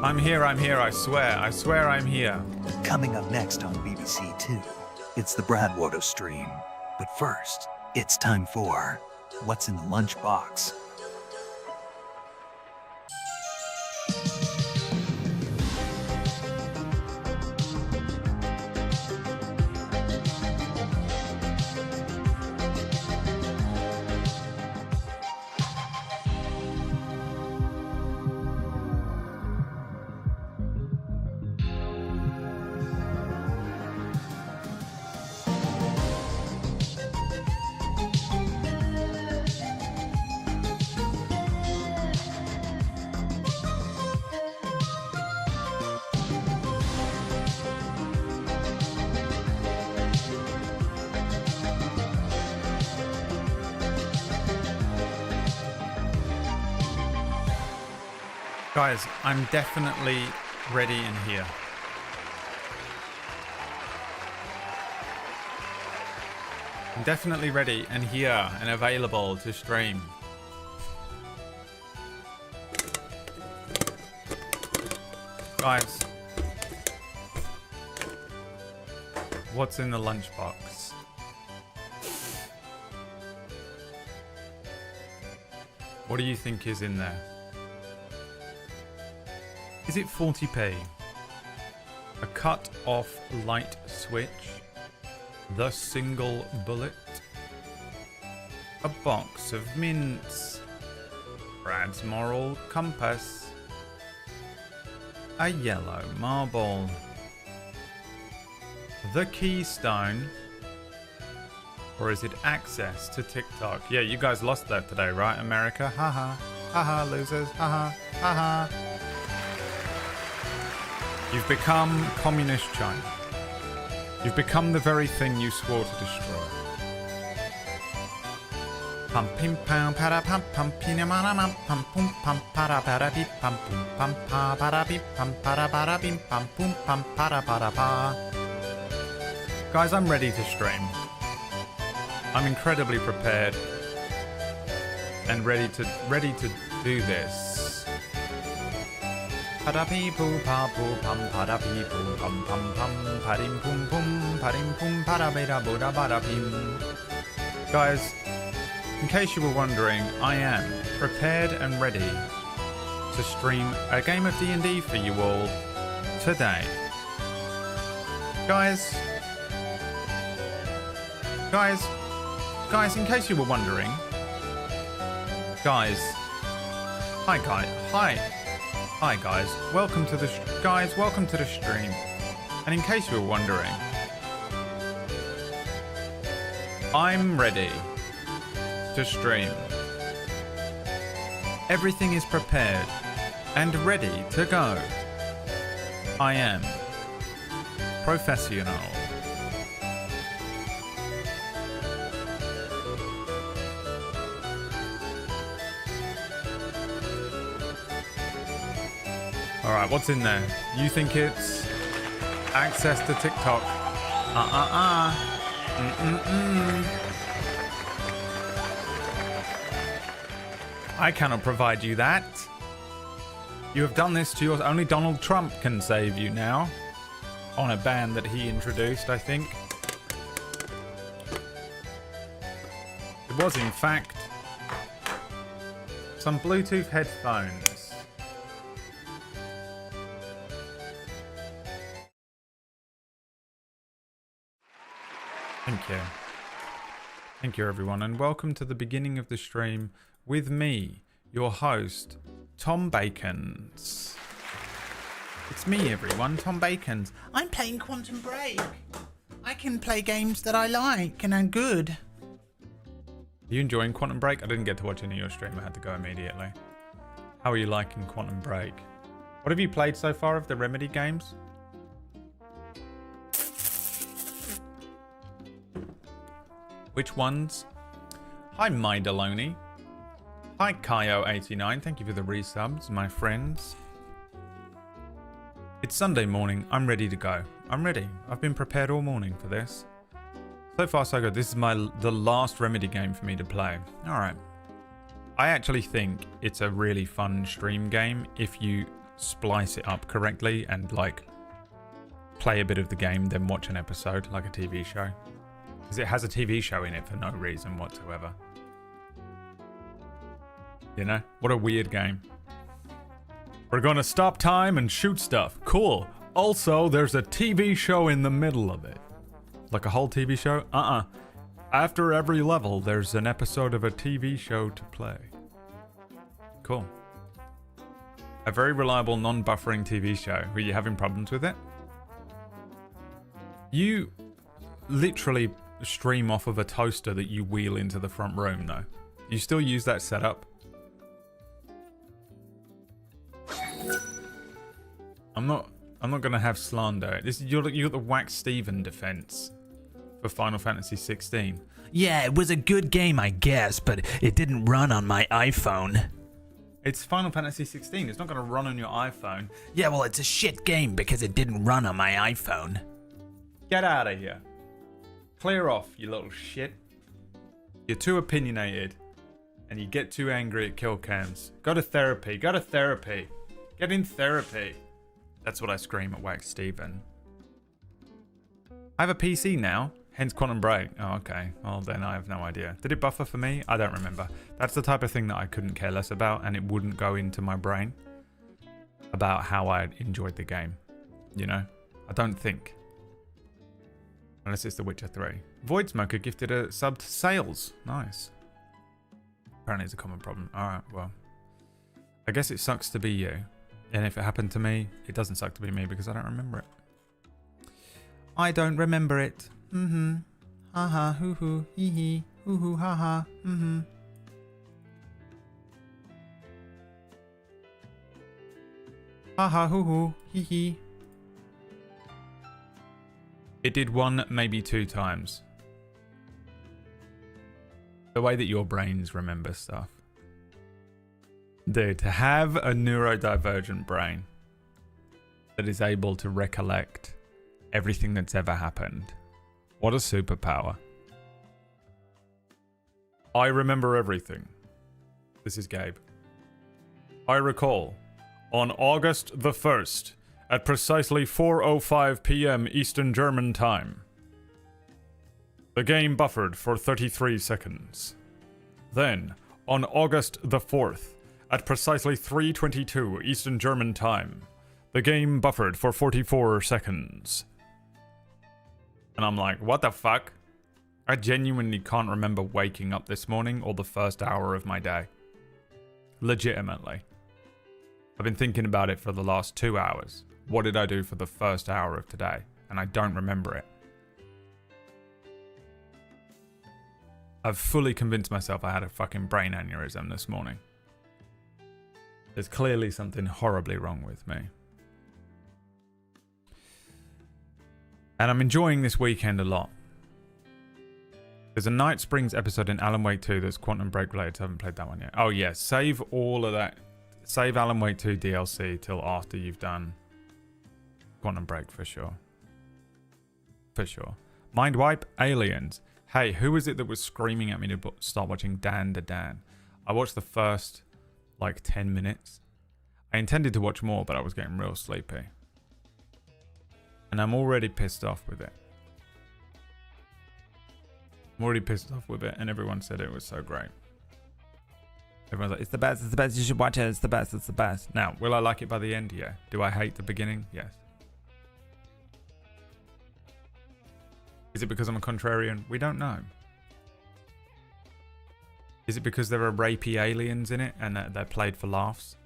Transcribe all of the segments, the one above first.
I'm here, I swear I'm here. Coming up next on BBC Two, it's the BradWOTO stream. But first, it's time for What's in the Lunchbox? Guys, I'm definitely ready in here. I'm definitely ready and here and available to stream. Guys, what's in the lunchbox? What do you think is in there? Is it 40p? A cut-off light switch? The single bullet? A box of mints? Brad's moral compass? A yellow marble? The keystone? Or is it access to TikTok? Yeah, you guys lost that today, right, America? Haha. Haha, losers. Haha. Haha. You've become communist China. You've become the very thing you swore to destroy. Pum pim pam para pum pum pinamana pum pum pum para beep pum pum pum pa para beep pum para bim pum pum pum para pa. Guys, I'm ready to stream. I'm incredibly prepared and ready to do this. Guys, in case you were wondering, I am prepared and ready to stream a game of D&D for you all today. Guys, in case you were wondering, Hi guys, welcome to the stream. And in case you were wondering, I'm ready to stream. Everything is prepared and ready to go. I am professional. Alright, what's in there? You think it's access to TikTok? I cannot provide you that. You have done this to yours. Only Donald Trump can save you now. On a ban that he introduced, I think. It was, in fact, some Bluetooth headphones. Thank you. Thank you, everyone, and welcome to the beginning of the stream with me, your host, Tom Bacons. It's me, everyone, Tom Bacons. I'm playing Quantum Break. I can play games that I like, and I'm good. Are you enjoying Quantum Break? I didn't get to watch any of your stream. I had to go immediately. How are you liking Quantum Break? What have you played so far of the Remedy games? Which ones? Hi, Mydaloni. Hi, Kaio89. Thank you for the resubs, my friends. It's Sunday morning. I'm ready to go. I'm ready. I've been prepared all morning for this. So far, so good. This is the last Remedy game for me to play. All right. I actually think it's a really fun stream game if you splice it up correctly and like play a bit of the game, then watch an episode like a TV show. Because it has a TV show in it for no reason whatsoever. You know? What a weird game. We're gonna stop time and shoot stuff. Cool. Also, there's a TV show in the middle of it. Like a whole TV show? After every level, there's an episode of a TV show to play. Cool. A very reliable, non-buffering TV show. Were you having problems with it? You literally stream off of a toaster that you wheel into the front room, though. You still use that setup? I'm not gonna have slander. You got the Wax Steven defense for Final Fantasy 16. Yeah, it was a good game, I guess, but it didn't run on my iPhone. It's Final Fantasy 16. It's not gonna run on your iPhone. Yeah, well, it's a shit game because it didn't run on my iPhone. Get out of here. Clear off, you little shit. You're too opinionated, and you get too angry at kill cams. Go to therapy. Go to therapy. Get in therapy. That's what I scream at Wax Steven. I have a PC now, hence Quantum Break. Oh, okay. Well, then I have no idea. Did it buffer for me? I don't remember. That's the type of thing that I couldn't care less about, and it wouldn't go into my brain about how I enjoyed the game. You know? I don't think. Unless it's The Witcher 3. Void Smoker gifted a sub to Sales. Nice. Apparently it's a common problem. Alright, well. I guess it sucks to be you. And if it happened to me, it doesn't suck to be me because I don't remember it. I don't remember it. Mm-hmm. Ha-ha, hoo-hoo, hee-hee, hoo-hoo, ha-ha, mm-hmm. Ha-ha, hoo-hoo, hee-hee. It did 1, maybe 2 times. The way that your brains remember stuff. Dude, to have a neurodivergent brain that is able to recollect everything that's ever happened. What a superpower. I remember everything. This is Gabe. I recall, on August the 1st, at precisely 4:05 p.m. Eastern German time, the game buffered for 33 seconds. Then, on August the 4th, at precisely 3:22 Eastern German time, the game buffered for 44 seconds. And I'm like, what the fuck? I genuinely can't remember waking up this morning or the first hour of my day. Legitimately. I've been thinking about it for the last 2 hours. What did I do for the first hour of today? And I don't remember it. I've fully convinced myself I had a fucking brain aneurysm this morning. There's clearly something horribly wrong with me. And I'm enjoying this weekend a lot. There's a Night Springs episode in Alan Wake 2 that's Quantum Break related. I haven't played that one yet. Oh yeah, save all of that. Save Alan Wake 2 DLC till after you've done Quantum Break for sure. For sure. Mind Wipe, Aliens. Hey, who was it that was screaming at me to start watching Dan to Dan? I watched the first, 10 minutes. I intended to watch more, but I was getting real sleepy. And I'm already pissed off with it. I'm already pissed off with it, and everyone said it was so great. Everyone's like, it's the best, you should watch it, it's the best. Now, will I like it by the end? Yeah. Do I hate the beginning? Yes. Is it because I'm a contrarian? We don't know. Is it because there are rapey aliens in it and they're played for laughs?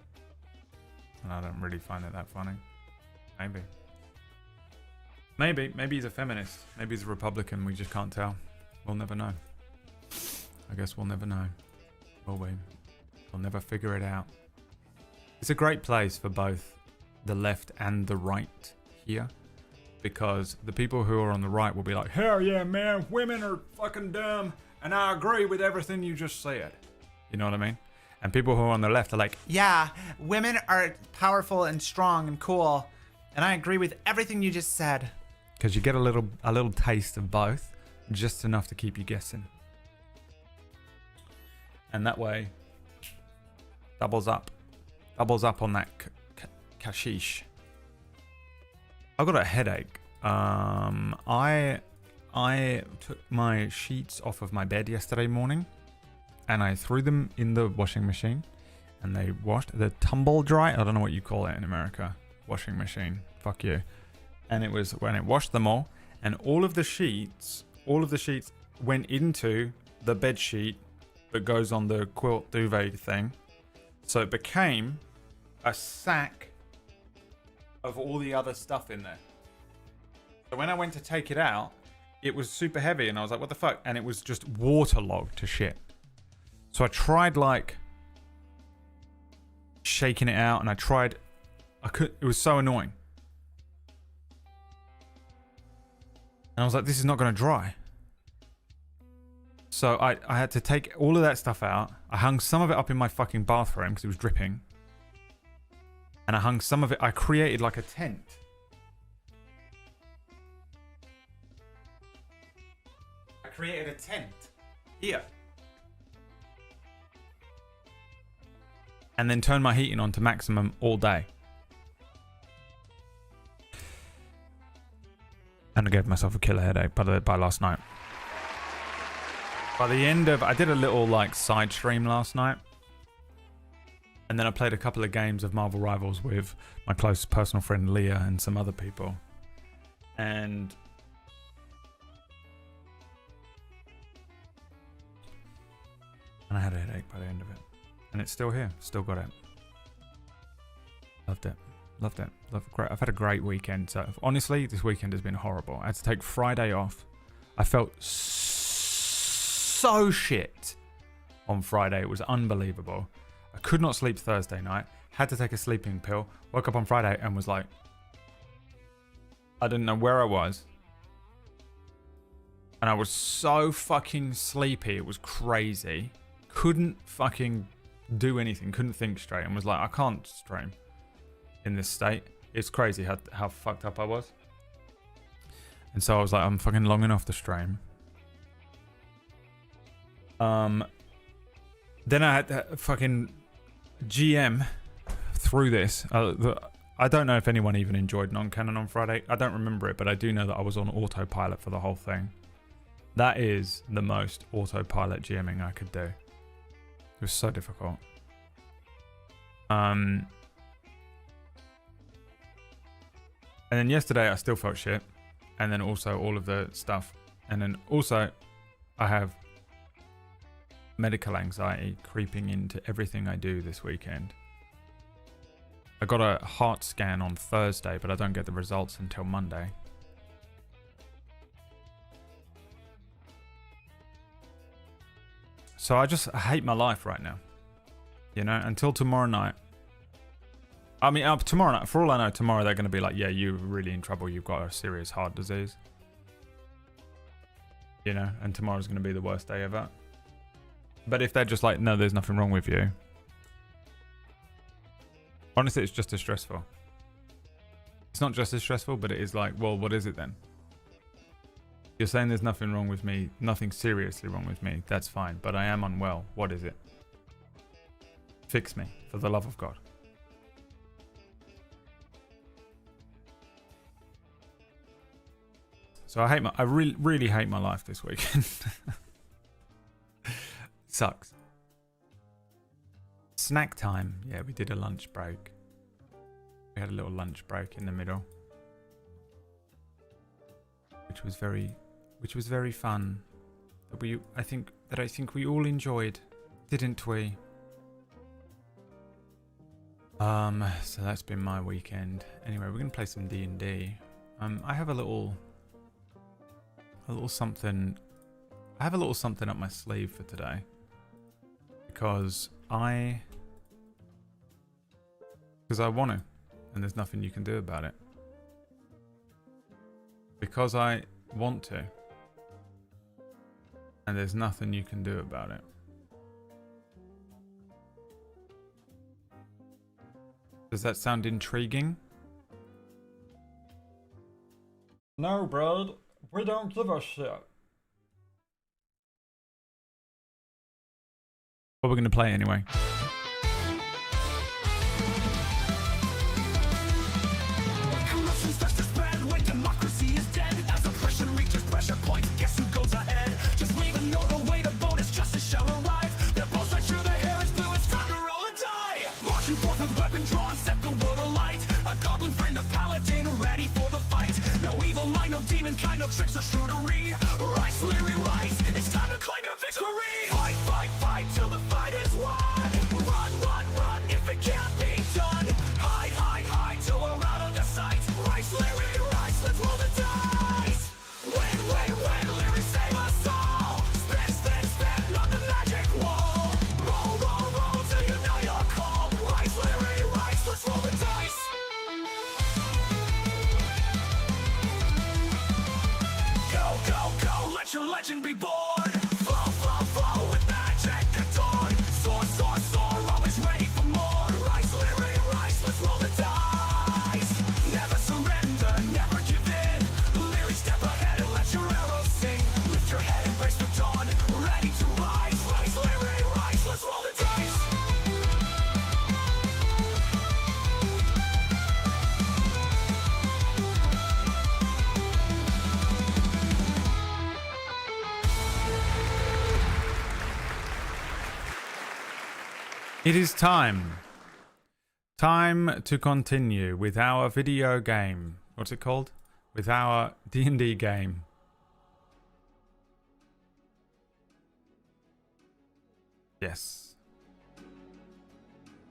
And I don't really find it that funny. Maybe he's a feminist. Maybe he's a Republican. We just can't tell. We'll never know. I guess we'll never know. Will we? We'll never figure it out. It's a great place for both the left and the right here. Because the people who are on the right will be like, hell yeah, man, women are fucking dumb. And I agree with everything you just said. You know what I mean? And people who are on the left are like, yeah, women are powerful and strong and cool. And I agree with everything you just said. Because you get a little taste of both. Just enough to keep you guessing. And that way, doubles up on that Kashish. I got a headache. I took my sheets off of my bed yesterday morning, and I threw them in the washing machine, and they washed. The tumble dry. I don't know what you call it in America. Washing machine. Fuck you. And it was when it washed them all, and all of the sheets went into the bed sheet that goes on the quilt duvet thing. So it became a sack of all the other stuff in there. So when I went to take it out, it was super heavy, and I was like, what the fuck? And it was just waterlogged to shit. So I tried like shaking it out, and it was so annoying. And I was like, this is not going to dry. So I had to take all of that stuff out. I hung some of it up in my fucking bathroom because it was dripping. And I hung some of it, I created like a tent. I created a tent here. And then turned my heating on to maximum all day. And I gave myself a killer headache by last night. By the end of, I did a little like side stream last night. And then I played a couple of games of Marvel Rivals with my close personal friend Leah and some other people. And I had a headache by the end of it. And it's still here. Still got it. Loved it. Loved it. Great. I've had a great weekend. So honestly, this weekend has been horrible. I had to take Friday off. I felt so shit on Friday. It was unbelievable. I could not sleep Thursday night. Had to take a sleeping pill. Woke up on Friday and was like, I didn't know where I was. And I was so fucking sleepy. It was crazy. Couldn't fucking do anything. Couldn't think straight. And was like, I can't stream in this state. It's crazy how fucked up I was. And so I was like, I'm fucking long enough to stream. Then I had to fucking GM through this. I don't know if anyone even enjoyed non-canon on Friday. I don't remember it, but I do know that I was on autopilot for the whole thing. That is the most autopilot GMing I could do. It was so difficult. And then yesterday I still felt shit. And then also all of the stuff. And then also I have medical anxiety creeping into everything I do this weekend. I got a heart scan on Thursday, but I don't get the results until Monday. So I hate my life right now. You know, until tomorrow night. I mean, tomorrow night, for all I know, tomorrow they're going to be like, yeah, you're really in trouble. You've got a serious heart disease. You know, and tomorrow's going to be the worst day ever. But if they're just like, no, there's nothing wrong with you. Honestly, it's just as stressful. It's not just as stressful, but it is like, well, what is it then? You're saying there's nothing wrong with me, nothing seriously wrong with me. That's fine, but I am unwell. What is it? Fix me, for the love of God. So I really hate my life this weekend. Sucks. Snack time. Yeah, we did a lunch break. We had a little lunch break in the middle, which was very fun. I think we all enjoyed, didn't we? So that's been my weekend. Anyway, we're gonna play some D&D. I have a little something. I have a little something up my sleeve for today. Because I want to, and there's nothing you can do about it. Because I want to, and there's nothing you can do about it. Does that sound intriguing? No, Brad, we don't give a shit. But we're going to play it anyway. demon kind of tricks or shootery. Rice, Larry, Rice, it's time to claim your victory. Fight, fight, fight till the fight is won. Run, run, run if it can't be done. Hide, hide, hide till we're out of their sight. Rice, Larry, Rice, let's roll the dice. Win, win, win, Larry, save us all. Spin, spin, spin on the magic wall. Roll, roll, roll till you know you're called. Rice, Larry, Rice, let's roll the dice. Go, go, go, let your legend be born. Flow, flow, flow with magic adorned. Soar, soar, soar, always ready for more. Rice, Larry, Rice, let's roll the dice. Never surrender, never give in. Larry, step ahead and let your arrows sing. Lift your head and brace for dawn. Ready to rise. Rice, Larry, Rice, let's roll the dice. It is time. Time to continue with our video game. What's it called? With our D&D game. Yes.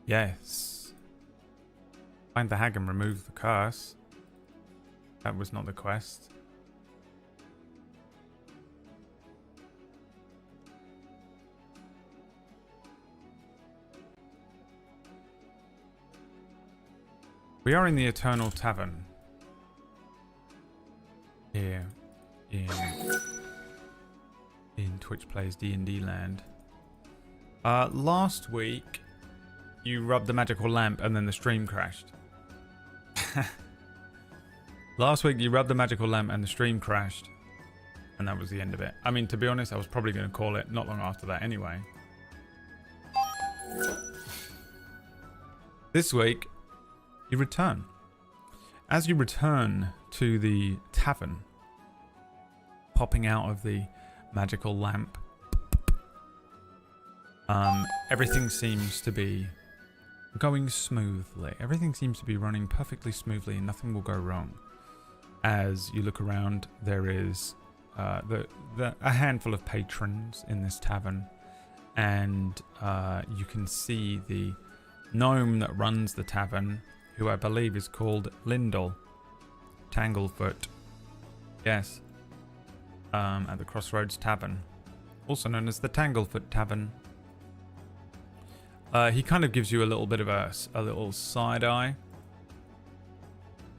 Yes. Find the hag and remove the curse. That was not the quest. We are in the Eternal Tavern. Here in Twitch Plays D&D land. Last week you rubbed the magical lamp and then the stream crashed. Last week you rubbed the magical lamp and the stream crashed. And that was the end of it. I mean, to be honest, I was probably going to call it not long after that anyway. This week you return. As you return to the tavern, popping out of the magical lamp, everything seems to be going smoothly. Everything seems to be running perfectly smoothly and nothing will go wrong. As you look around, there is a handful of patrons in this tavern, and you can see the gnome that runs the tavern, who I believe is called Lindell Tanglefoot. Yes. At the Crossroads Tavern. Also known as the Tanglefoot Tavern. He kind of gives you a little bit of a little side eye.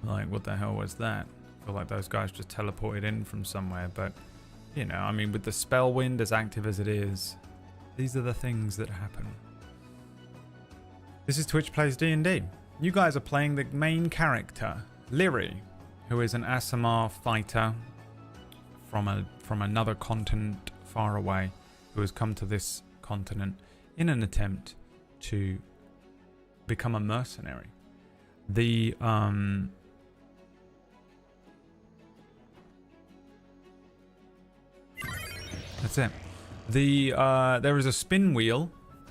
Like, what the hell was that? I feel like those guys just teleported in from somewhere. But, you know, I mean, with the spell wind as active as it is, these are the things that happen. This is Twitch Plays D&D. You guys are playing the main character, Lyri, who is an Aasimar fighter from another continent far away, who has come to this continent in an attempt to become a mercenary. That's it. There is a spin wheel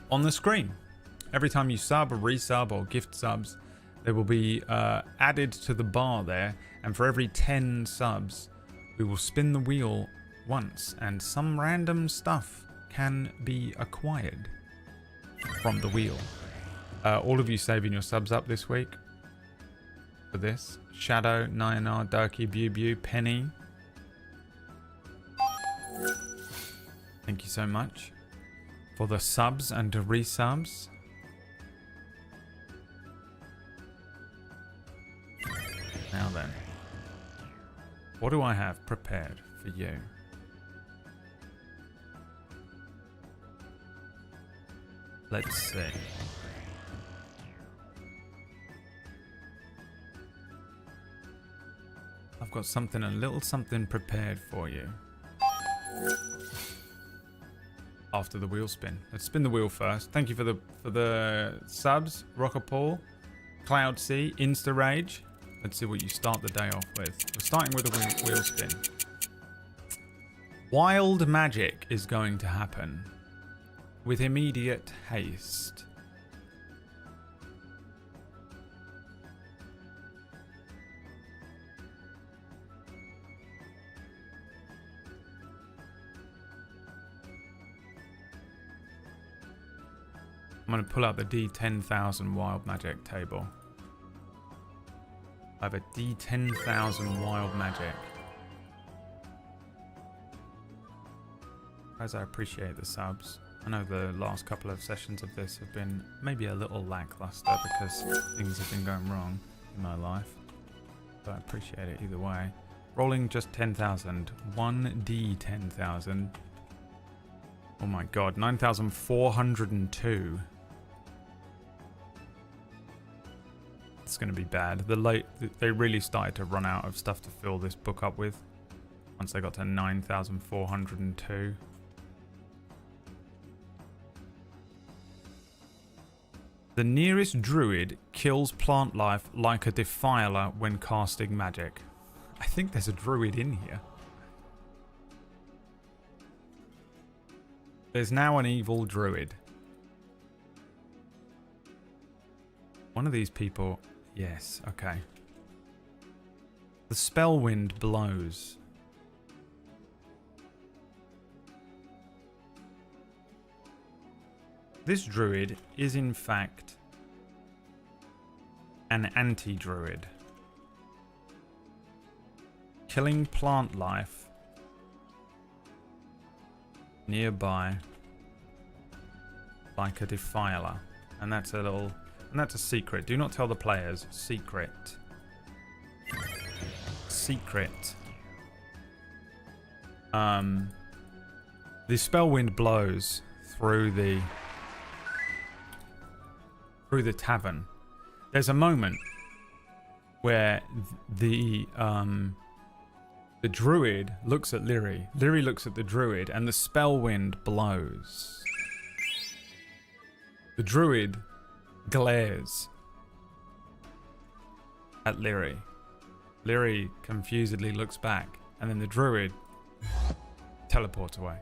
on the screen. Every time you sub or resub or gift subs, they will be added to the bar there. And for every 10 subs, we will spin the wheel once. And some random stuff can be acquired from the wheel. All of you saving your subs up this week for this. Shadow, Nyanar, Durkee, Bew, Penny. Thank you so much for the subs and the resubs. Now then, what do I have prepared for you? Let's see. I've got something, a little something prepared for you. After the wheel spin. Let's spin the wheel first. Thank you for the subs. Rocker Paul, Cloud Sea, Insta Rage. Let's see what you start the day off with. We're starting with a wheel spin. Wild magic is going to happen with immediate haste. I'm going to pull out the D10,000 wild magic table. I have a D10,000 wild magic. Guys, I appreciate the subs. I know the last couple of sessions of this have been maybe a little lackluster because things have been going wrong in my life. But I appreciate it either way. Rolling just 10,000. 1D10,000. Oh my god, 9,402. It's going to be bad. They really started to run out of stuff to fill this book up with once they got to 9,402. The nearest druid kills plant life like a defiler when casting magic. I think there's a druid in here. There's now an evil druid. One of these people... Yes, okay. The spell wind blows. This druid is in fact an anti-druid. Killing plant life nearby like a defiler. And that's a little... And that's a secret. Do not tell the players. Secret. Secret. The spell wind blows through the tavern. There's a moment where the druid looks at Lyri. Lyri looks at the druid, and the spell wind blows. The druid glares at Lyri. Lyri confusedly looks back, and then the druid teleports away.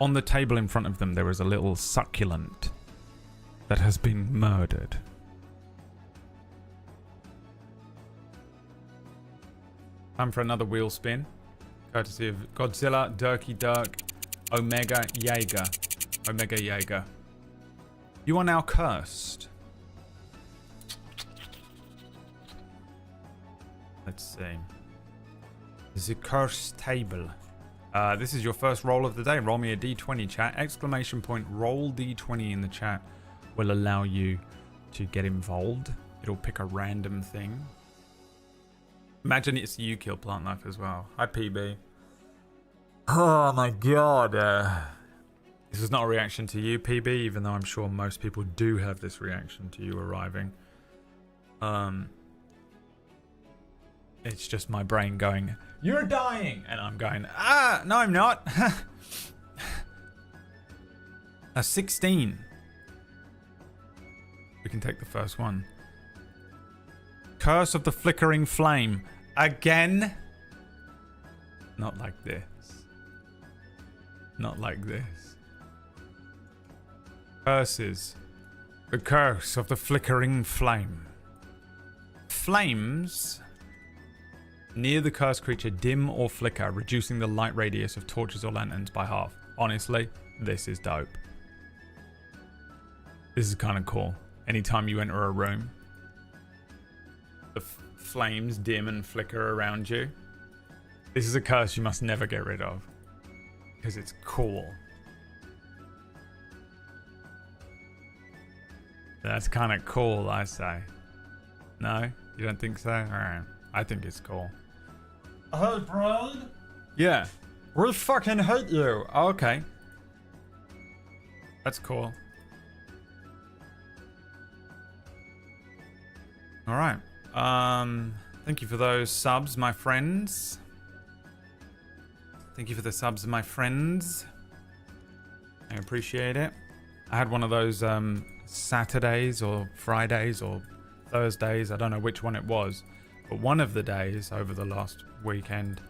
On the table in front of them, there is a little succulent that has been murdered. Time for another wheel spin. Courtesy of Godzilla, Durky Dirk, Omega Jaeger. Omega Jaeger. You are now cursed. Let's see. The curse table. This is your first roll of the day. Roll me a d20, chat. Exclamation point, roll d20 in the chat will allow you to get involved. It'll pick a random thing. Imagine it's you kill plant life as well. Hi, PB. Oh my god. This is not a reaction to you, PB, even though I'm sure most people do have this reaction to you arriving. It's just my brain going, you're dying! And I'm going, no I'm not. 16. We can take the first one. Curse of the Flickering Flame. Again? Not like this. Not like this. Curses. The Curse of the Flickering Flame. Flames near the cursed creature dim or flicker, reducing the light radius of torches or lanterns by half. Honestly, this is dope. This is kind of cool. Anytime you enter a room, the flames dim and flicker around you. This is a curse you must never get rid of, because it's cool. That's kind of cool, I say. No? You don't think so? Alright. I think it's cool. Hey, Brad. Yeah. We fucking hate you. Oh, okay. That's cool. Alright. Thank you for those subs, my friends. Thank you for the subs, my friends. I appreciate it. I had one of those Saturdays or Fridays or Thursdays. I don't know which one it was. But one of the days over the last weekend,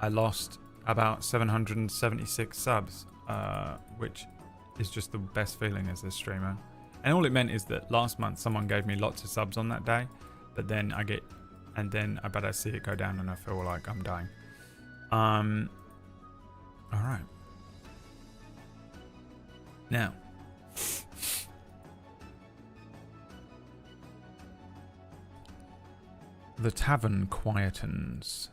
I lost about 776 subs, which is just the best feeling as a streamer. And all it meant is that last month someone gave me lots of subs on that day, but then I see it go down and I feel like I'm dying. All right. Now, the tavern quietens.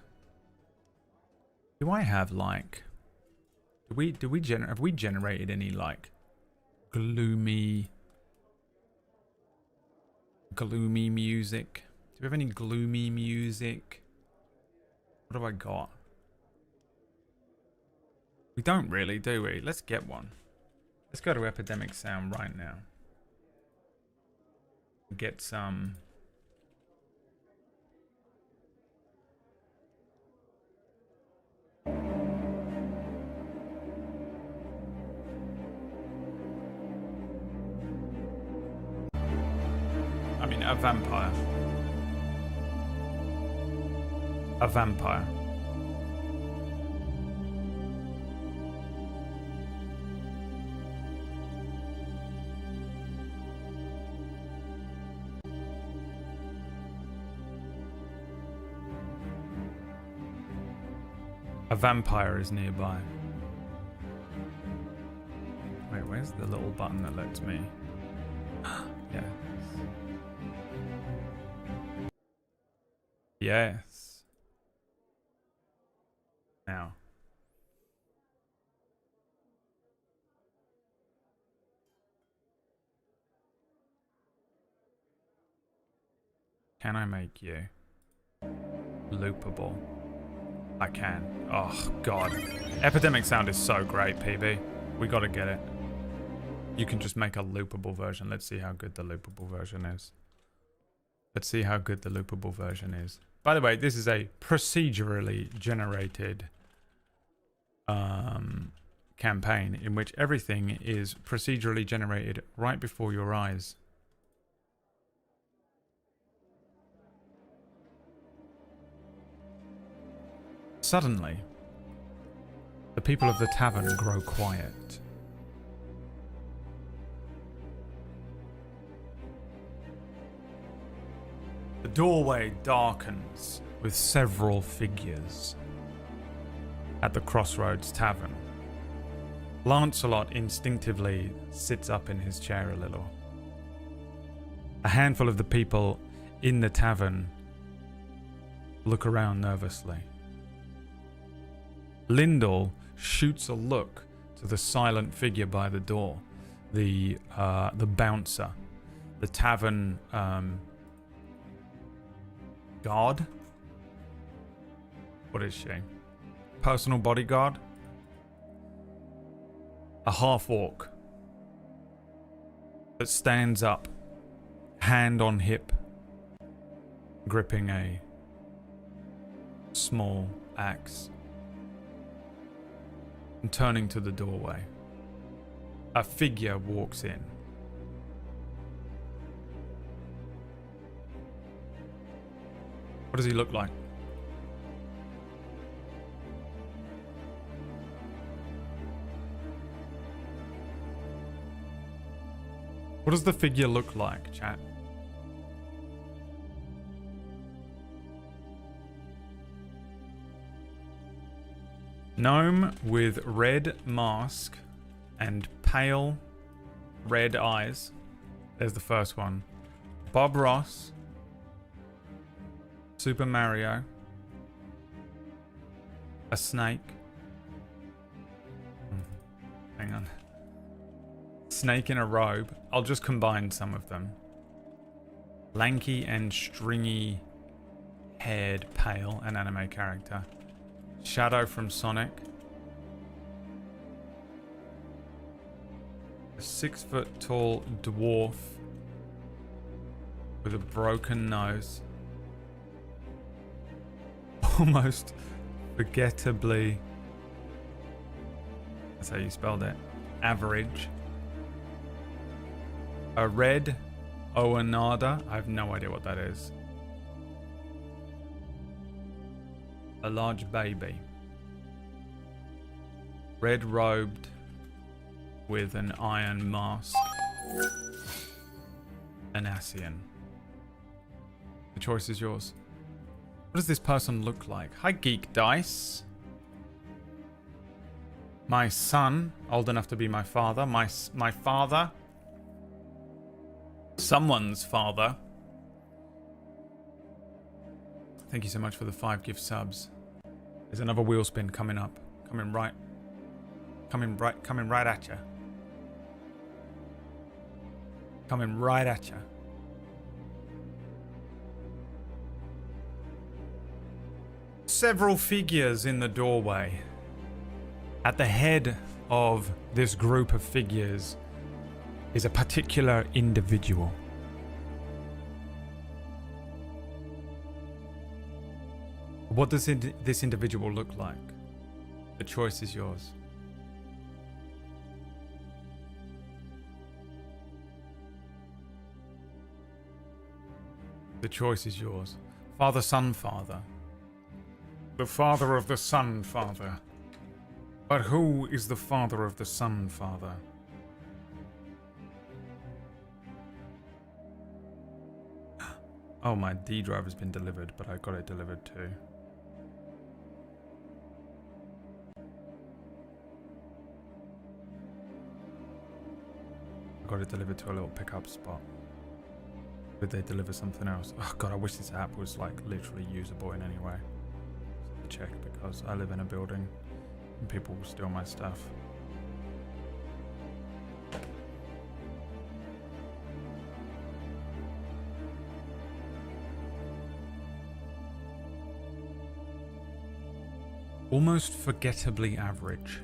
Do I have like? Have we generated any like gloomy music? Do we have any gloomy music? What have I got? We don't really, do we? Let's get one. Let's go to Epidemic Sound right now. Get some. I mean, a vampire. A vampire. A vampire is nearby. Wait, where's the little button that lets me? Yeah. Yes. Now. Can I make you loopable? I can. Oh, God. Epidemic Sound is so great, PB. We gotta get it. You can just make a loopable version. Let's see how good the loopable version is. Let's see how good the loopable version is. By the way, this is a procedurally generated campaign in which everything is procedurally generated right before your eyes. Suddenly, the people of the tavern grow quiet. The doorway darkens with several figures at the Crossroads Tavern. Lancelot instinctively sits up in his chair a little. A handful of the people in the tavern look around nervously. Lyndall shoots a look to the silent figure by the door, the bouncer, the tavern guard. What is she? Personal bodyguard? A half-orc that stands up, hand on hip, gripping a small axe. And turning to the doorway, a figure walks in. What does he look like? What does the figure look like, chat? Gnome with red mask and pale red eyes. There's the first one. Bob Ross. Super Mario. A snake. Hang on. Snake in a robe. I'll just combine some of them. Lanky and stringy haired pale, an anime character. Shadow from Sonic. A 6-foot tall dwarf with a broken nose. Almost forgettably, that's how you spelled it, average. A red Oanada. I have no idea what that is. A large baby. Red robed with an iron mask. An Asian. The choice is yours. What does this person look like? Hi, Geek Dice. My son, old enough to be my father. My father. Someone's father. Thank you so much for the 5 gift subs. There's another wheel spin coming up. Coming right at you. Coming right at you. Several figures in the doorway. At the head of this group of figures is a particular individual. What does this individual look like? The choice is yours. The choice is yours. Father, son, father. The father of the son, father. But who is the father of the son, father? Oh, my D drive has been delivered, but I got it delivered too. I got it delivered to a little pickup spot. Did they deliver something else? Oh god, I wish this app was like literally usable in any way. Just to check, because I live in a building and people will steal my stuff. Almost forgettably average.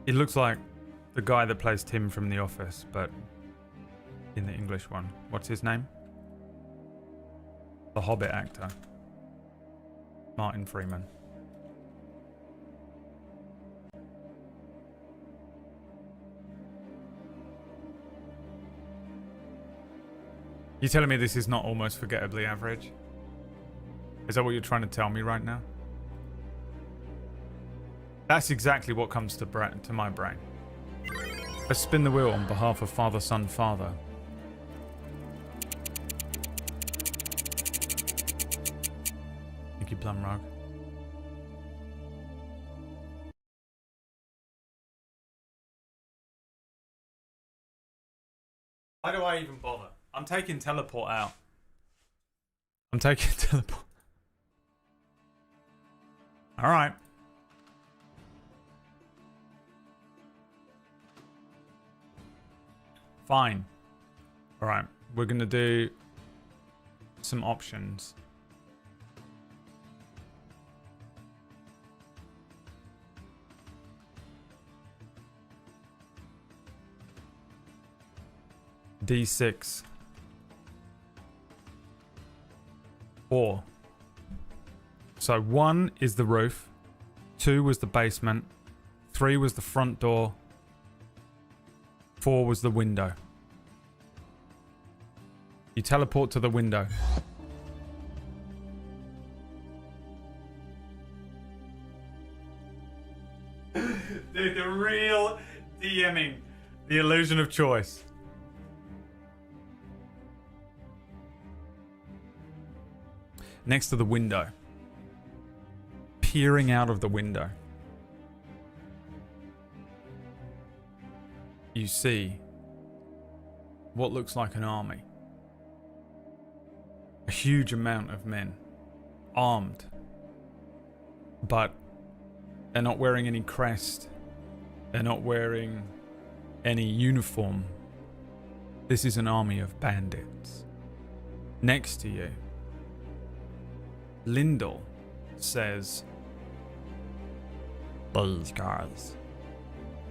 It looks like the guy that plays Tim from The Office, but in the English one. What's his name? The Hobbit actor. Martin Freeman. You telling me this is not almost forgettably average? Is that what you're trying to tell me right now? That's exactly what comes to my brain. Let's spin the wheel on behalf of Father, Son, Father. Thank you, Plumrug. Why do I even bother? I'm taking teleport out. I'm taking teleport. Alright. Fine. Alright. We're going to do some options. D6. 4. So 1 is the roof. 2 was the basement. 3 was the front door. 4 was the window. You teleport to the window. Dude, the real DMing. The illusion of choice. Next to the window. Peering out of the window. You see what looks like an army. A huge amount of men. Armed. But they're not wearing any crest. They're not wearing any uniform. This is an army of bandits. Next to you, Lyndall says, "These guys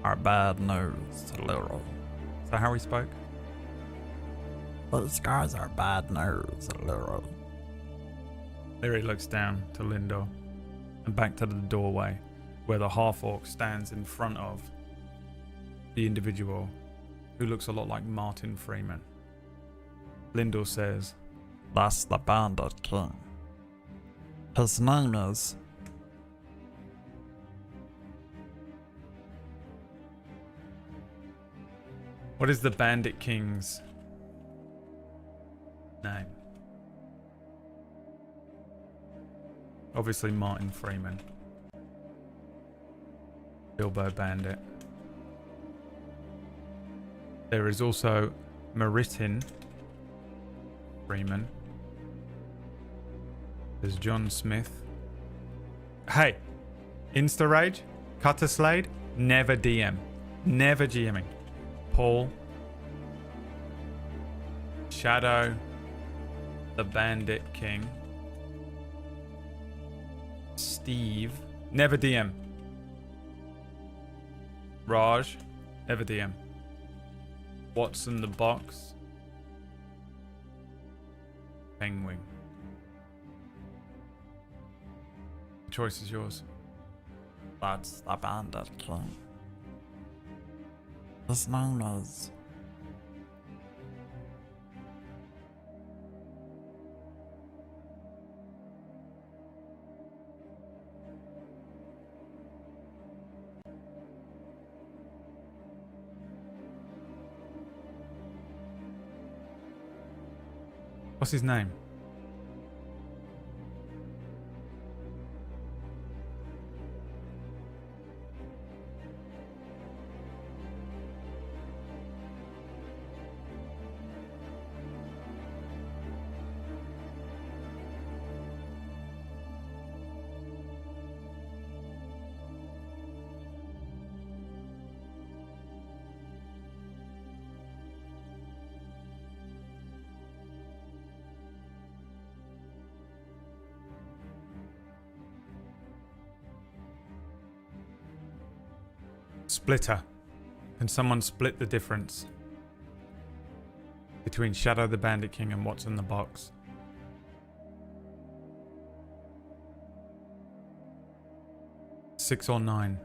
are bad news, Literal." Is that how he spoke? "These guys are bad news, Literal." Leary looks down to Lyndall and back to the doorway where the half-orc stands in front of the individual who looks a lot like Martin Freeman. Lyndall says, "That's the Bandit King. His name is..." What is the Bandit King's name? Obviously Martin Freeman. Bilbo Bandit. There is also Meritin Freeman. There's John Smith. Hey, Insta Rage, Cutter Slade, never DM. Never GMing. Paul. Shadow. The Bandit King. Steve. Never DM. Raj. Never DM. What's in the box? Penguin. The choice is yours. That's the Bandit King. His name is... What's his name? Splitter. Can someone split the difference between Shadow the Bandit King and what's in the box? Six or nine?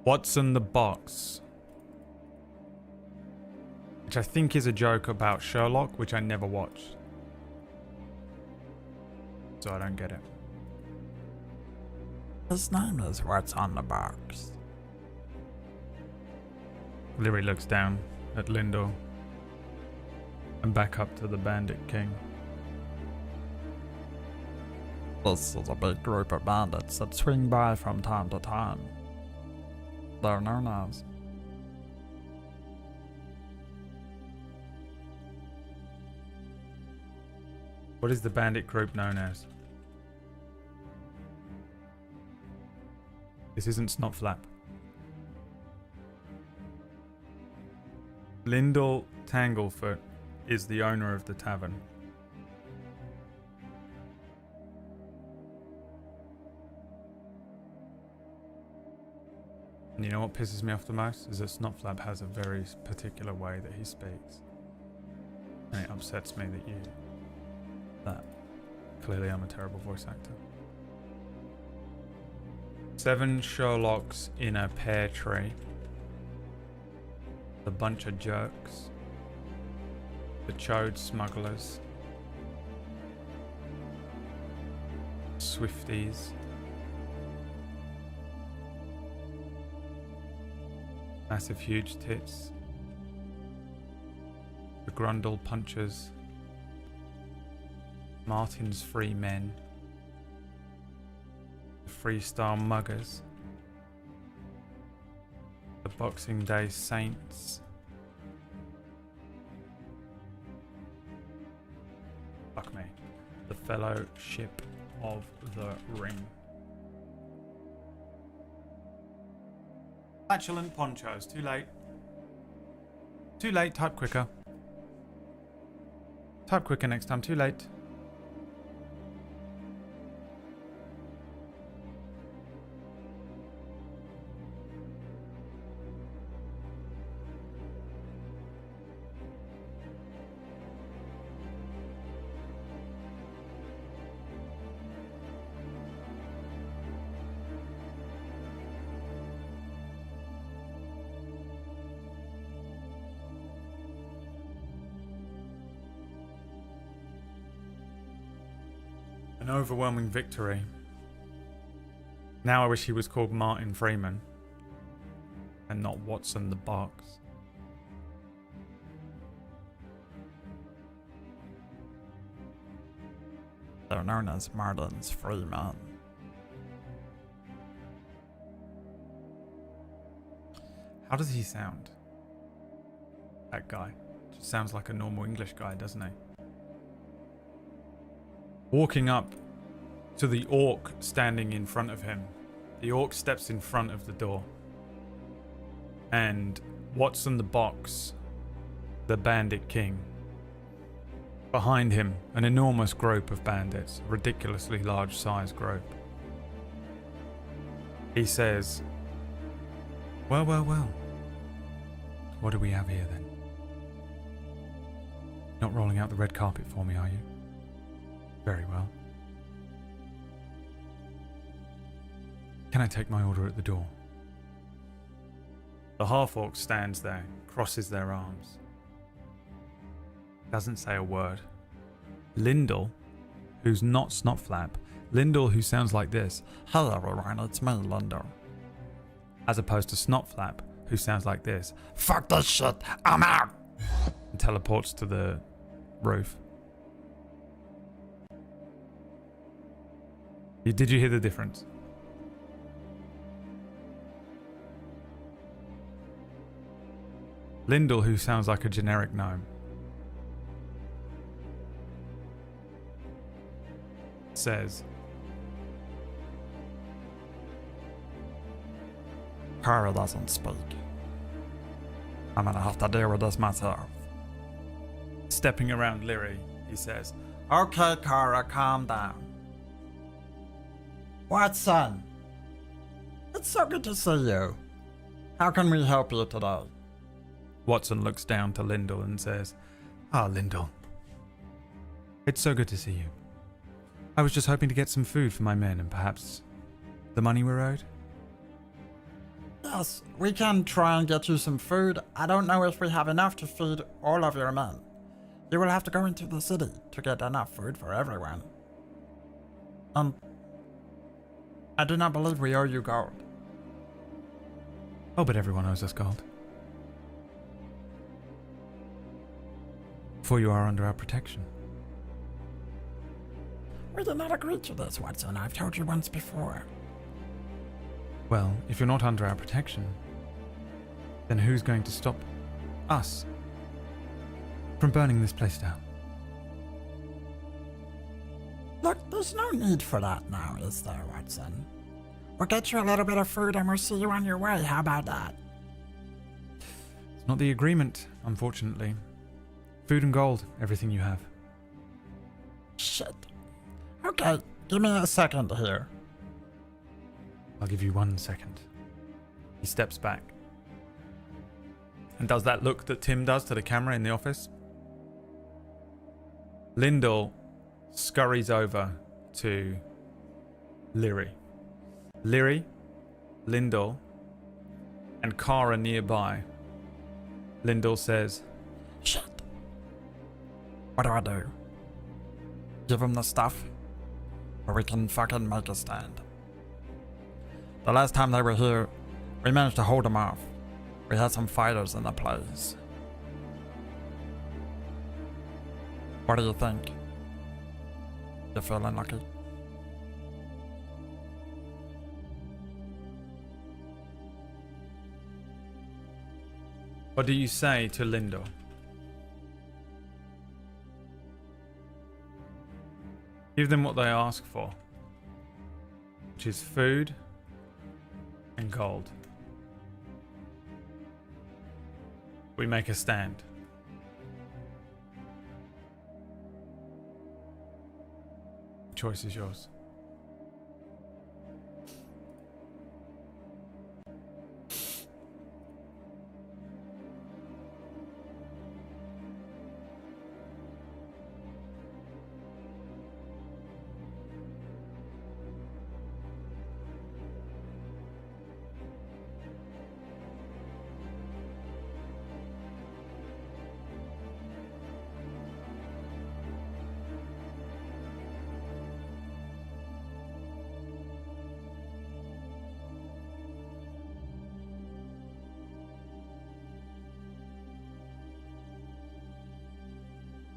What's in the box? Which I think is a joke about Sherlock, which I never watched. So I don't get it. His name is What's on the Box. Leary looks down at Lindor and back up to the Bandit King. This is a big group of bandits that swing by from time to time. They're known as... What is the bandit group known as? This isn't Snotflap. Lyndall Tanglefoot is the owner of the tavern. And you know what pisses me off the most? Is that Snotflap has a very particular way that he speaks. And it upsets me that clearly I'm a terrible voice actor. 7 Sherlocks in a pear tree. A bunch of jerks. The Chode smugglers. Swifties. Massive huge tits. The Grundle punchers. Martin's free men. The freestyle muggers. The Boxing Day Saints. Fuck me. The Fellowship of the Ring. Flatulent ponchos. Too late. Too late. Type quicker. Type quicker next time. Too late. An overwhelming victory. Now I wish he was called Martin Freeman and not Watson the Box. They're known as Martin's free men. How does he sound? That guy. Just sounds like a normal English guy, doesn't he? Walking up to the orc standing in front of him. The orc steps in front of the door. And what's in the box? The Bandit King. Behind him, an enormous group of bandits, a ridiculously large size group. He says, well, well, well. What do we have here then? Not rolling out the red carpet for me, are you? Very well. Can I take my order at the door? The half-orc stands there, crosses their arms. Doesn't say a word. Lyndall, who's not Snotflap, Lyndall who sounds like this, Hey everyone, it's me, Lyndall. as opposed to Snotflap, who sounds like this, Fuck this shit, I'm out! and teleports to the roof. Did you hear the difference? Lyndall, who sounds like a generic gnome, says, Kara doesn't speak. I'm gonna have to deal with this myself. stepping around Lyri, he says, Okay, Kara, calm down. Watson, it's so good to see you. How can we help you today? Watson looks down to Lyndall and says, Ah, Lyndall. It's so good to see you. I was just hoping to get some food for my men and perhaps the money we're owed? Yes, we can try and get you some food. I don't know if we have enough to feed all of your men. You will have to go into the city to get enough food for everyone. I do not believe we owe you gold. Oh, but everyone owes us gold. For you are under our protection. We did not agree to this, Watson. I've told you once before. Well, if you're not under our protection, then who's going to stop us from burning this place down? Look, there's no need for that now, is there, Watson? We'll get you a little bit of food and we'll see you on your way. How about that? It's not the agreement, unfortunately. Food and gold, everything you have. Shit. Okay, give me a second here. I'll give you 1 second. He steps back and does that look that Tim does to the camera in the office. Lyndall scurries over to Lyri. Lyri, Lyndall, and Kara nearby. Lyndall says, Shit. What do I do? Give him the stuff? Or we can fucking make a stand. The last time they were here, we managed to hold them off. We had some fighters in the place. What do you think? You feeling lucky? What do you say to Lyndall? Give them what they ask for, which is food and gold. We make a stand. The choice is yours.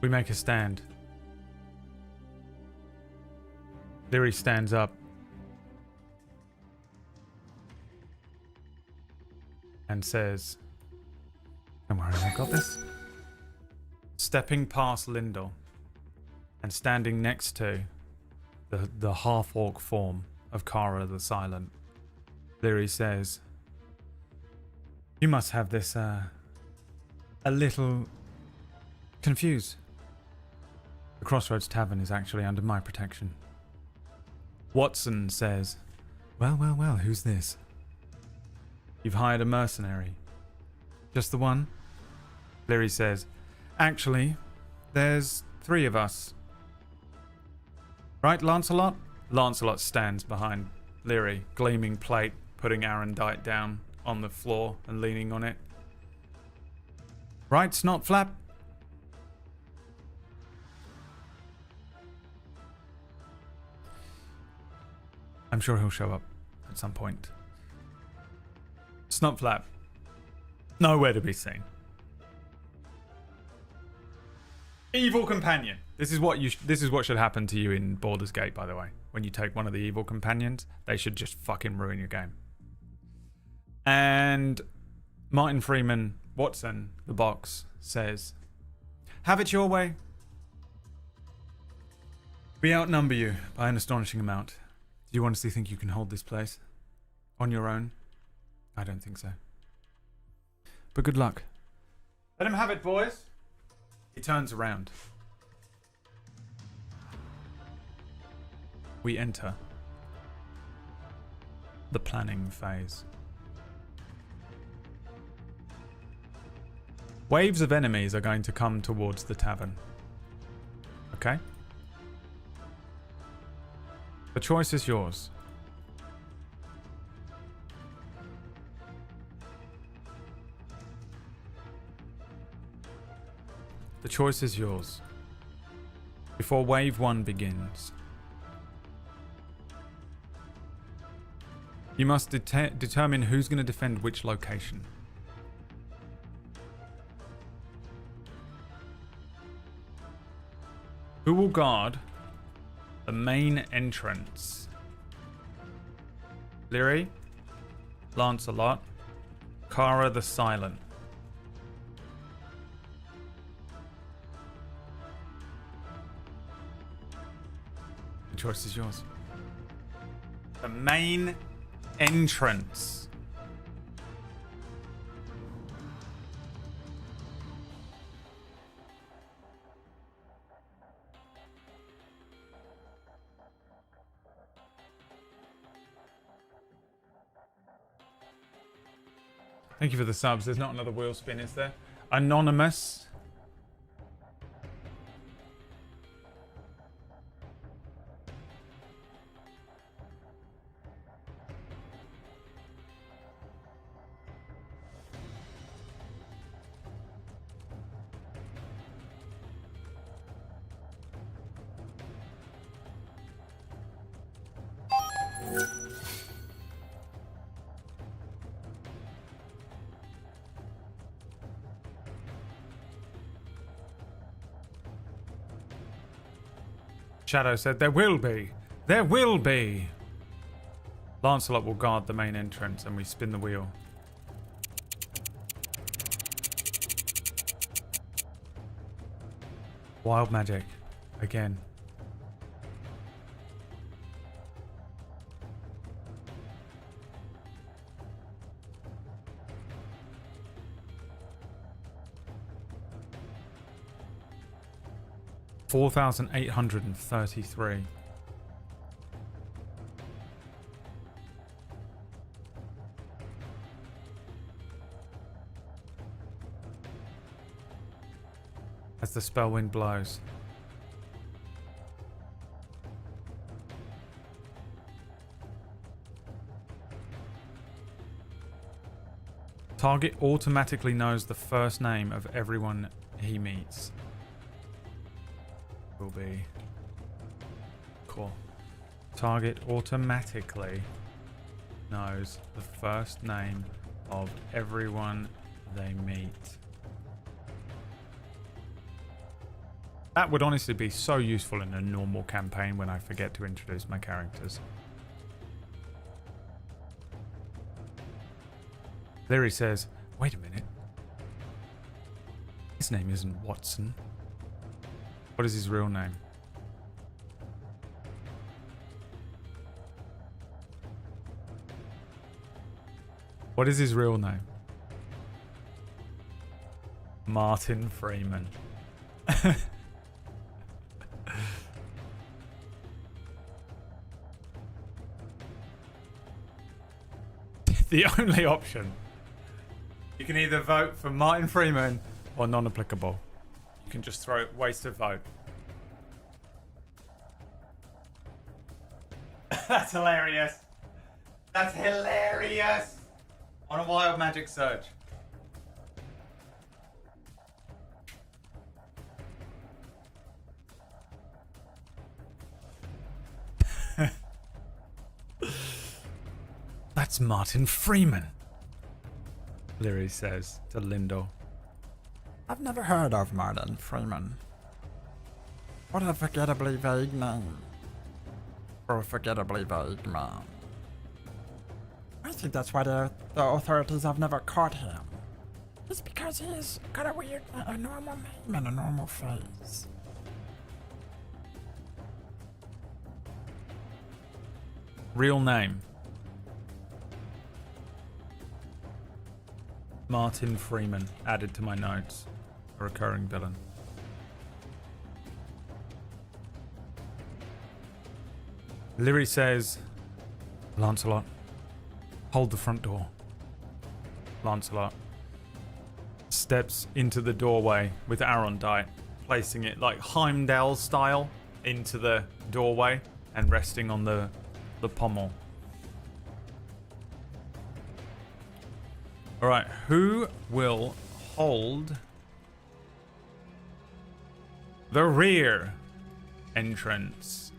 We make a stand. Leary stands up and says, "Don't worry, I've got this." Stepping past Lyndall and standing next to the half-orc form of Kara the Silent, Leary says, "You must have this a little confused. The Crossroads Tavern is actually under my protection." Watson says, well, who's this? "You've hired a mercenary." "Just the one?" Leary says, "Actually, there's 3 of us. Right, Lancelot?" Lancelot stands behind Leary, gleaming plate, putting Arendite down on the floor and leaning on it. "Right, Snotflap?" I'm sure he'll show up at some point. Snotflap, nowhere to be seen. Evil companion. This is what should happen to you in Baldur's Gate, by the way. When you take one of the evil companions, they should just fucking ruin your game. And Martin Freeman Watson, the box, says, "Have it your way. We outnumber you by an astonishing amount. Do you honestly think you can hold this place on your own? I don't think so. But good luck. Let him have it, boys." He turns around. We enter the planning phase. Waves of enemies are going to come towards the tavern. Okay? The choice is yours. The choice is yours. Before wave 1 begins, you must determine who's going to defend which location. Who will guard the main entrance? Leary, Lancelot, Kara the Silent. The choice is yours. The main entrance. Thank you for the subs. There's not another wheel spin, is there? Anonymous. Shadow said, "There will be. There will be." Lancelot will guard the main entrance and we spin the wheel. Wild magic. Again. $4,833. As the spell wind blows. Target automatically knows the first name of everyone he meets. Will be cool. Target automatically knows the first name of everyone they meet. That would honestly be so useful in a normal campaign when I forget to introduce my characters. Larry says, wait a minute. His name isn't Watson. What is his real name? What is his real name? Martin Freeman. The only option. You can either vote for Martin Freeman or non-applicable. You can just throw waste of vote. That's hilarious. That's hilarious. On a wild magic search. That's Martin Freeman, Leary says to Lindor. I've never heard of Martin Freeman. What a forgettably vague name. For a forgettably vague man. I think that's why the authorities have never caught him. It's because he's got a normal name and a normal face. Real name. Martin Freeman, added to my notes. A recurring villain. Leary says, Lancelot, hold the front door. Lancelot steps into the doorway with Arondite, placing it like Heimdall style into the doorway and resting on the pommel. Alright, who will hold the rear entrance?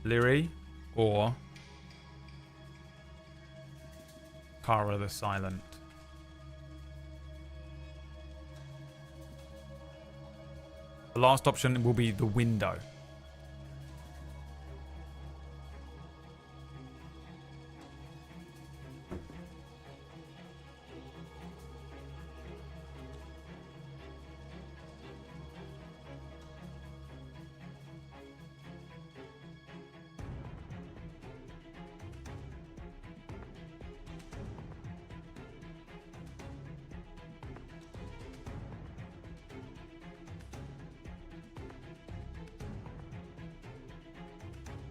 Leary or Kara the Silent? The last option will be the window.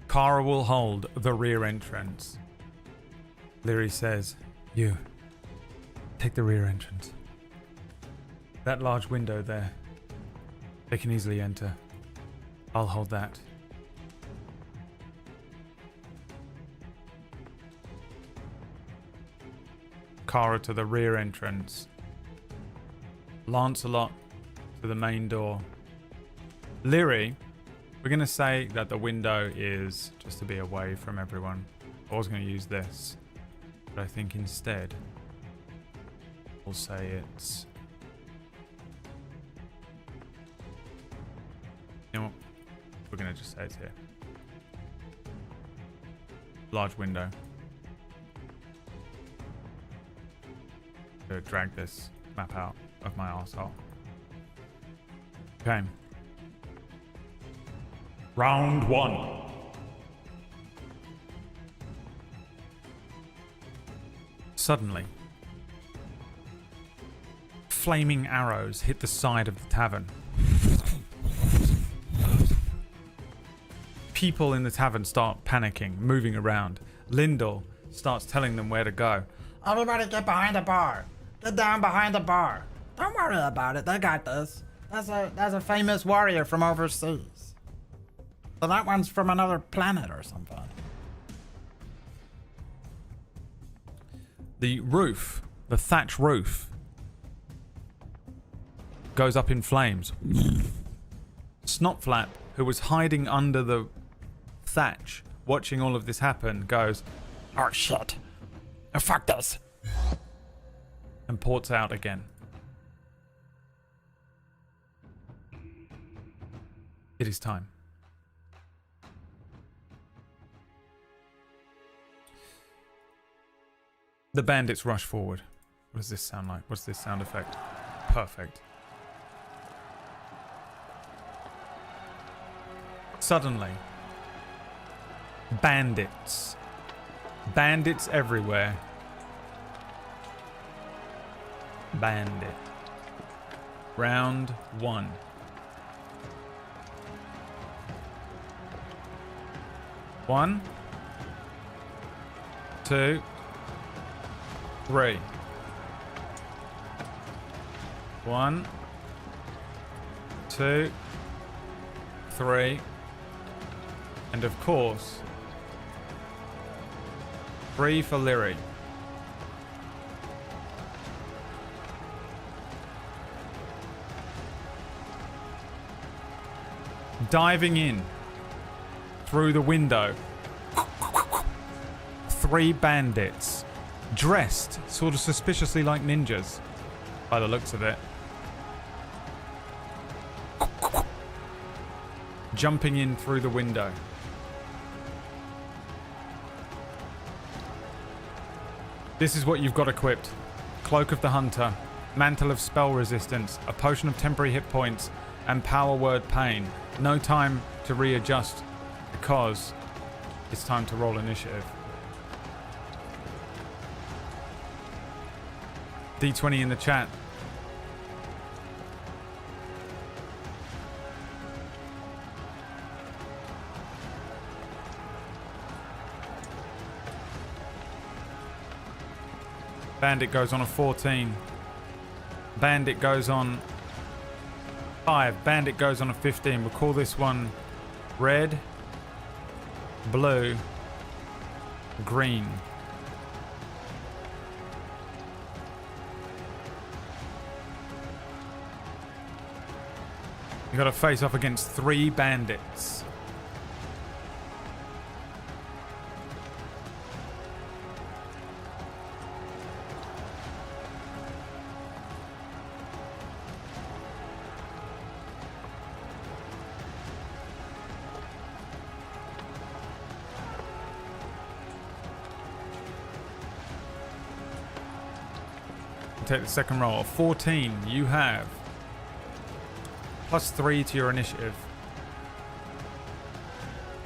Kara will hold the rear entrance. Leary says, you, take the rear entrance. That large window there, they can easily enter. I'll hold that. Kara to the rear entrance. Lancelot to the main door. Leary, we're going to say that the window is just to be away from everyone. I was going to use this, but I think instead we'll say it's... You know what? We're going to just say it's here. Large window. To drag this map out of my arsehole. Okay. Round 1. Suddenly, flaming arrows hit the side of the tavern. People in the tavern start panicking, moving around. Lyndall starts telling them where to go. Everybody get behind the bar. Get down behind the bar. Don't worry about it. They got this. That's a famous warrior from overseas. So that one's from another planet or something. The roof, the thatch roof, goes up in flames. Snotflap, who was hiding under the thatch, watching all of this happen, goes, Oh shit. Oh, fuck this. and ports out again. It is time. The bandits rush forward. What does this sound like? What's this sound effect? Perfect. Suddenly, bandits. Bandits everywhere. Bandit. Round 1. One, 2, 3. 1, 2, 3. And of course, 3 for Lyri. Diving in through the window. 3 bandits. Dressed sort of suspiciously like ninjas, by the looks of it. Jumping in through the window. This is what you've got equipped. Cloak of the Hunter, Mantle of Spell Resistance, a Potion of Temporary Hit Points, and Power Word Pain. No time to readjust because it's time to roll initiative. D20 in the chat. Bandit goes on a 14. Bandit goes on 5. Bandit goes on a 15. We'll call this one red, blue, green. You got to face off against 3 bandits. Take the second roll. 14. You have +3 to your initiative,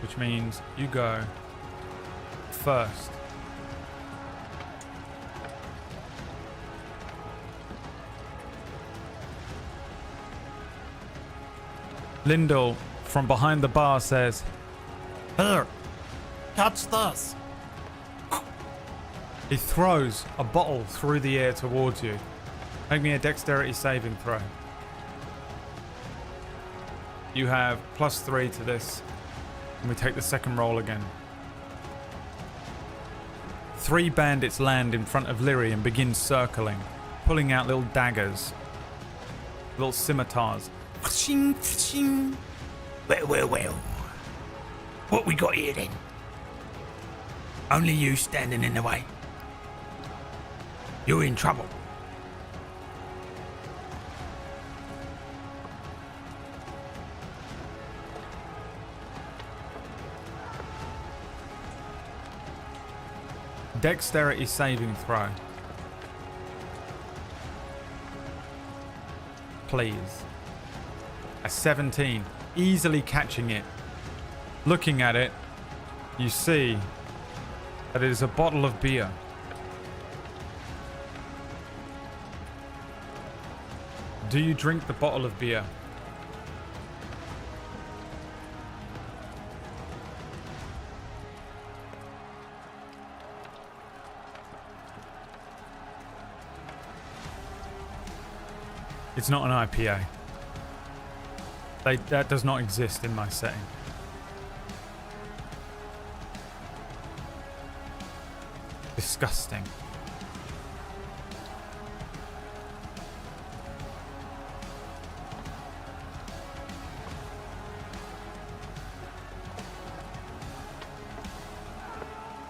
which means you go first. Lyndall from behind the bar says, Here, catch this. he throws a bottle through the air towards you. Make me a dexterity saving throw. You have +3 to this. And we take the second roll again. 3 bandits land in front of Lyri and begin circling, pulling out little daggers, little scimitars. Well. What we got here then? Only you standing in the way. You're in trouble. Dexterity saving throw. Please. A 17. Easily catching it. Looking at it, you see that it is a bottle of beer. Do you drink the bottle of beer? It's not an IPA. That does not exist in my setting. Disgusting.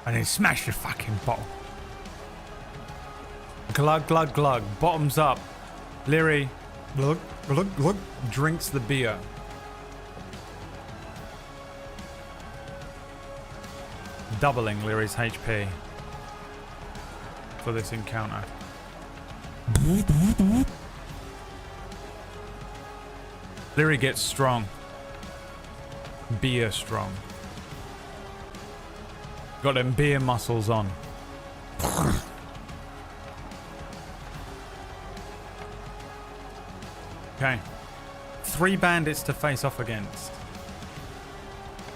And then smash the fucking bottle. Glug, glug, glug. Bottoms up. Lyri, glug, glug, glug, drinks the beer. doubling Leary's HP for this encounter. Leary gets strong. Beer strong. Got them beer muscles on. Okay. 3 bandits to face off against.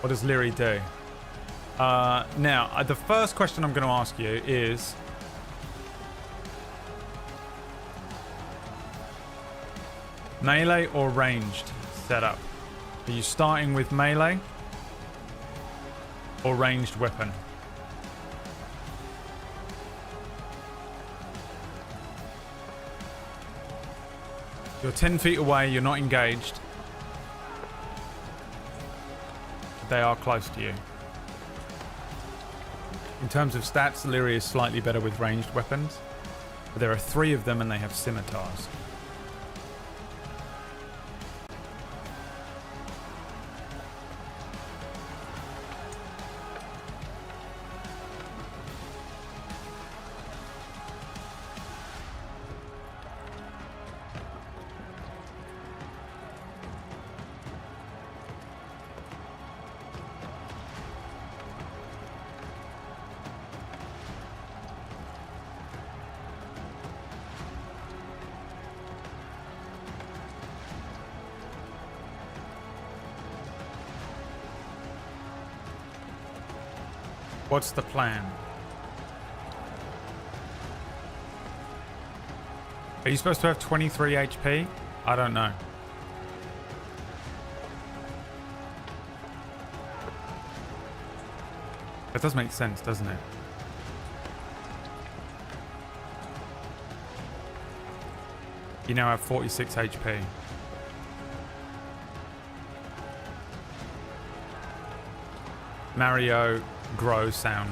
What does Leary do? Now, the first question I'm going to ask you is... melee or ranged setup? Are you starting with melee or ranged weapon? You're 10 feet away, you're not engaged. They are close to you. In terms of stats, Leary is slightly better with ranged weapons. But there are 3 of them and they have scimitars. What's the plan? Are you supposed to have 23 HP? I don't know. That does make sense, doesn't it? You now have 46 HP. Mario grow sound.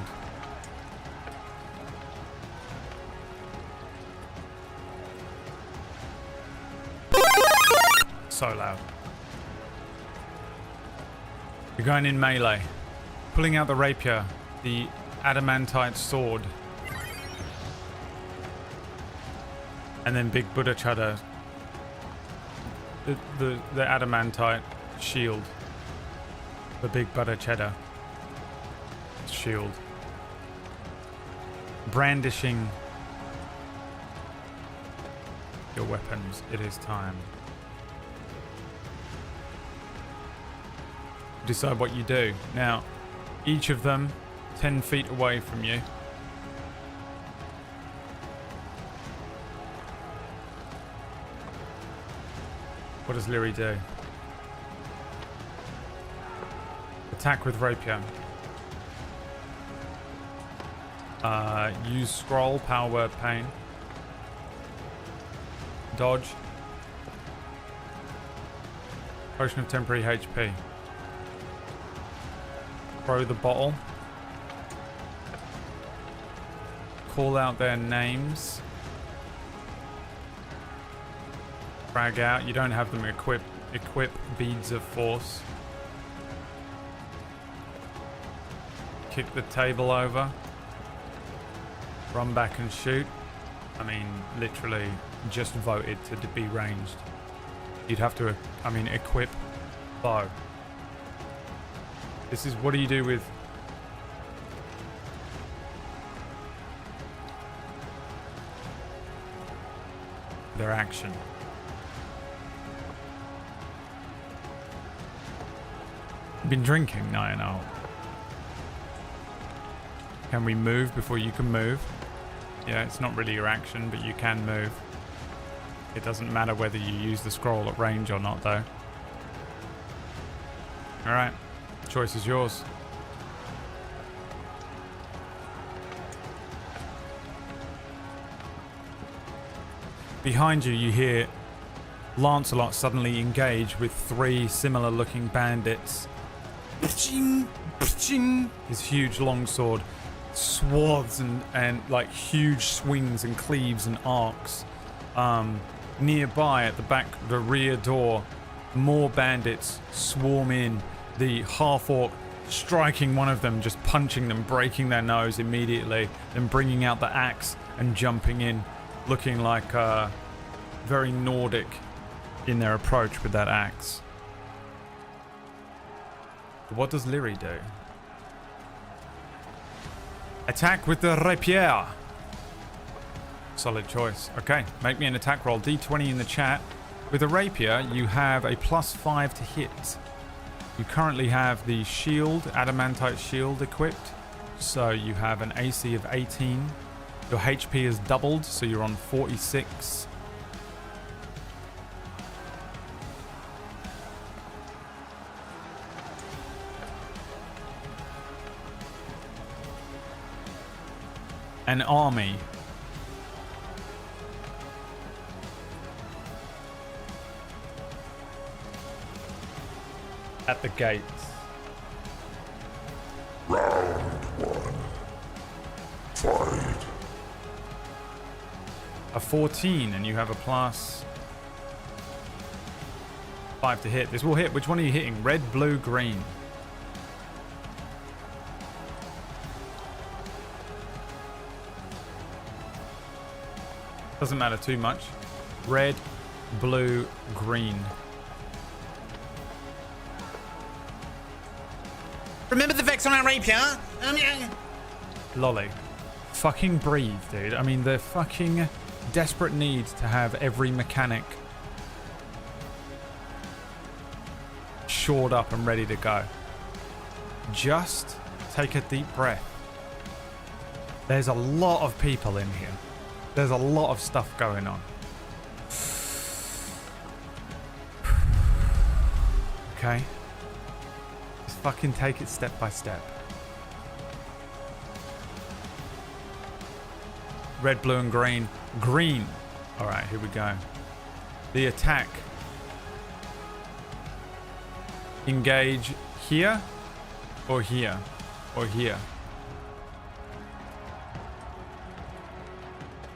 So loud. You're going in melee. Pulling out the rapier, the adamantite sword. And then Big Buddha Chudder. The adamantite shield. The Big Buddha Cheddar shield. Brandishing your weapons. It is time. Decide what you do. Now, each of them 10 feet away from you. What does Leary do? Attack with rapier. Use scroll, power word pain. Dodge. Potion of temporary HP. Throw the bottle. Call out their names. Frag out. You don't have them equip beads of force. Kick the table over. Run back and shoot. I mean, literally just voted to be ranged. You'd have to, equip bow. This is, what do you do with... their action? Been drinking? No. Can we move before you can move? Yeah, it's not really your action, but you can move. It doesn't matter whether you use the scroll at range or not, though. Alright, choice is yours. Behind you, you hear Lancelot suddenly engage with 3 similar-looking bandits. His huge longsword swaths and like huge swings and cleaves and arcs. Nearby at the back, the rear door, more bandits swarm in. The half-orc striking one of them, just punching them, breaking their nose immediately, then bringing out the axe and jumping in, looking like very Nordic in their approach with that axe. What does Lyri do? Attack with the rapier. Solid choice. Okay, make me an attack roll. D20 in the chat. With a rapier, you have a +5 to hit. You currently have the shield, adamantite shield equipped. So you have an AC of 18. Your HP is doubled, so you're on 46. An army. At the gates. Round 1. Fight. A 14, and you have a +5 to hit. This will hit. Which one are you hitting? Red, blue, green? Doesn't matter too much. Red, blue, green. Remember the Vex on our rapier? Lolly. Fucking breathe, dude. I mean, the fucking desperate need to have every mechanic shored up and ready to go. Just take a deep breath. There's a lot of people in here. There's a lot of stuff going on. Okay. Just fucking take it step by step. Red, blue, and green. Green. All right, here we go. The attack. Engage here or here or here.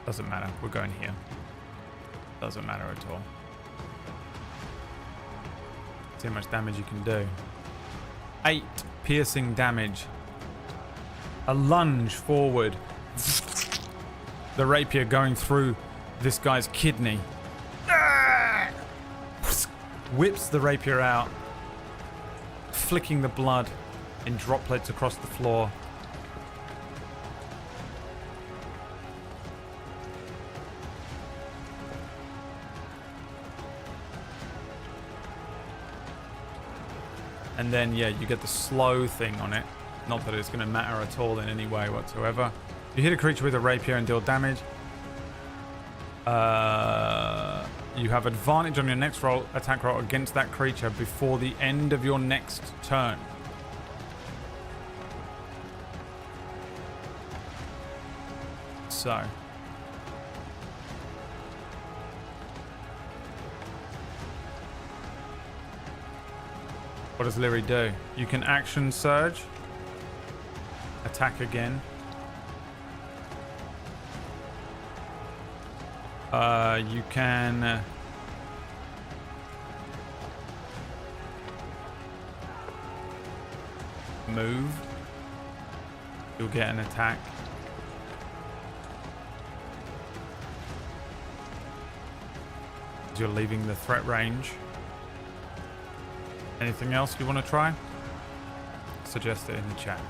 Doesn't matter. We're going here. Doesn't matter at all. See how much damage you can do. 8 piercing damage. A lunge forward. The rapier going through this guy's kidney. Whips the rapier out, flicking the blood in droplets across the floor. And then, yeah, you get the slow thing on it. Not that it's going to matter at all in any way whatsoever. You hit a creature with a rapier and deal damage. You have advantage on your next roll, attack roll against that creature before the end of your next turn. So. What does Lyri do? You can action surge. Attack again. You can move. You'll get an attack. You're leaving the threat range. Anything else you want to try? Suggest it in the chat.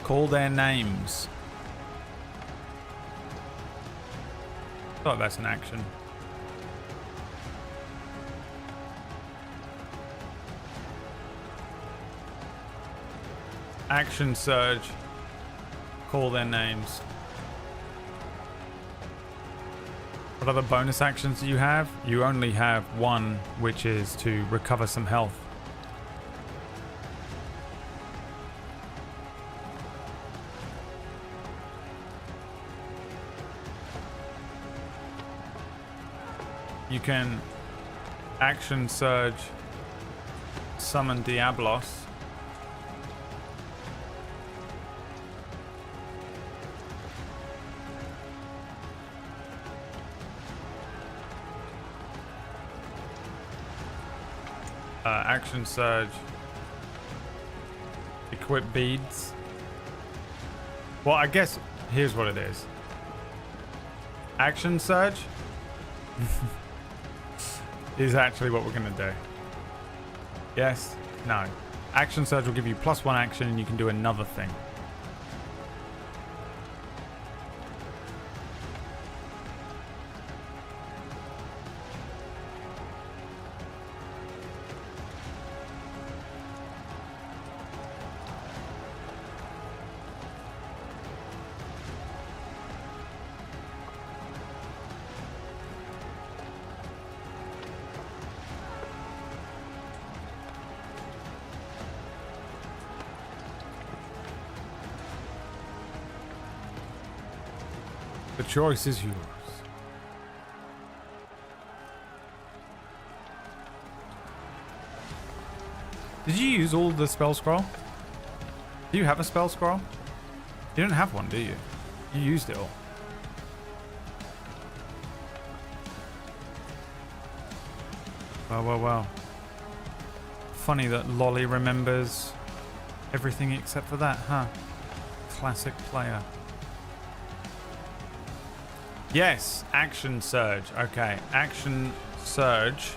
Call their names. Oh, that's an action. Action surge. Call their names. What other bonus actions do you have? You only have one, which is to recover some health. You can action surge, summon Diablos. Action surge. Equip beads. Well, I guess here's what it is. Action surge is actually what we're going to do. Yes? No. Action surge will give you +1 action and you can do another thing. The choice is yours. Did you use all the spell scroll? Do you have a spell scroll? You don't have one, do you? You used it all. Well. Funny that Lolly remembers everything except for that, huh? Classic player. Yes, action surge. Okay, action surge.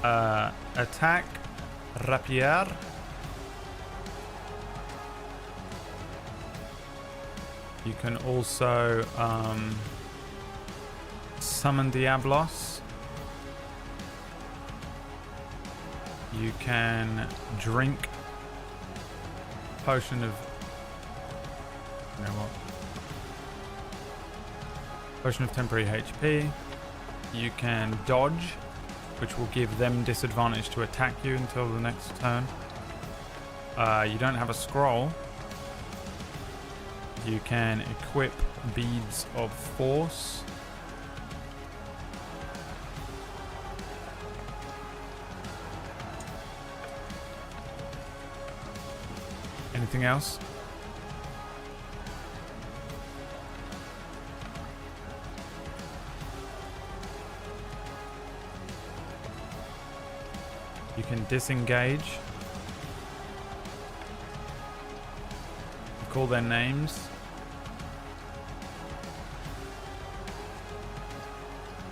Attack, rapier. You can also summon Diablos. You can drink potion of. You know what? Potion of temporary HP. You can dodge, which will give them disadvantage to attack you until the next turn. You don't have a scroll. You can equip beads of force. Anything else? You can disengage. Call their names.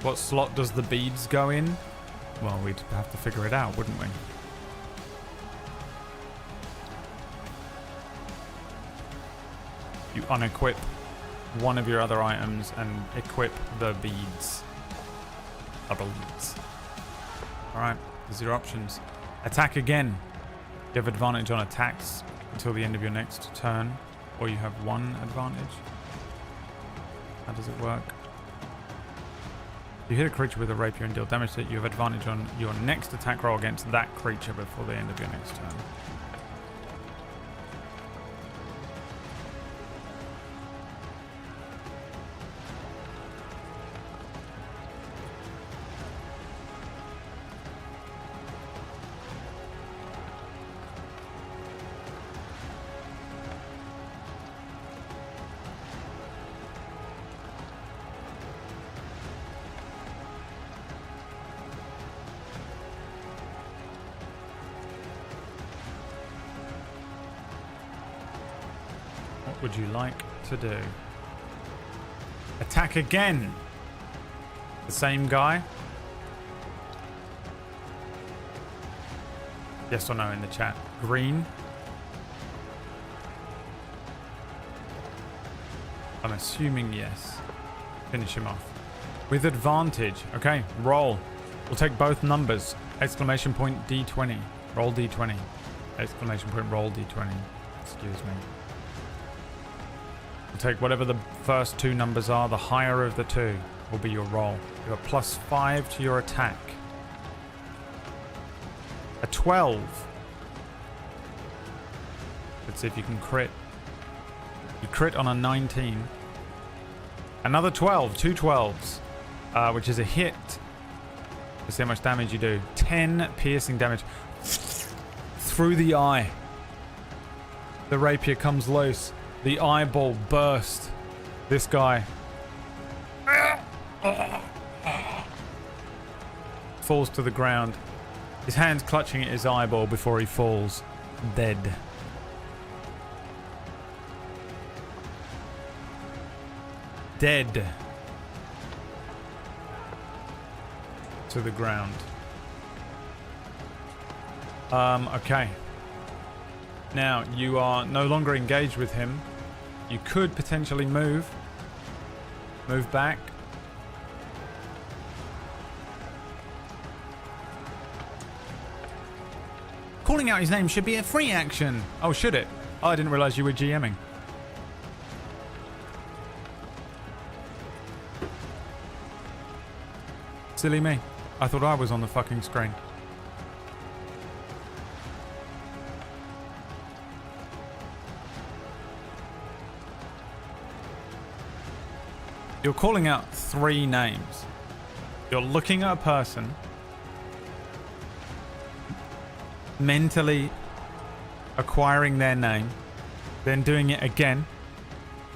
What slot does the beads go in? Well, we'd have to figure it out, wouldn't we? You unequip one of your other items and equip the beads. Alright. These are your options. Attack again. You have advantage on attacks until the end of your next turn, or you have one advantage. How does it work? You hit a creature with a rapier and deal damage to it. You have advantage on your next attack roll against that creature before the end of your next turn. What would you like to do? Attack again. The same guy? Yes or no in the chat? Green? I'm assuming yes. Finish him off. With advantage. Okay, roll. We'll take both numbers. Exclamation point D20. Roll D20. Exclamation point roll D20. Excuse me. We'll take whatever the first two numbers are. The higher of the two will be your roll. You have +5 to your attack. A 12. Let's see if you can crit. You crit on a 19. Another 12. Two 12s. Which is a hit. Let's see how much damage you do. 10 piercing damage. Through the eye. The rapier comes loose. The eyeball burst. This guy falls to the ground. His hand's clutching at his eyeball before he falls dead. Dead to the ground. Okay. Now, you are no longer engaged with him. You could potentially move. Move back. Calling out his name should be a free action. Oh, should it? Oh, I didn't realize you were GMing. Silly me. I thought I was on the fucking screen. You're calling out 3 names. You're looking at a person, mentally acquiring their name, then doing it again,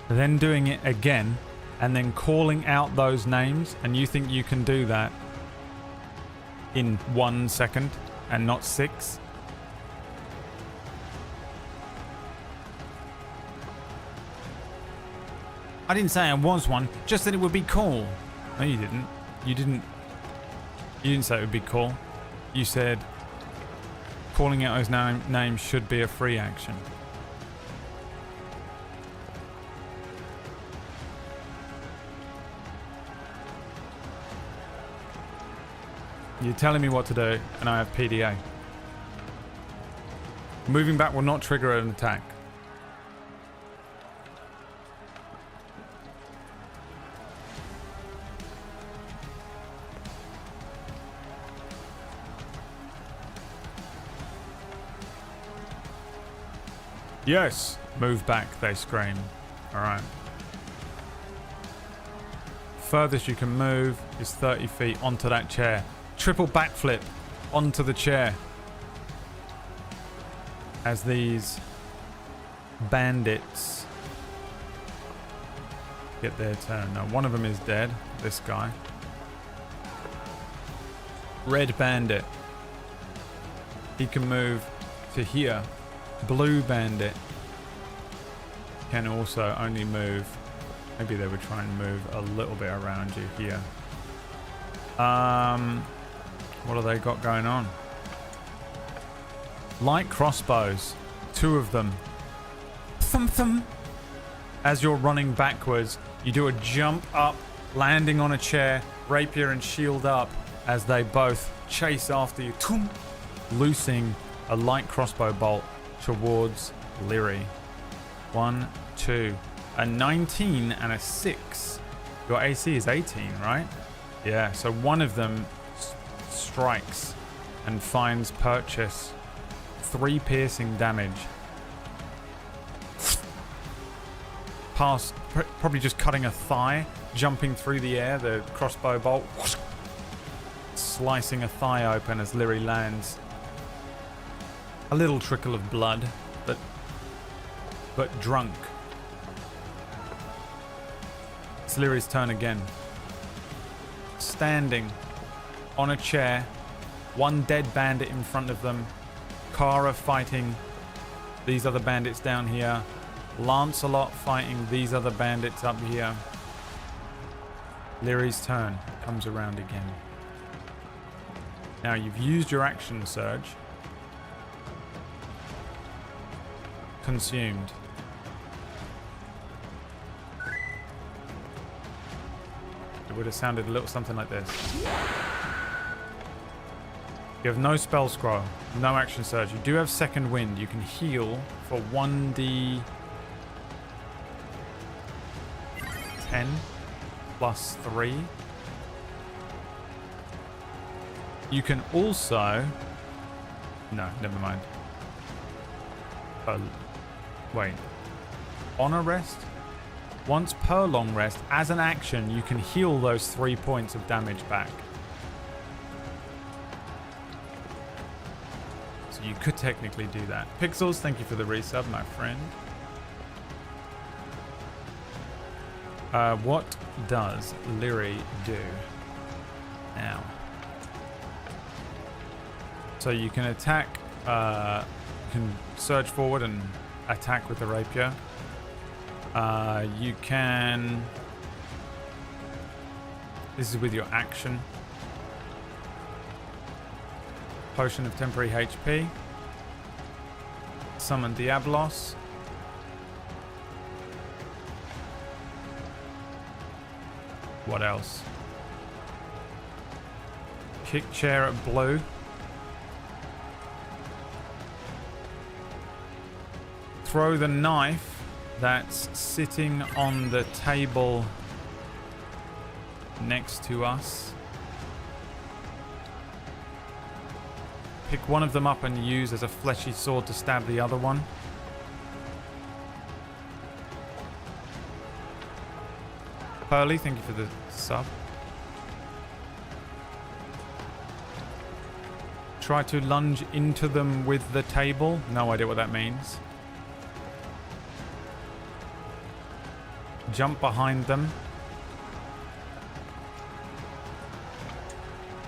then doing it again, and then calling out those names, and you think you can do that in 1 second and not 6? I didn't say I was one, just that it would be cool. No, you didn't. You didn't say it would be cool. You said calling out his name should be a free action. You're telling me what to do, and I have PDA. Moving back will not trigger an attack. Yes! Move back, they scream. Alright. Furthest you can move is 30 feet onto that chair. Triple backflip onto the chair. As these bandits get their turn. Now, one of them is dead. This guy. Red bandit. He can move to here. Blue bandit can also only move. Maybe they would try and move a little bit around you here. What have they got going on? Light crossbows. 2 of them. Thump thump. As you're running backwards, you do a jump up, landing on a chair, rapier and shield up, as they both chase after you, loosing a light crossbow bolt towards Leary. 1, 2, a 19 and a 6. Your AC is 18, right? Yeah, so one of them strikes and finds purchase. 3 piercing damage. Past, probably just cutting a thigh, jumping through the air, the crossbow bolt, slicing a thigh open as Leary lands. A little trickle of blood, but drunk. It's Leary's turn again. Standing on a chair, 1 dead bandit in front of them. Kara fighting these other bandits down here. Lancelot fighting these other bandits up here. Leary's turn comes around again. Now you've used your action surge. Consumed. It would have sounded a little something like this. You have no spell scroll, no action surge. You do have second wind. You can heal for 1d10 plus 3. You can also... No, never mind. Wait. On a rest? Once per long rest, as an action, you can heal those 3 points of damage back. So you could technically do that. Pixels, thank you for the resub, my friend. What does Leary do now? So you can attack, you can surge forward and attack with the rapier. You can... This is with your action. Potion of temporary HP. Summon Diablos. What else? Kick chair at blue. Throw the knife that's sitting on the table next to us. Pick one of them up and use as a fleshy sword to stab the other one. Pearly, thank you for the sub. Try to lunge into them with the table. No idea what that means. Jump behind them.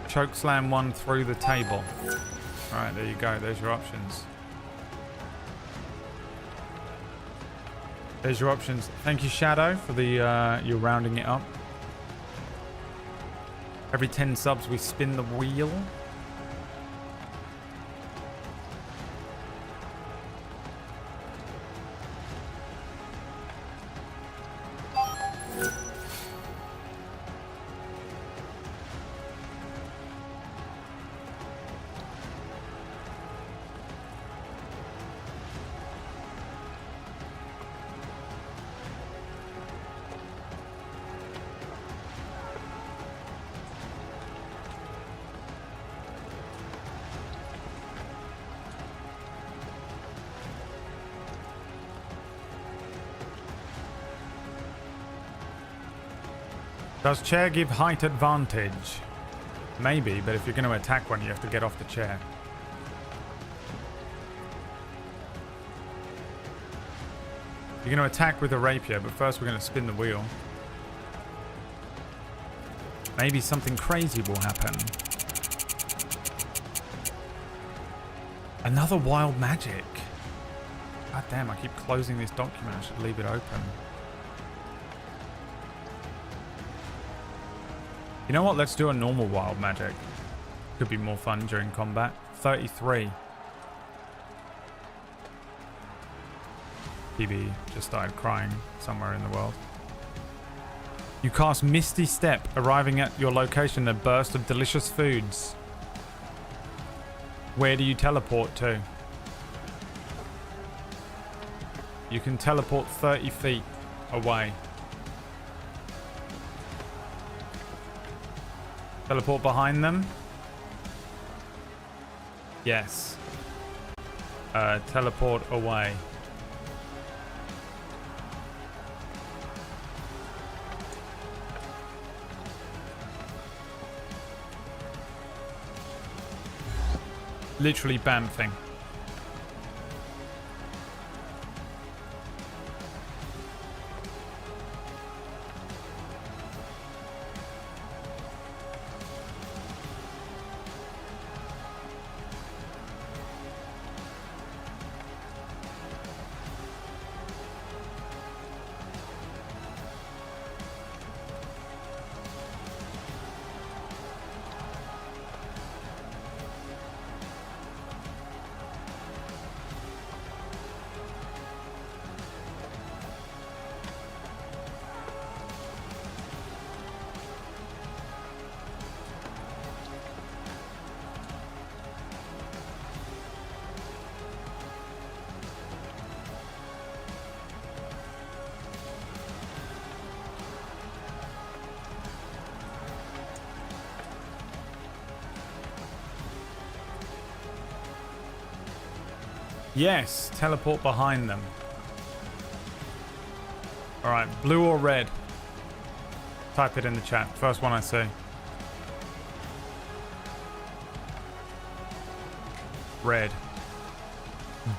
Choke slam one through the table. Alright, there you go. There's your options. There's your options. Thank you, Shadow, for the you're rounding it up. Every 10 subs we spin the wheel. Does chair give height advantage? Maybe, but if you're going to attack one, you have to get off the chair. You're going to attack with a rapier, but first we're going to spin the wheel. Maybe something crazy will happen. Another wild magic. God damn, I keep closing this document. I should leave it open. You know what? Let's do a normal wild magic. Could be more fun during combat. 33. PB just started crying somewhere in the world. You cast Misty Step, arriving at your location in a burst of delicious foods. Where do you teleport to? You can teleport 30 feet away. Teleport behind them? Yes. Teleport away. Literally bamfing. Yes, teleport behind them. Alright, blue or red? Type it in the chat. First one I see. Red.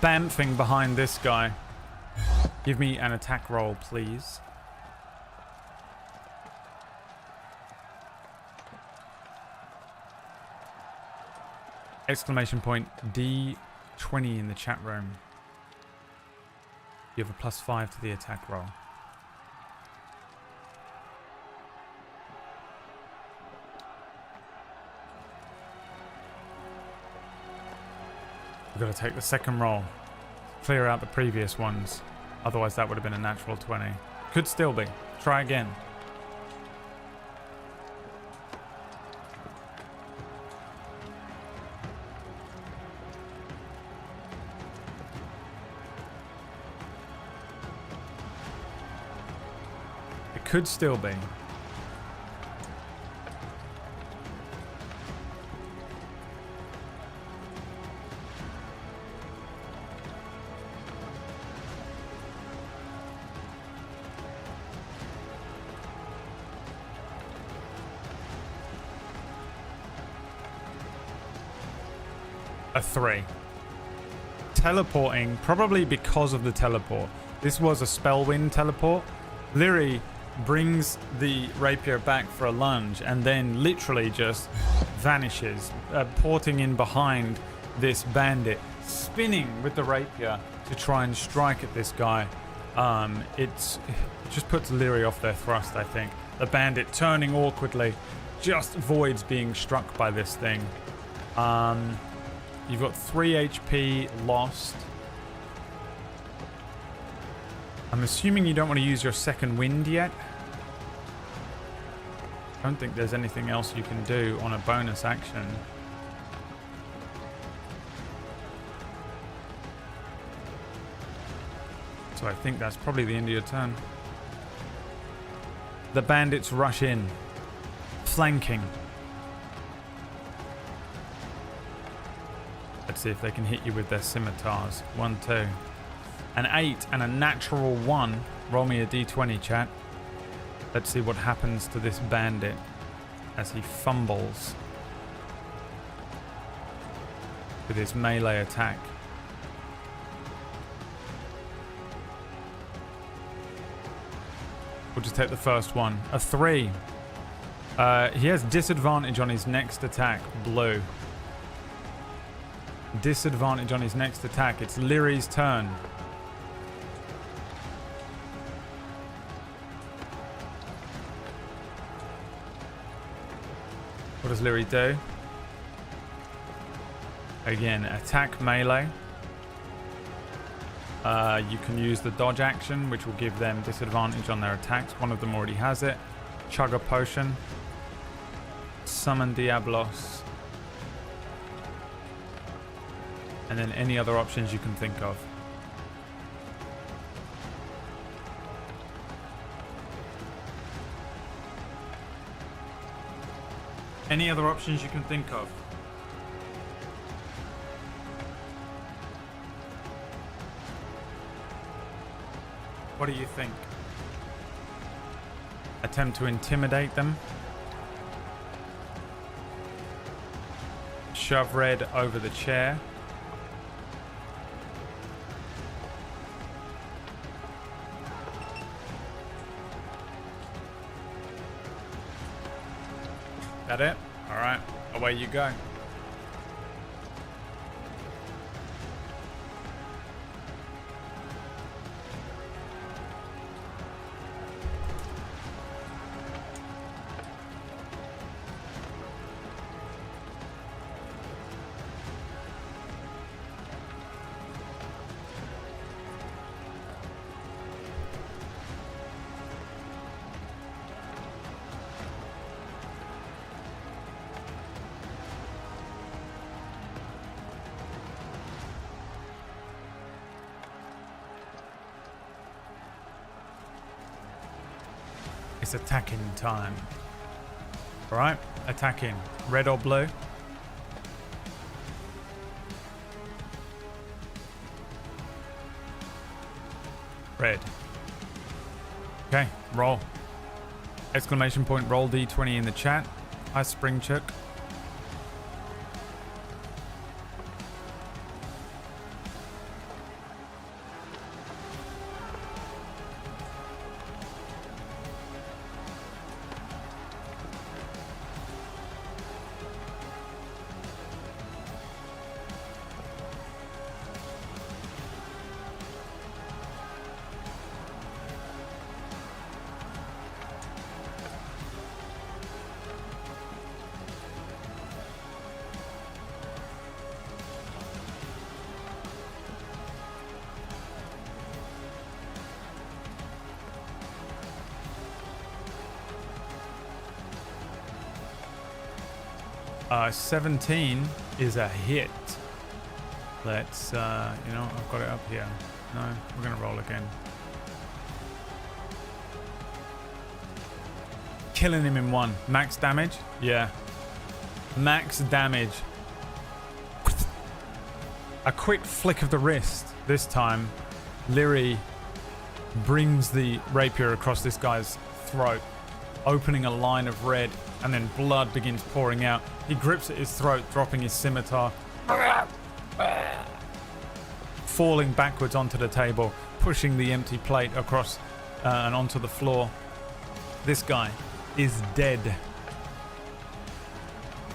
Bamfing behind this guy. Give me an attack roll, please. Exclamation point D20 in the chat room. You have a +5 to the attack roll. We've got to take the second roll. Clear out the previous ones. Otherwise that would have been a natural 20. Could still be. Try again. It could still be. A 3. Teleporting, probably because of the teleport. This was a Spellwind teleport. Lyri brings the rapier back for a lunge and then literally just vanishes, porting in behind this bandit, spinning with the rapier to try and strike at this guy. It just puts Lyri off their thrust, I think. The bandit turning awkwardly, just avoids being struck by this thing. You've got 3 HP lost. I'm assuming you don't want to use your second wind yet. I don't think there's anything else you can do on a bonus action. So I think that's probably the end of your turn. The bandits rush in, flanking. Let's see if they can hit you with their scimitars. 1, 2. An 8 and a natural 1. Roll me a d20, chat. Let's see what happens to this bandit as he fumbles with his melee attack. We'll just take the first one. A 3. He has disadvantage on his next attack. Blue. Disadvantage on his next attack. It's Lyri's turn. What does Lyri do? Again, attack melee. You can use the dodge action, which will give them disadvantage on their attacks. One of them already has it. Chug a potion. Summon Diablos. And then any other options you can think of. Any other options you can think of? What do you think? Attempt to intimidate them. Shove Red over the chair. That it? Alright, away you go. It's attacking time. Alright, attacking. Red or blue? Red. Okay, roll. Exclamation point, roll d20 in the chat. Hi, Spring Chook. 17 is a hit. Let's, I've got it up here. No, we're going to roll again. Killing him in one. Max damage? Yeah. Max damage. A quick flick of the wrist. This time, Lyri brings the rapier across this guy's throat, opening a line of red, and then blood begins pouring out. He grips at his throat, dropping his scimitar, falling backwards onto the table, pushing the empty plate across and onto the floor. This guy is dead.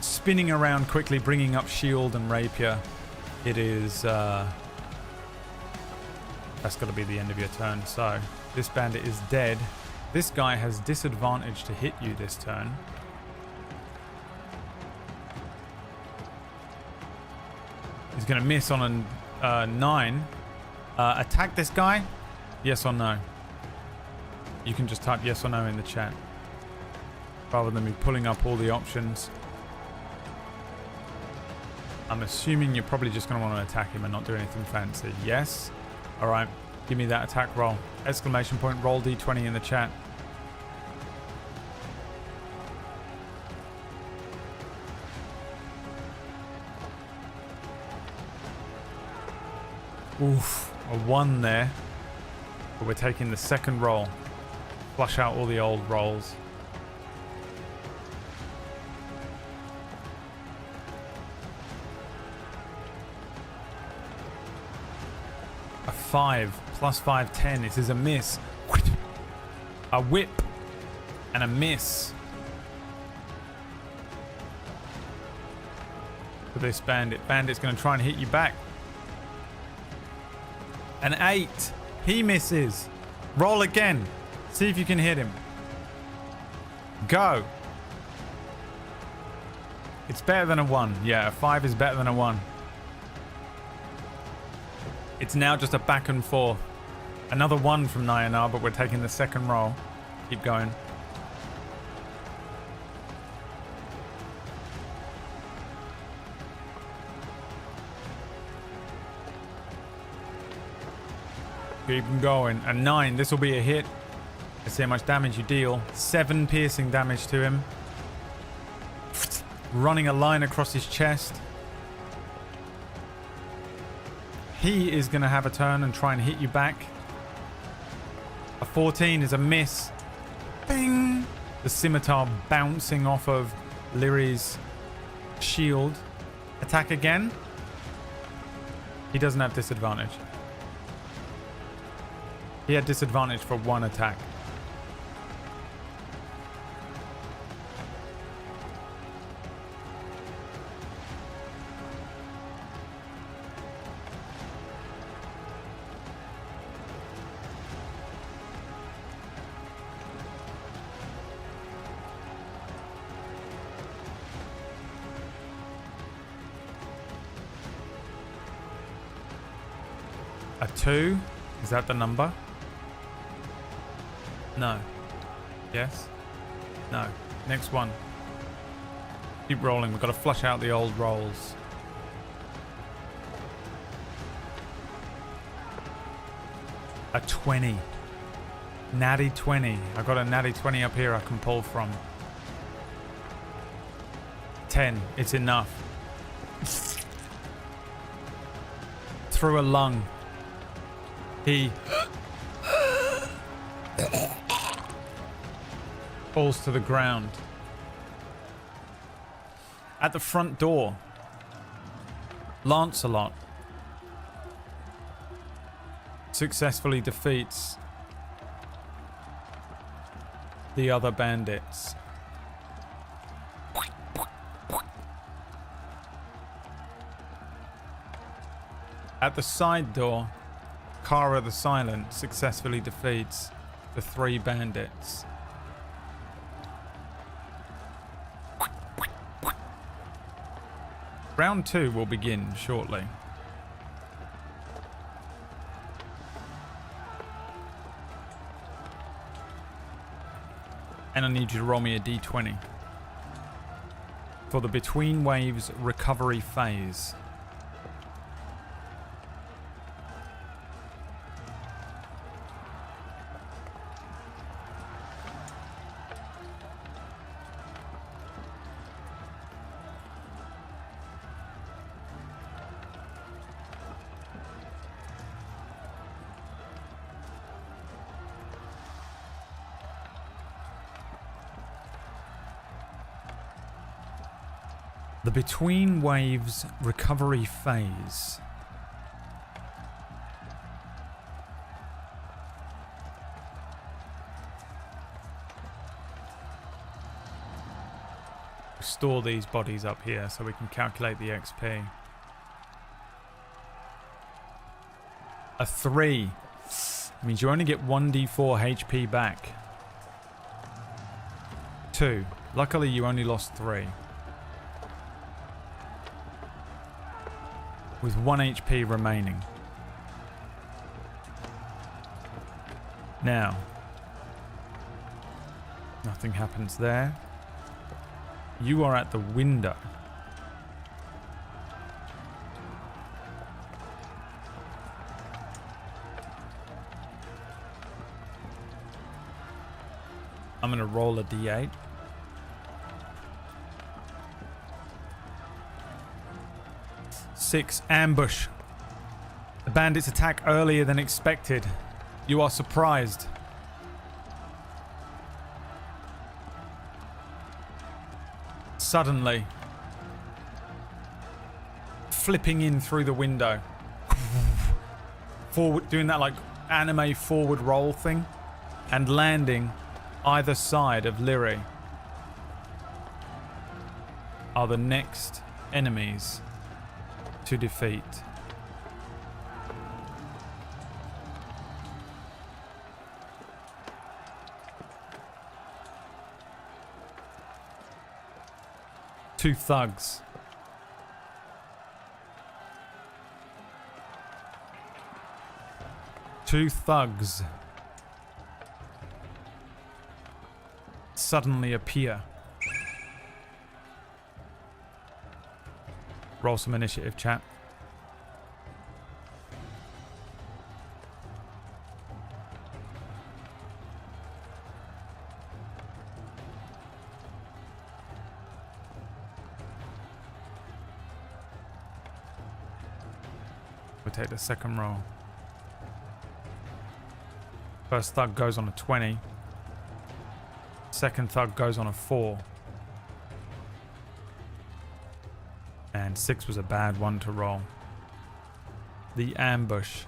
Spinning around quickly, bringing up shield and rapier. It is... that's got to be the end of your turn. So, this bandit is dead. This guy has disadvantage to hit you this turn. He's going to miss on a 9. Attack this guy? Yes or no? You can just type yes or no in the chat, rather than me pulling up all the options. I'm assuming you're probably just going to want to attack him and not do anything fancy. Yes? Alright, give me that attack roll. Exclamation point, roll d20 in the chat. Oof, a 1 there. But we're taking the second roll. Flush out all the old rolls. A 5 plus 5, 10. This is a miss. A whip and a miss for this bandit. Bandit's going to try and hit you back. An 8. He misses. Roll again. See if you can hit him. Go. It's better than a 1. Yeah, a 5 is better than a 1. It's now just a back and forth. Another 1 from Nyanar, but we're taking the second roll. Keep going. Keep him going. A 9. This will be a hit. Let's see how much damage you deal. 7 piercing damage to him. Running a line across his chest. He is going to have a turn and try and hit you back. A 14 is a miss. Bing! The scimitar bouncing off of Lyri's shield. Attack again. He doesn't have disadvantage. He had disadvantage for 1 attack. A 2? Is that the number? No. Yes? No. Next one. Keep rolling. We've got to flush out the old rolls. A 20. Natty 20. I've got a natty 20 up here I can pull from. 10. It's enough. Through a lung. He falls to the ground. At the front door, Lancelot successfully defeats the other bandits. At the side door, Kara the Silent successfully defeats the 3 bandits. Round 2 will begin shortly. And I need you to roll me a d20. for the Between Waves recovery phase. The Between Waves recovery phase. Store these bodies up here so we can calculate the XP. A 3 means you only get 1d4 HP back. 2. Luckily you only lost 3. With 1 HP remaining. Now, nothing happens there. You are at the window. I'm going to roll a d8. Six, ambush. The bandits attack earlier than expected. You are surprised. Suddenly, flipping in through the window. Forward, doing that like anime forward roll thing. And landing either side of Lyri are the next enemies to defeat. Two thugs. Two thugs suddenly appear. Roll some initiative, chat. We'll take the second roll. First thug goes on a 20. Second thug goes on a 4. And 6 was a bad one to roll. The ambush.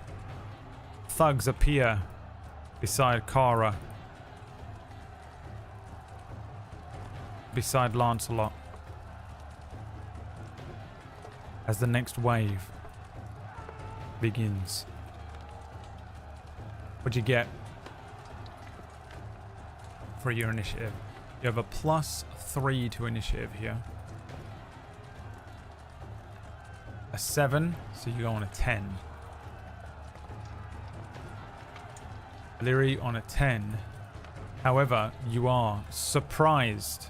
Thugs appear beside Kara. Beside Lancelot. As the next wave begins. What'd you get for your initiative? You have a +3 to initiative here. A 7, so you go on a 10. Lyri on a 10. However, you are surprised.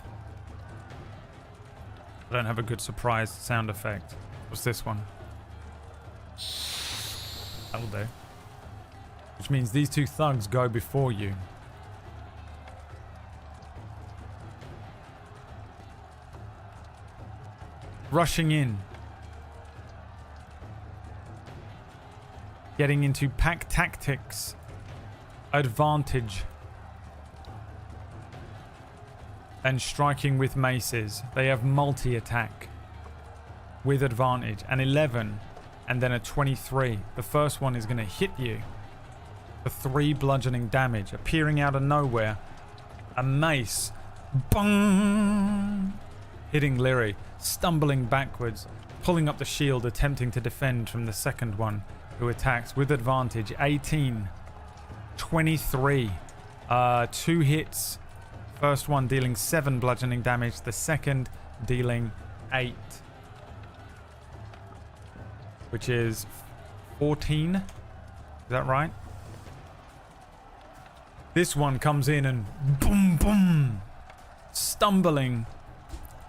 I don't have a good surprise sound effect. What's this one? That'll do. Which means these two thugs go before you. Rushing in. Getting into pack tactics. Advantage. And striking with maces. They have multi-attack. With advantage. An 11 and then a 23. The first one is going to hit you for 3 bludgeoning damage. Appearing out of nowhere. A mace. Bong! Hitting Lyri. Stumbling backwards. Pulling up the shield. Attempting to defend from the second one. Who attacks with advantage. 18. 23. 2 hits. First one dealing 7 bludgeoning damage. The second dealing 8. Which is 14. Is that right? This one comes in and boom, boom. Stumbling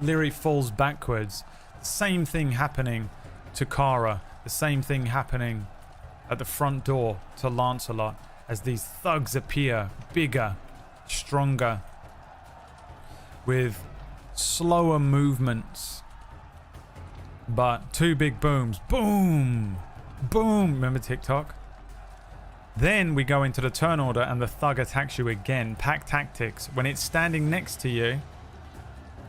Lyri falls backwards. The same thing happening to Kara. The same thing happening at the front door to Lancelot as these thugs appear, bigger, stronger, with slower movements. But two big booms. Boom! Boom! Remember TikTok? Then we go into the turn order and the thug attacks you again. Pack tactics. When it's standing next to you,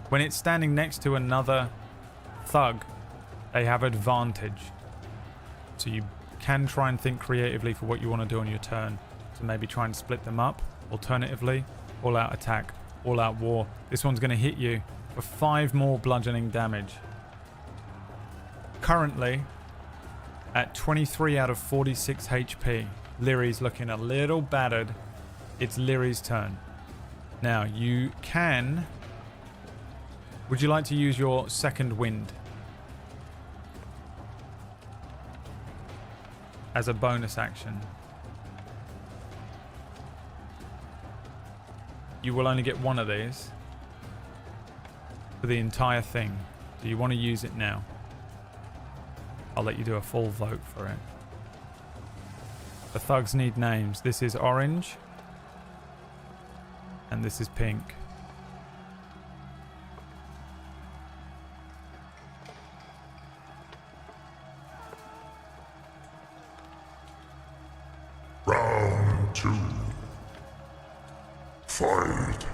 when it's standing next to another thug, they have advantage. So you can try and think creatively for what you want to do on your turn. So maybe try and split them up. Alternatively, all out attack, all out war. This one's going to hit you for 5 more bludgeoning damage. Currently, at 23 out of 46 HP, Lyri's looking a little battered. It's Lyri's turn. Now, you can... Would you like to use your second wind as a bonus action? You will only get one of these for the entire thing. Do you want to use it now? I'll let you do a full vote for it. The thugs need names. This is orange. And this is pink. Round 2. Fight.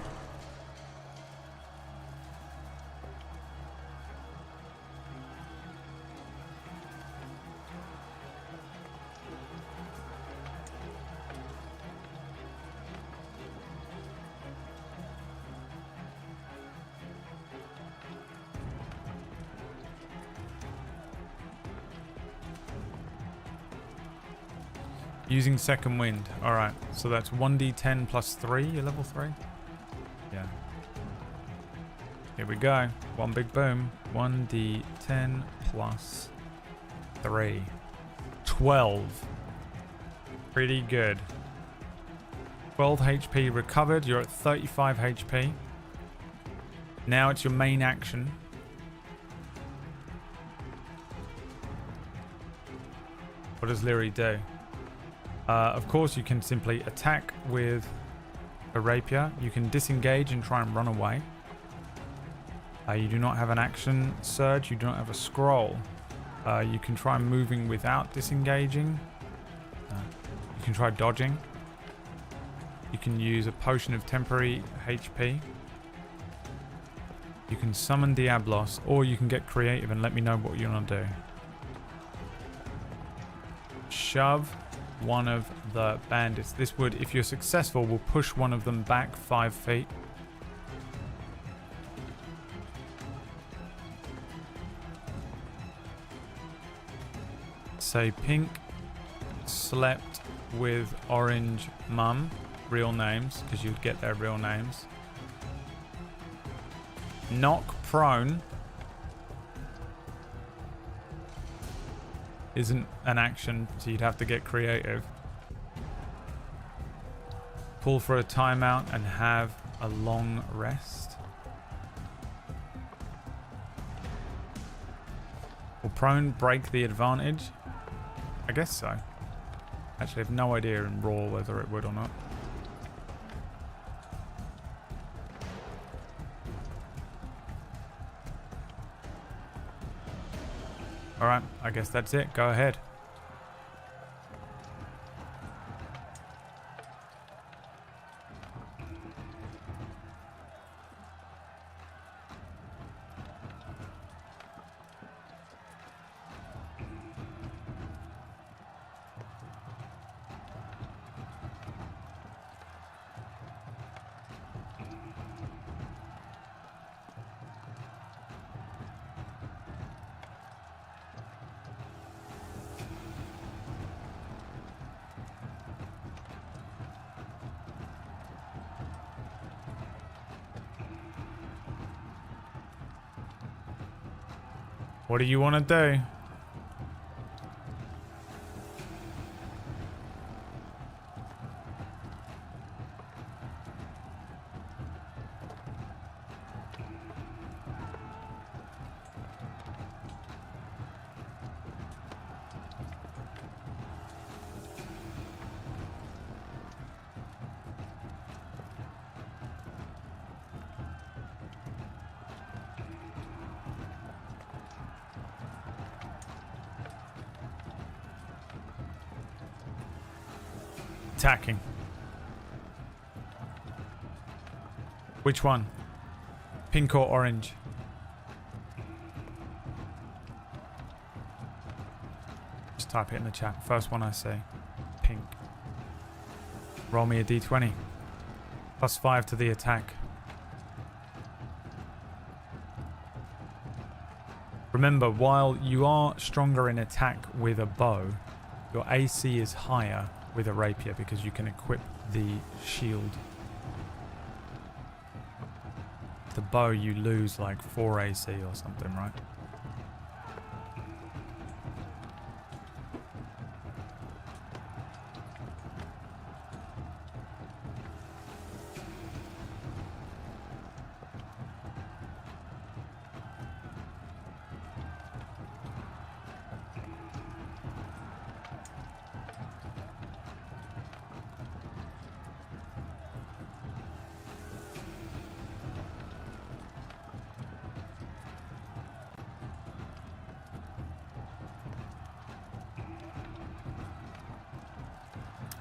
Using second wind. Alright, so that's 1d10 plus 3. You're level 3? Yeah. Here we go. One big boom. 1d10 plus 3. 12. Pretty good. 12 HP recovered. You're at 35 HP. Now it's your main action. What does Lyri do? Of course, you can simply attack with a rapier. You can disengage and try and run away. You do not have an action surge. You do not have a scroll. You can try moving without disengaging. You can try dodging. You can use a potion of temporary HP. You can summon Diablos, or you can get creative and let me know what you want to do. Shove one of the bandits. This would, if you're successful, will push one of them back 5 feet. Say pink slept with orange mum. Real names, because you'd get their real names. Knock prone isn't an action, so you'd have to get creative. Pull for a timeout and have a long rest. Will prone break the advantage? I guess so. Actually, I have no idea in Raw whether it would or not. Alright, I guess that's it. Go ahead. What do you want to do? attacking. Which one? Pink or orange? Just type it in the chat. First one I say. Pink. Roll me a d20. +5 to the attack. Remember, while you are stronger in attack with a bow, your AC is higher with a rapier because you can equip the shield. The bow, you lose like 4 AC or something, right?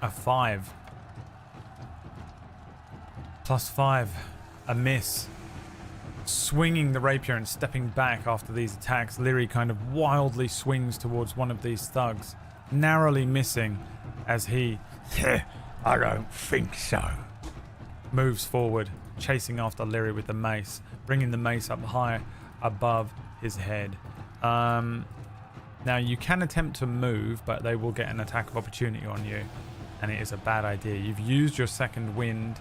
A 5. +5. A miss. Swinging the rapier and stepping back after these attacks, Leary kind of wildly swings towards one of these thugs, narrowly missing as he, I don't think so, moves forward, chasing after Leary with the mace, bringing the mace up high above his head. Now you can attempt to move, but they will get an attack of opportunity on you. And it is a bad idea. You've used your second wind.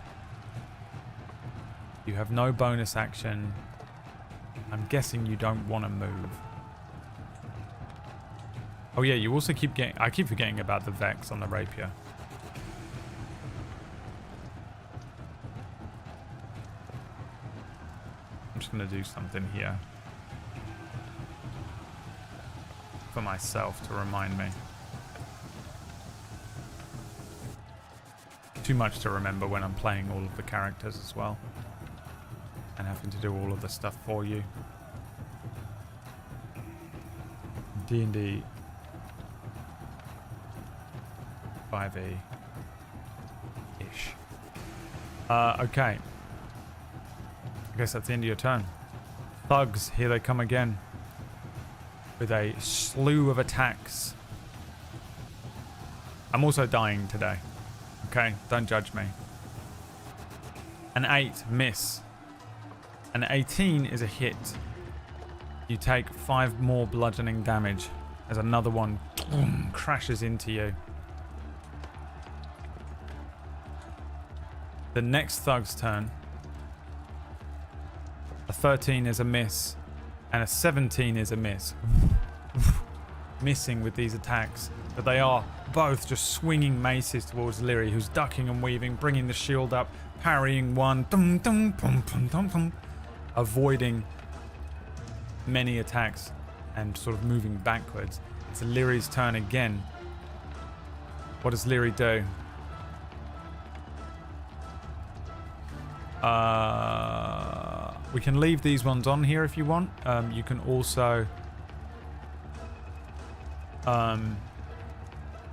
You have no bonus action. I'm guessing you don't want to move. Oh yeah, you also keep getting... I keep forgetting about the Vex on the rapier. I'm just going to do something here. For myself to remind me. Too much to remember when I'm playing all of the characters as well. And having to do all of the stuff for you. D&D 5e-ish. Okay. I guess that's the end of your turn. Thugs, here they come again. With a slew of attacks. I'm also dying today. Okay, don't judge me. An 8, miss. An 18 is a hit. You take 5 more bludgeoning damage as another one crashes into you. The next thug's turn. A 13 is a miss. And a 17 is a miss. Missing with these attacks. But they are both just swinging maces towards Leary, who's ducking and weaving, bringing the shield up, parrying one, avoiding many attacks and sort of moving backwards. It's Leary's turn again. What does Leary do? We can leave these ones on here if you want. You can also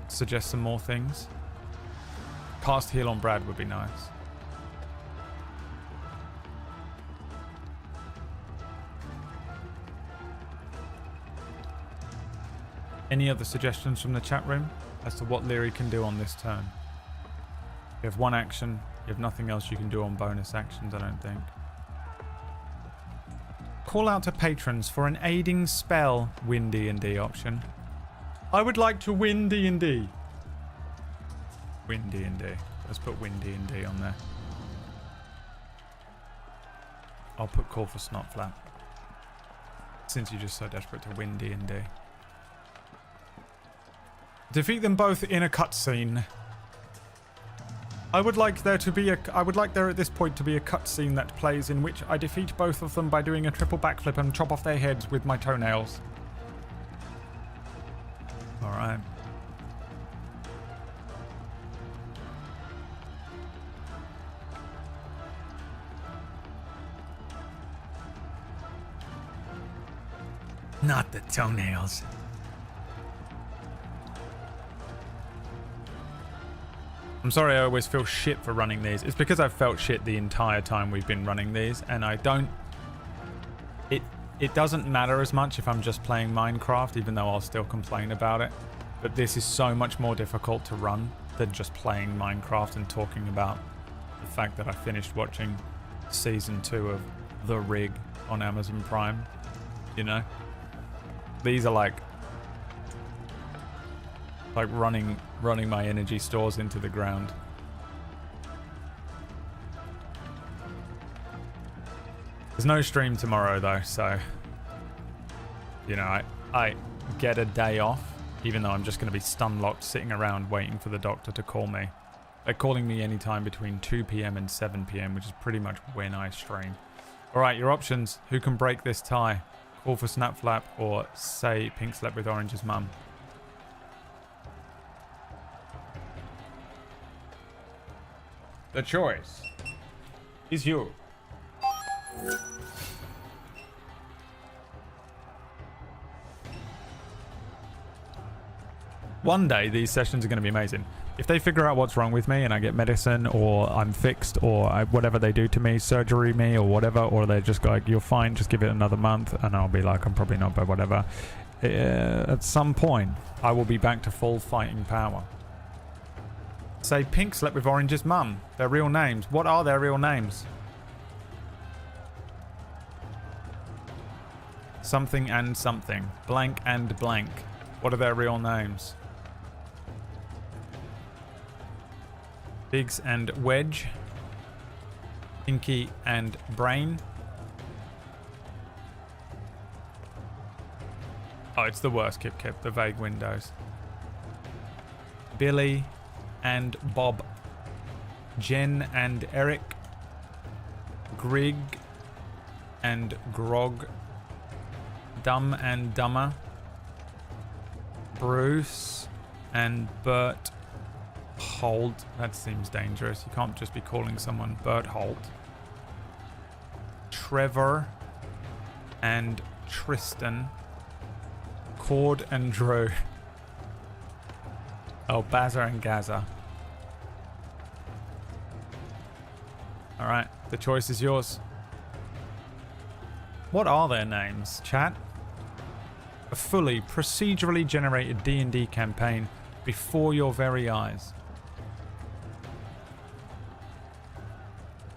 suggest some more things. Cast heal on Brad would be nice. Any other suggestions from the chat room as to what Leary can do on this turn? You have one action. You have nothing else you can do on bonus actions, I don't think. Call out to patrons for an aiding spell. Win D&D option. I would like to win D&D. Win D&D. Let's put win D&D on there. I'll put call for Snotflap. Since you're just so desperate to win D&D. Defeat them both in a cutscene. I would like there at this point to be a cutscene that plays in which I defeat both of them by doing a triple backflip and chop off their heads with my toenails. Alright. Not the toenails. I'm sorry I always feel shit for running these. It's because I've felt shit the entire time we've been running these, and I don't... It doesn't matter as much if I'm just playing Minecraft, even though I'll still complain about it. But this is so much more difficult to run than just playing Minecraft and talking about the fact that I finished watching Season 2 of The Rig on Amazon Prime. You know? These are like running my energy stores into the ground. There's no stream tomorrow though, so you know, I get a day off, even though I'm just going to be stun locked sitting around waiting for the doctor to call me. They're calling me anytime between 2 p.m. and 7 p.m, which is pretty much when I stream. Alright, your options. Who can break this tie? Call for Snapflap or say Pink slept with Orange's mum? The choice is you. One day these sessions are going to be amazing. If they figure out what's wrong with me and I get medicine, or I'm fixed, or whatever they do to me, surgery me or whatever, or they just go like, you're fine, just give it another month, and I'll be like, I'm probably not, but whatever. At some point I will be back to full fighting power. Say Pink slept with Orange's mum. Their real names. What are their real names? Something and something. Blank and blank. What are their real names? Biggs and Wedge. Pinky and Brain. Oh, it's the worst, Kip. The vague windows. Billy and Bob. Jen and Eric. Grig and Grog. Dumb and Dumber. Bruce and Bert Holt. That seems dangerous. You can't just be calling someone Bert Holt. Trevor and Tristan. Cord and Drew. Oh, Bazza and Gaza. Alright, the choice is yours. What are their names, chat? A fully procedurally generated D&D campaign before your very eyes.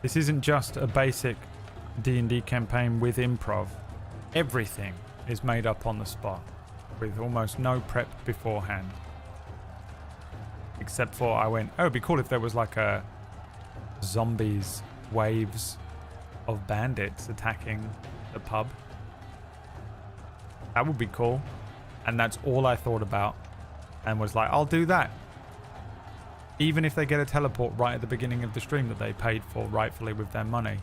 This isn't just a basic D&D campaign with improv. Everything is made up on the spot, with almost no prep beforehand. Except for I went, oh, it'd be cool if there was like a zombies waves of bandits attacking the pub. That would be cool. And that's all I thought about. And was like, I'll do that. Even if they get a teleport right at the beginning of the stream that they paid for rightfully with their money.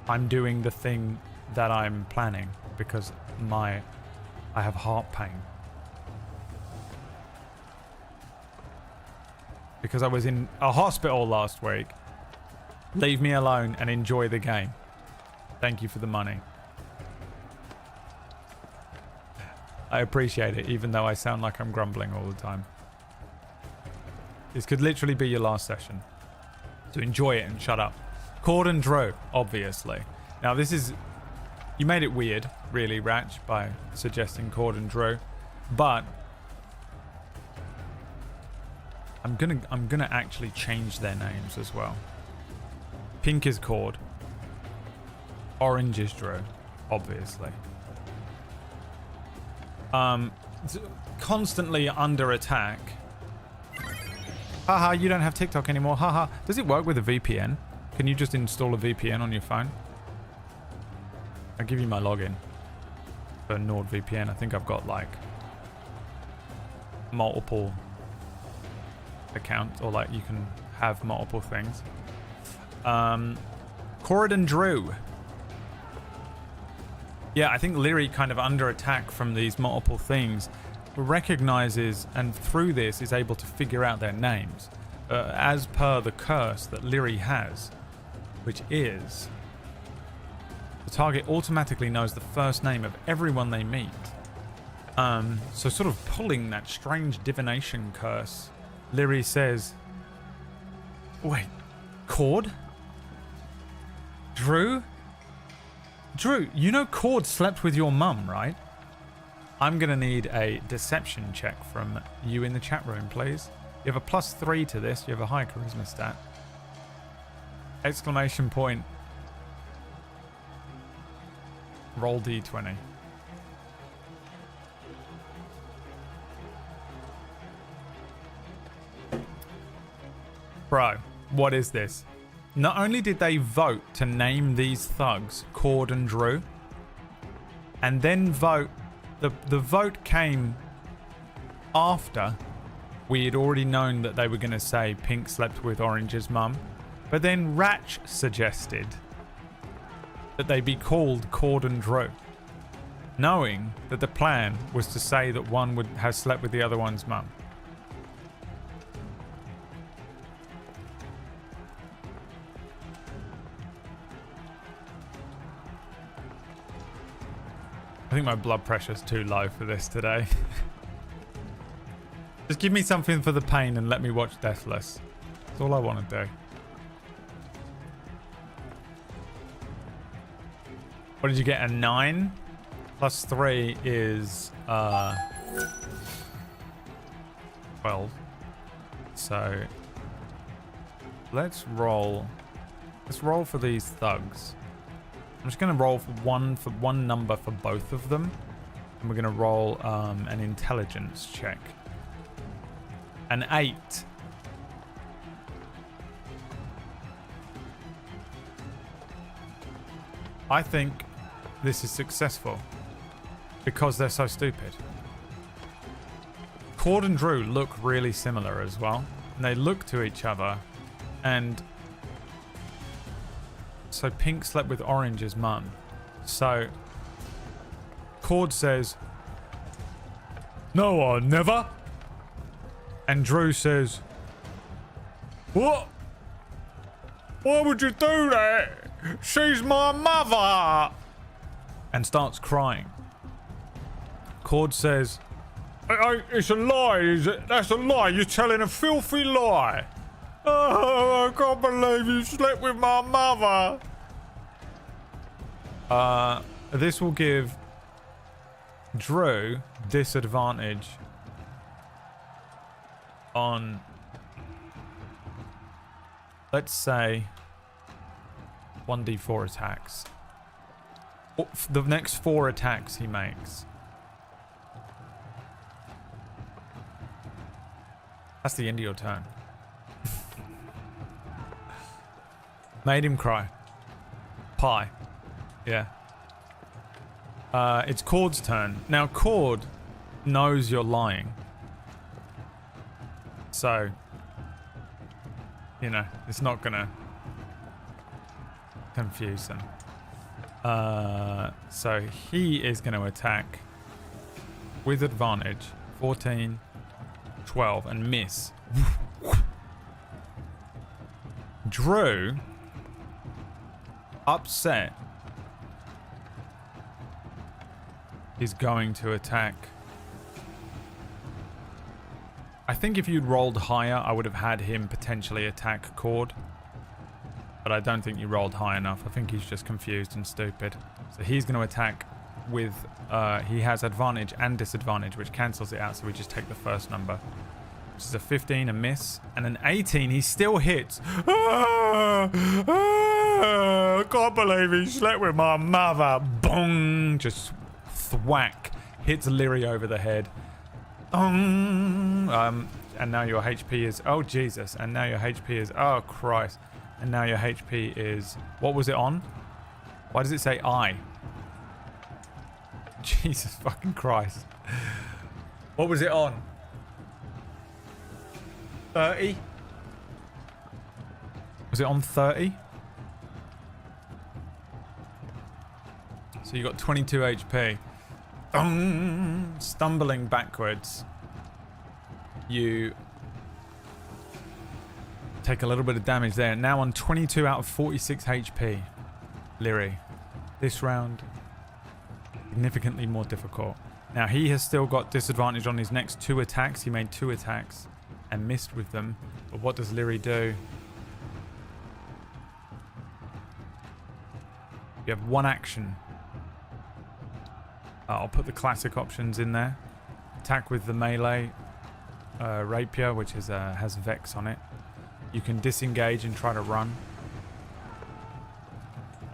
I'm doing the thing that I'm planning because I have heart pain. Because I was in a hospital last week. Leave me alone and enjoy the game. Thank you for the money. I appreciate it, even though I sound like I'm grumbling all the time. This could literally be your last session. So enjoy it and shut up. Cord and Drew, obviously. Now this is... You made it weird, really, Ratch, by suggesting Cord and Drew. But... I'm gonna actually change their names as well. Pink is Cord. Orange is Drew, obviously. Constantly under attack. Haha, you don't have TikTok anymore. Haha. Does it work with a VPN? Can you just install a VPN on your phone? I'll give you my login for NordVPN. I think I've got like multiple accounts, or like you can have multiple things. Corridon Drew. Yeah, I think Leary kind of under attack from these multiple things recognizes, and through this is able to figure out their names as per the curse that Leary has, which is the target automatically knows the first name of everyone they meet. So sort of pulling that strange divination curse, Leary says, Wait. Cord? Drew? Drew, you know Cord slept with your mum, right? I'm going to need a deception check from you in the chat room, please. You have a +3 to this. You have a high charisma stat. Exclamation point. Roll d20. Bro, what is this? Not only did they vote to name these thugs Cord and Drew, and then vote, the vote came after we had already known that they were going to say Pink slept with Orange's mum, but then Ratch suggested that they be called Cord and Drew, knowing that the plan was to say that one would have slept with the other one's mum. I think my blood pressure's too low for this today. Just give me something for the pain and let me watch Deathless. That's all I want to do. What did you get? A 9? +3 is 12. So let's roll. Let's roll for these thugs. I'm just going to roll for one number for both of them. And we're going to roll an intelligence check. An 8. I think this is successful because they're so stupid. Cord and Drew look really similar as well. And they look to each other and... So Pink slept with Orange's mum. So Cord says, "No, I never." And Drew says, "What? Why would you do that? She's my mother." And starts crying. Cord says, "It's a lie, is it? That's a lie. You're telling a filthy lie. Oh, I can't believe you slept with my mother." This will give Drew disadvantage on, let's say, 1d4 attacks. The next 4 attacks he makes. That's the end of your turn. Made him cry. Pie. Yeah. It's Cord's turn. Now, Cord knows you're lying. So, you know, it's not gonna confuse him. So he is going to attack with advantage. 14, 12, and miss. Drew, upset, is going to attack. I think if you'd rolled higher, I would have had him potentially attack Cord. But I don't think you rolled high enough. I think he's just confused and stupid. So he's going to attack with... he has advantage and disadvantage, which cancels it out. So we just take the first number. Which is a 15, a miss. And an 18, he still hits. I can't believe he slept with my mother. Bong! Just thwack. Hits Leary over the head. And now your HP is... Oh, Jesus. And now your HP is... Oh, Christ. And now your HP is... What was it on? Why does it say I? Jesus fucking Christ. What was it on? 30? Was it on 30? So you got 22 HP. Stumbling backwards. You take a little bit of damage there. Now on 22 out of 46 HP. Leary. This round, significantly more difficult. Now he has still got disadvantage on his next 2 attacks. He made 2 attacks and missed with them. But what does Leary do? You have one action. I'll put the classic options in there. Attack with the melee rapier, which is has Vex on it. You can disengage and try to run.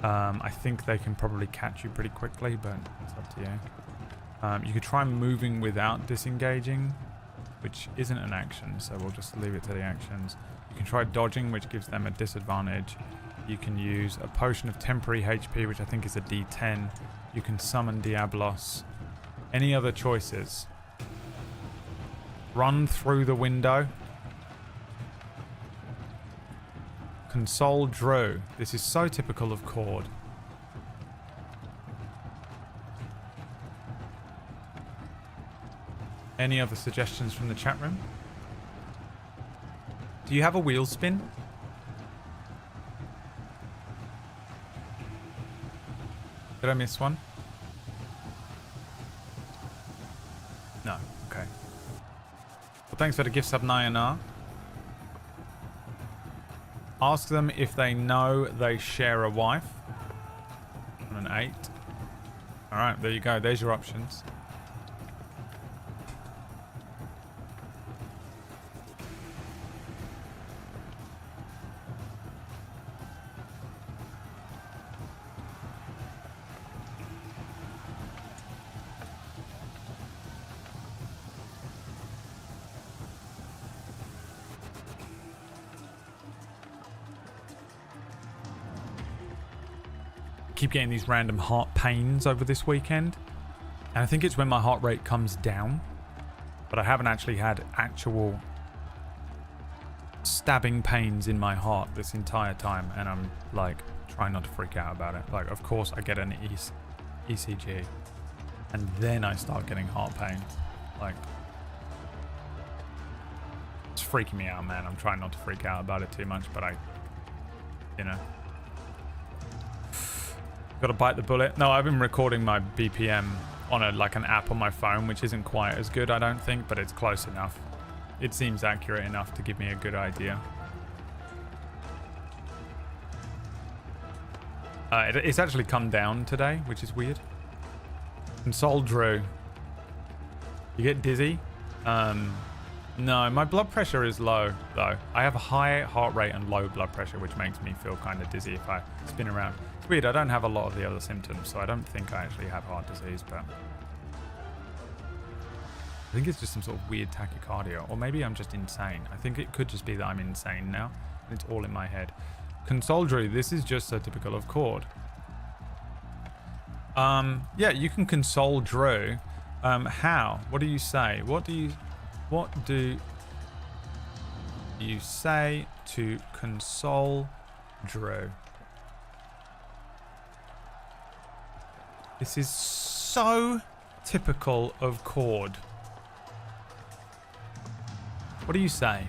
I think they can probably catch you pretty quickly, but it's up to you. You could try moving without disengaging, which isn't an action, so we'll just leave it to the actions. You can try dodging, which gives them a disadvantage. You can use a potion of temporary HP, which I think is a D10. You can summon Diablos. Any other choices? Run through the window. Console Drew. This is so typical of Cord. Any other suggestions from the chat room? Do you have a wheel spin? Did I miss one? No. Okay. Well, thanks for the gift sub, Nayanar. Ask them if they know they share a wife. On an 8. Alright, there you go. There's your options. Keep getting these random heart pains over this weekend, and I think it's when my heart rate comes down, but I haven't actually had actual stabbing pains in my heart this entire time, and I'm like trying not to freak out about it. Like, of course I get an ECG and then I start getting heart pains. Like, it's freaking me out, man. I'm trying not to freak out about it too much, but you know, gotta bite the bullet. No, I've been recording my BPM on an app on my phone, which isn't quite as good, I don't think, but it's close enough. It seems accurate enough to give me a good idea. It's actually come down today, which is weird. Console Drew. You get dizzy? No, my blood pressure is low, though. I have a high heart rate and low blood pressure, which makes me feel kind of dizzy if I spin around. It's weird, I don't have a lot of the other symptoms, so I don't think I actually have heart disease, but I think it's just some sort of weird tachycardia, or maybe I'm just insane. I think it could just be that I'm insane now, and it's all in my head. Console Drew, this is just so typical of Cord. Yeah, you can console Drew. How? What do you say? What do you say to console Drew? This is so typical of Cord. What do you say?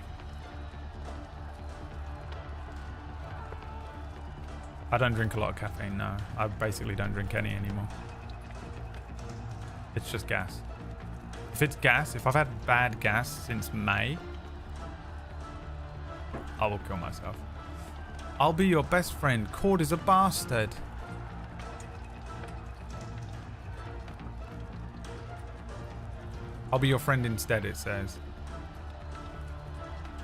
I don't drink a lot of caffeine, no. I basically don't drink any anymore. It's just gas. If it's gas, if I've had bad gas since May, I will kill myself. I'll be your best friend. Cord is a bastard. I'll be your friend instead, it says.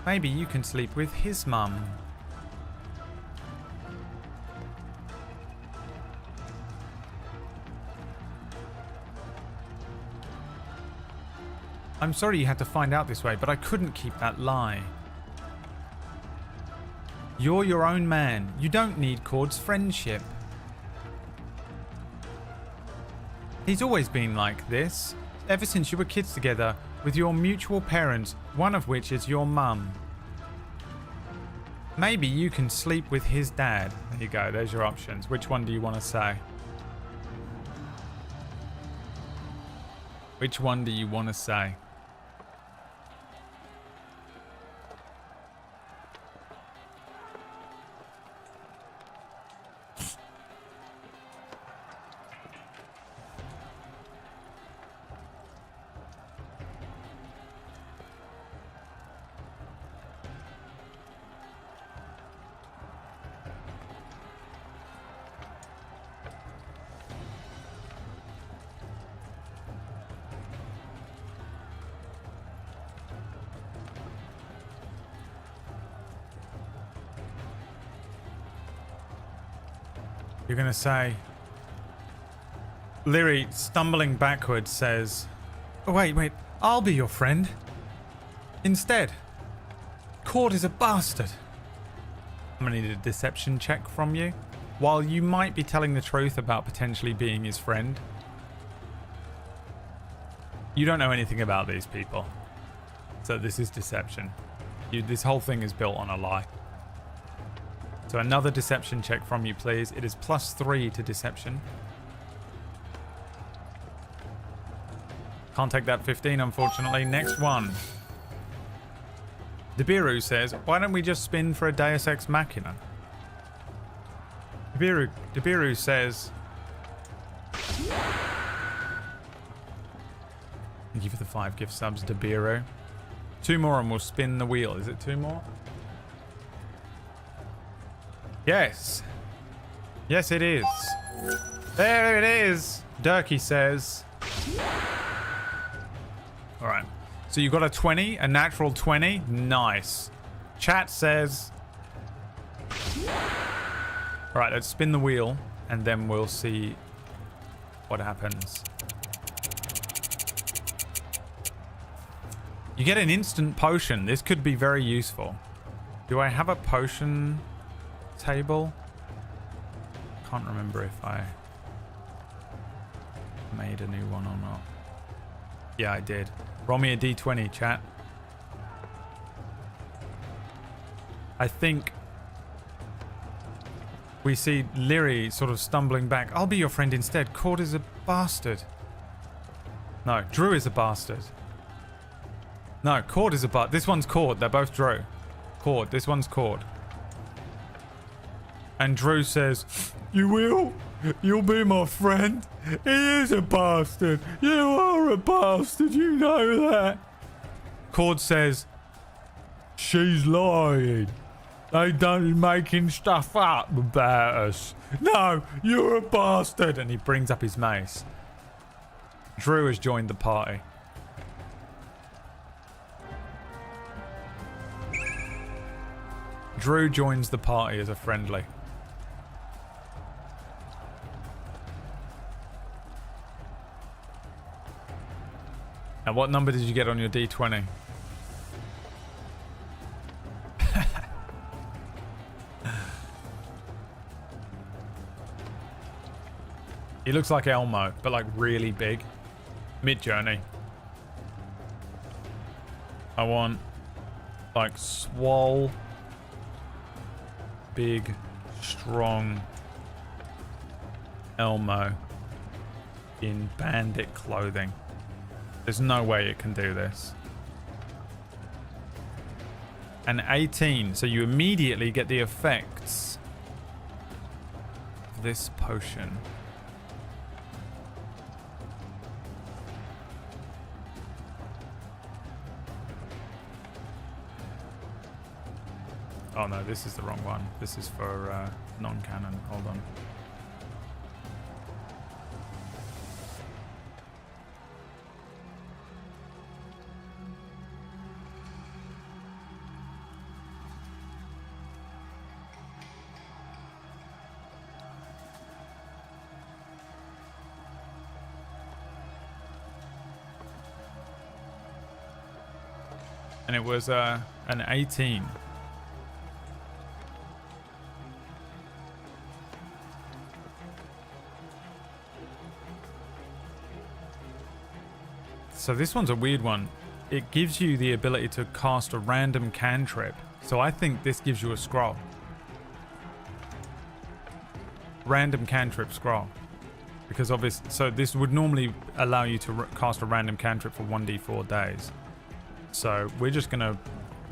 Maybe you can sleep with his mum. I'm sorry you had to find out this way, but I couldn't keep that lie. You're your own man. You don't need Cord's friendship. He's always been like this, ever since you were kids together with your mutual parents, one of which is your mum. Maybe you can sleep with his dad. There you go, there's your options. Which one do you want to say? Which one do you want to say? You're going to say... Lyri, stumbling backwards, says... Oh, wait. I'll be your friend. Instead. Cord is a bastard. I'm going to need a deception check from you. While you might be telling the truth about potentially being his friend, you don't know anything about these people. So this is deception. This whole thing is built on a lie. So another deception check from you, please. It is +3 to deception. Can't take that 15, unfortunately. Next one. Debiru says, why don't we just spin for a Deus Ex Machina? Debiru says... Thank you for the 5 gift subs, Debiru. 2 more and we'll spin the wheel. Is it 2 more? Yes. Yes, it is. There it is. Durkee says... Alright. So you got a 20, a natural 20. Nice. Chat says... Alright, let's spin the wheel and then we'll see what happens. You get an instant potion. This could be very useful. Do I have a potion table? Can't remember if I made a new one or not. Yeah, I did. Roll me a d20, chat. I think we see Lyri sort of stumbling back. I'll be your friend instead. Cord is a bastard. No, Drew is a bastard. No, Cord is a bastard. This one's Cord. They're both Drew. Cord. This one's Cord. And Drew says, you will? You'll be my friend? He is a bastard. You are a bastard. You know that. Cord says, she's lying. They done making stuff up about us. No, you're a bastard. And he brings up his mace. Drew has joined the party. Drew joins the party as a friendly. Now, what number did you get on your D20? He looks like Elmo, but like really big. Mid-journey. I want like swole, big, strong Elmo in bandit clothing. There's no way it can do this. An 18, so you immediately get the effects of this potion. Oh no, this is the wrong one. This is for non-canon. Hold on. And it was an 18. So this one's a weird one. It gives you the ability to cast a random cantrip. So I think this gives you a scroll. Random cantrip scroll. Because obviously, so this would normally allow you to cast a random cantrip for 1d4 days. So we're just going to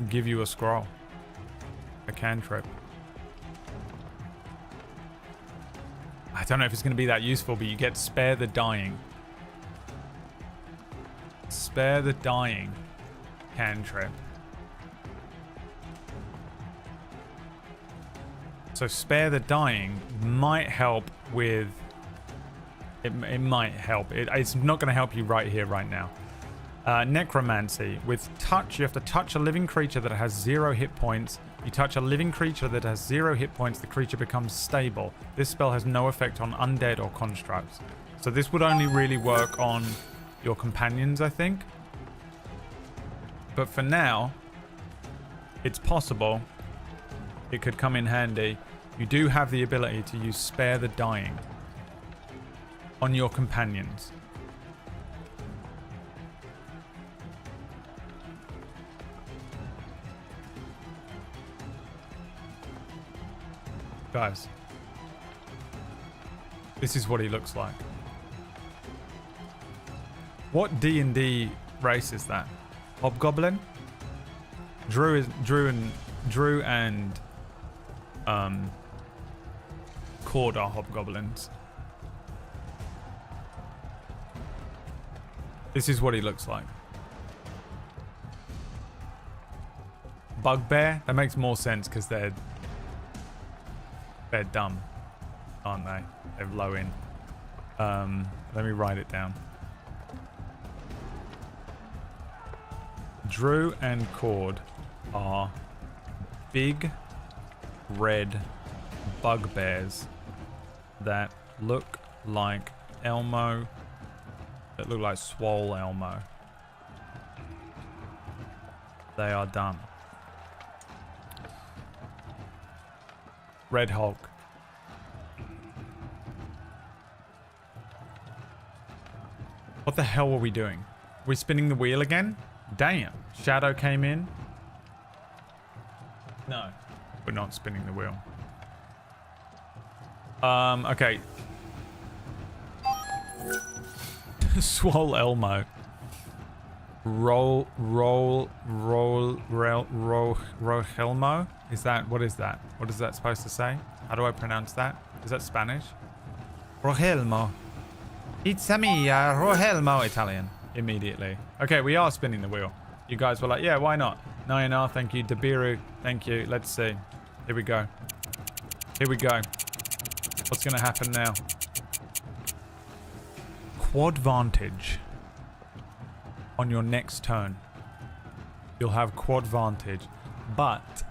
give you a scroll. A cantrip. I don't know if it's going to be that useful, but you get Spare the Dying. Spare the Dying cantrip. So Spare the Dying might help with... It might help. It's not going to help you right here, right now. Necromancy. With touch, you have to touch a living creature that has 0 hit points You touch a living creature that has 0 hit points, the creature becomes stable. This spell has no effect on undead or constructs. So this would only really work on your companions, I think. But for now, it's possible it could come in handy. You do have the ability to use Spare the Dying on your companions. Guys, this is what he looks like. What D&D race is that? Hobgoblin? Drew and Cord are hobgoblins. This is what he looks like. Bugbear? That makes more sense because they're dumb, aren't they? They're low in. Let me write it down. Drew and Cord are big red bugbears that look like Elmo, that look like Swole Elmo. They are dumb. Red Hulk. What the hell were we doing? We're spinning the wheel again? Damn. Shadow came in. No, we're not spinning the wheel. Okay. Swole Elmo. Rohelmo? Is that, what is that? What is that supposed to say? How do I pronounce that? Is that Spanish? Rohelmo. It's a me, Rohelmo. Italian. Immediately. Okay, we are spinning the wheel. You guys were like, yeah, why not? Nayanar, thank you. Dabiru, thank you. Let's see. Here we go. Here we go. What's going to happen now? Quadvantage. On your next turn. You'll have quadvantage. But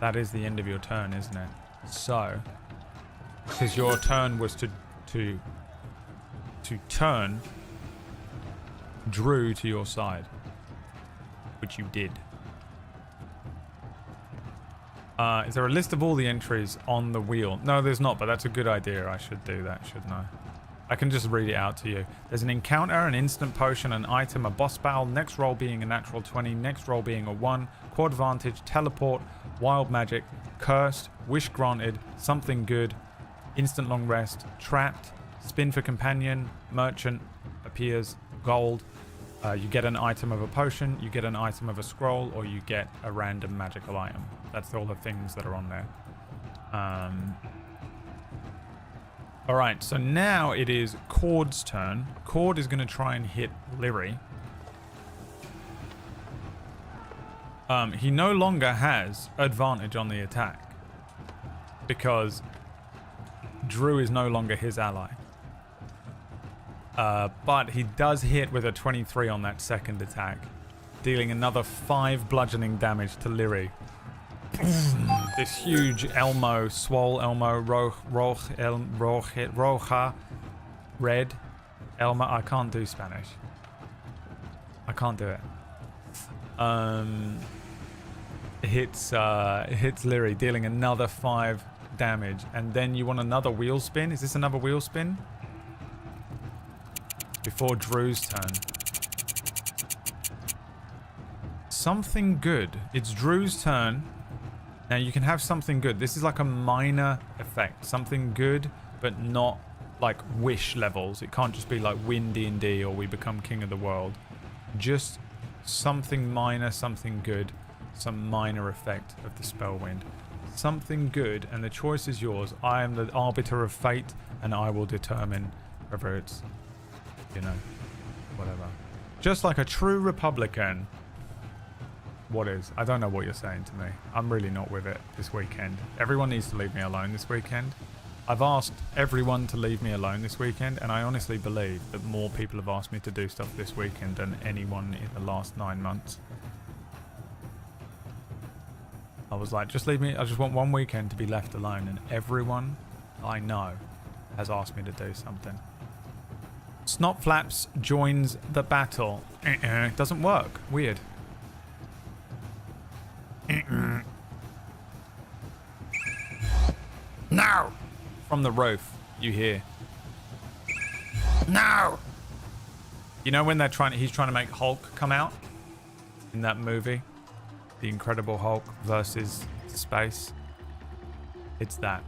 that is the end of your turn, isn't it? So, because your turn was to turn Drew to your side, which you did. Is there a list of all the entries on the wheel? No, there's not, but that's a good idea. I should do that, shouldn't I? I can just read it out to you. There's an encounter, an instant potion, an item, a boss battle, next roll being a natural 20, next roll being a 1, quadvantage, teleport, wild magic, cursed, wish granted, something good, instant long rest, trapped, spin for companion, merchant, appears, gold. You get an item of a potion, you get an item of a scroll, or you get a random magical item. That's all the things that are on there. Alright, so now it is Cord's turn. Cord is going to try and hit Lyri. He no longer has advantage on the attack because Drew is no longer his ally. But he does hit with a 23 on that second attack, dealing another 5 bludgeoning damage to Lyri. This huge Elmo, Swole Elmo, Roja, Red Elmo. I can't do Spanish. I can't do it. Hits Lyri, dealing another 5 damage. And then you want another wheel spin? Is this another wheel spin? Before Drew's turn. Something good. It's Drew's turn. Now you can have something good. This is like a minor effect. Something good, but not like wish levels. It can't just be like win D&D or we become king of the world. Just something minor, something good. Some minor effect of the spell wind. Something good, and the choice is yours. I am the arbiter of fate, and I will determine whether it's, you know, whatever. Just like a true Republican. What is? I don't know what you're saying to me. I'm really not with it this weekend. Everyone needs to leave me alone this weekend. I've asked everyone to leave me alone this weekend, and I honestly believe that more people have asked me to do stuff this weekend than anyone in the last 9 months. I was like, just leave me. I just want one weekend to be left alone. And everyone I know has asked me to do something. Snotflaps joins the battle. Doesn't work. Weird. No! From the roof, you hear. No! You know when he's trying to make Hulk come out? In that movie? The Incredible Hulk versus space? It's that.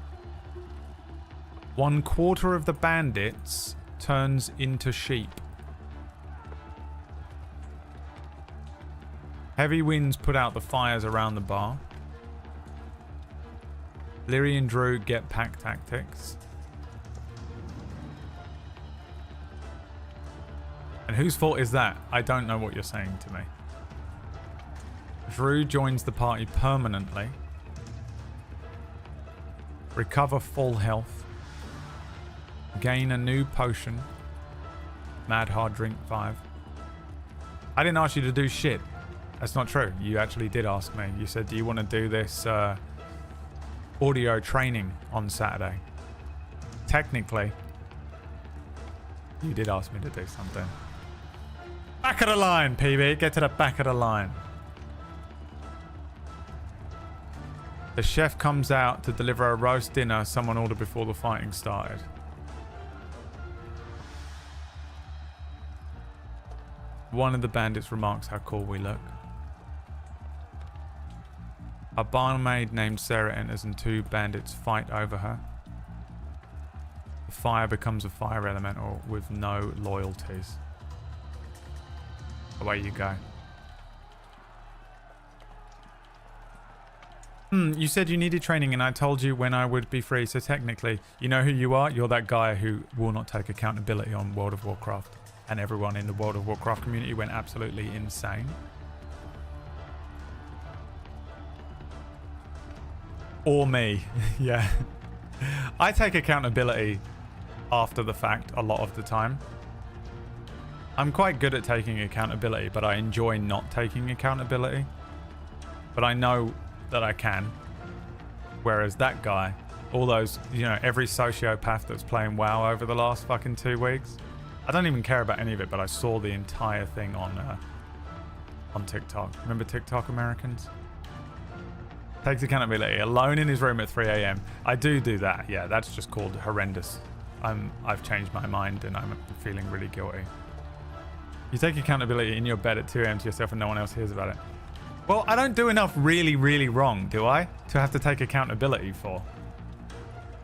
1/4 of the bandits turns into sheep. Heavy winds put out the fires around the bar. Leary and Drew get pack tactics. And whose fault is that? I don't know what you're saying to me. Drew joins the party permanently. Recover full health. Gain a new potion. Mad hard drink 5. I didn't ask you to do shit. That's not true. You actually did ask me. You said, do you want to do this audio training on Saturday? Technically, you did ask me to do something. Back of the line, PB. Get to the back of the line. The chef comes out to deliver a roast dinner someone ordered before the fighting started. One of the bandits remarks how cool we look. A barmaid named Sarah enters and 2 bandits fight over her. The fire becomes a fire elemental with no loyalties. Away you go. You said you needed training and I told you when I would be free, so technically, you know who you are? You're that guy who will not take accountability on World of Warcraft. And everyone in the World of Warcraft community went absolutely insane. Or me. Yeah. I take accountability after the fact a lot of the time. I'm quite good at taking accountability, but I enjoy not taking accountability. But I know that I can. Whereas that guy, all those, you know, every sociopath that's playing WoW over the last fucking 2 weeks, I don't even care about any of it, but I saw the entire thing on TikTok. Remember TikTok Americans? Takes accountability. Alone in his room at 3 a.m. I do that. Yeah, that's just called horrendous. I've changed my mind and I'm feeling really guilty. You take accountability in your bed at 2 a.m. to yourself and no one else hears about it. Well, I don't do enough really, really wrong, do I? To have to take accountability for.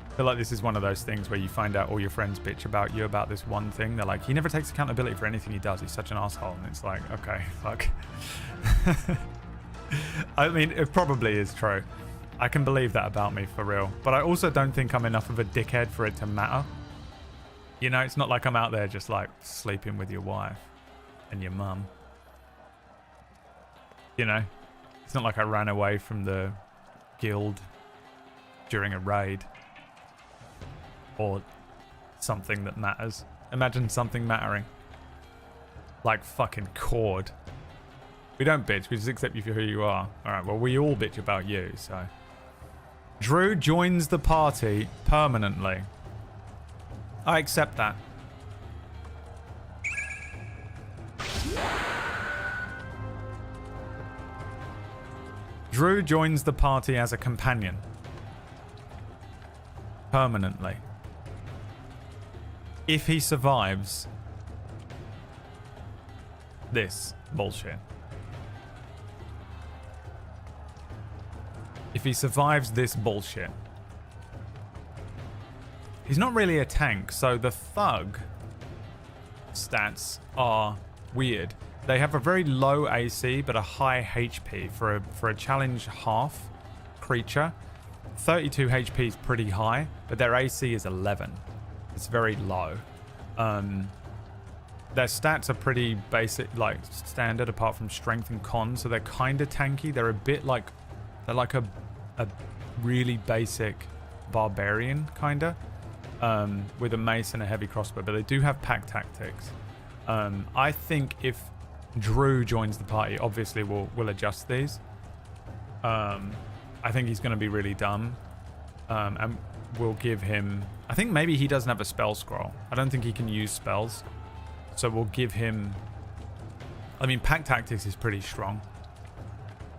I feel like this is one of those things where you find out all your friends bitch about you about this one thing. They're like, he never takes accountability for anything he does. He's such an asshole. And it's like, okay, fuck. I mean, it probably is true. I can believe that about me for real. But I also don't think I'm enough of a dickhead for it to matter. You know, it's not like I'm out there just like sleeping with your wife and your mum. You know, it's not like I ran away from the guild during a raid. Or something that matters. Imagine something mattering. Like fucking Cord. We don't bitch, we just accept you for who you are. Alright, well we all bitch about you, so. Drew joins the party permanently. I accept that. Drew joins the party as a companion. Permanently. If he survives this bullshit. If he survives this bullshit. He's not really a tank, so the thug stats are weird. They have a very low AC but a high HP for a challenge half creature. 32 HP is pretty high, but their AC is 11. It's very low. Their stats are pretty basic, like standard, apart from strength and con, so they're kind of tanky. They're a bit like, they're like a really basic barbarian, kind of, with a mace and a heavy crossbow, but they do have pack tactics. I think if Drew joins the party, obviously we'll adjust these. I think he's going to be really dumb. And we'll give him... I think maybe he doesn't have a spell scroll. I don't think he can use spells. So we'll give him... I mean, Pack Tactics is pretty strong.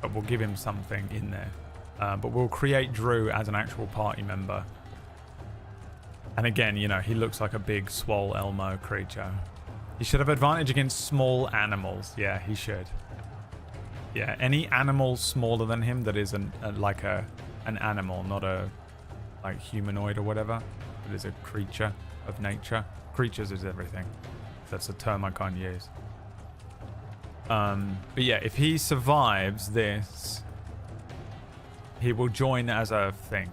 But we'll give him something in there. But we'll create Drew as an actual party member. And again, you know, he looks like a big, swole Elmo creature. He should have advantage against small animals. Yeah, he should. Yeah, any animal smaller than him that is an animal, not a like humanoid or whatever. It is a creature of nature. Creatures is everything. That's a term I can't use. But yeah, if he survives this, he will join as a thing,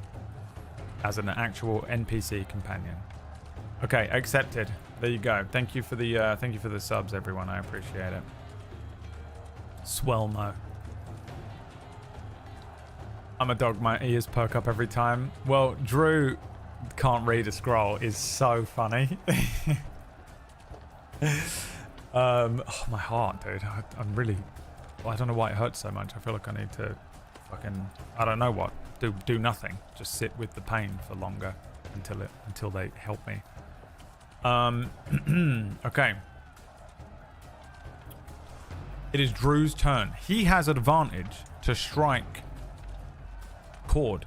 as an actual NPC companion. Okay, accepted. There you go. Thank you for the subs, everyone. I appreciate it. Swellmo. I'm a dog. My ears perk up every time. Well, Drew can't read a scroll is so funny. Oh, my heart, dude. I'm really... I don't know why it hurts so much. I feel like I need to fucking... I don't know what. Do nothing. Just sit with the pain for longer until they help me. Okay. It is Drew's turn. He has advantage to strike Cord.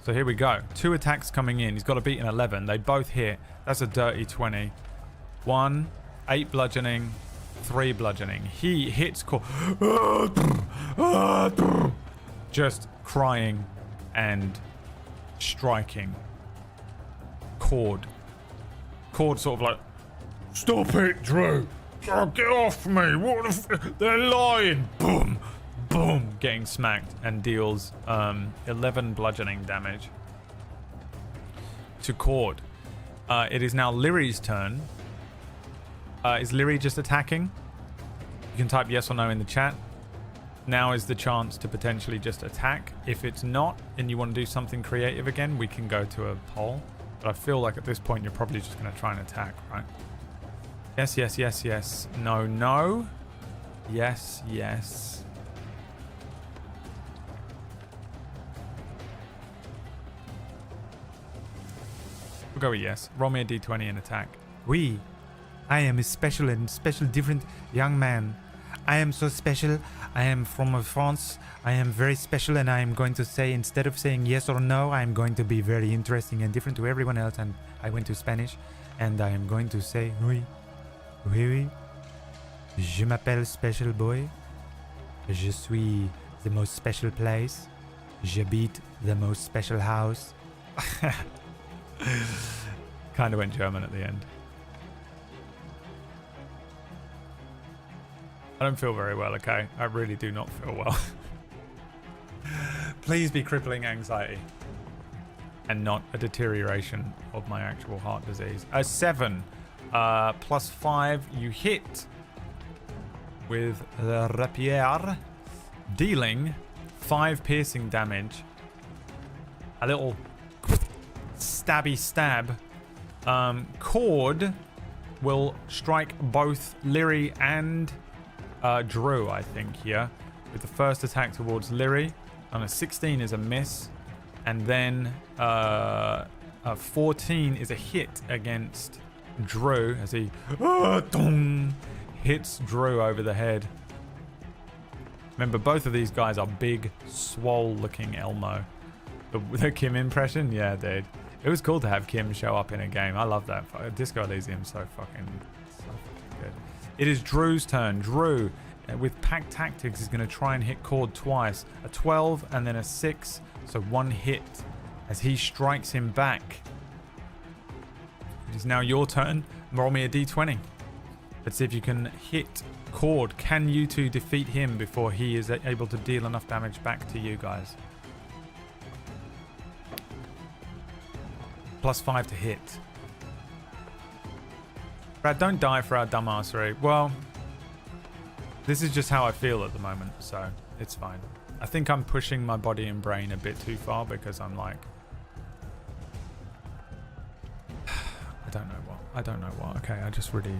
So here we go. 2 attacks coming in. He's got to beat an 11. They both hit. That's a dirty 20. 1, 8 bludgeoning, 3 bludgeoning. He hits Cord. Just crying and striking Cord. Cord sort of like, stop it, Drew. Oh, get off me. What they're lying. Boom. Boom. Getting smacked and deals 11 bludgeoning damage to Cord. It is now Lyri's turn. Is Lyri just attacking? You can type yes or no in the chat. Now is the chance to potentially just attack. If it's not and you want to do something creative again, we can go to a poll. But I feel like at this point you're probably just going to try and attack, right? Yes, yes, yes, yes. No, no. Yes, yes. We'll go with yes. Roll me a d20 and attack. Oui, I am a special different young man. I am so special. I am from France. I am very special, and I am going to say, instead of saying yes or no, I am going to be very interesting and different to everyone else. And I went to Spanish, and I am going to say oui. Oui, oui. Je m'appelle Special Boy. Je suis the most special place. J'habite the most special house. Kind of went German at the end. I don't feel very well, okay? I really do not feel well. Please be crippling anxiety. And not a deterioration of my actual heart disease. A 7. Plus 5. You hit with the rapier. Dealing 5 piercing damage. A little stabby stab. Cord will strike both Lyri and Drew, I think, here. With the first attack towards Lyri. On a 16 is a miss. And then a 14 is a hit against Drew as he hits Drew over the head. Remember, both of these guys are big, swole-looking Elmo. The Kim impression? Yeah, dude. It was cool to have Kim show up in a game. I love that. Disco Elysium so fucking good. It is Drew's turn. Drew, with Pack Tactics, is going to try and hit Cord twice. A 12 and then a 6. So 1 hit as he strikes him back. It is now your turn. Roll me a d20. Let's see if you can hit Cord. Can you two defeat him before he is able to deal enough damage back to you guys? Plus 5 to hit. Brad, don't die for our dumbassery. Well, this is just how I feel at the moment, so it's fine. I think I'm pushing my body and brain a bit too far because I'm like... I don't know what. Okay, I just really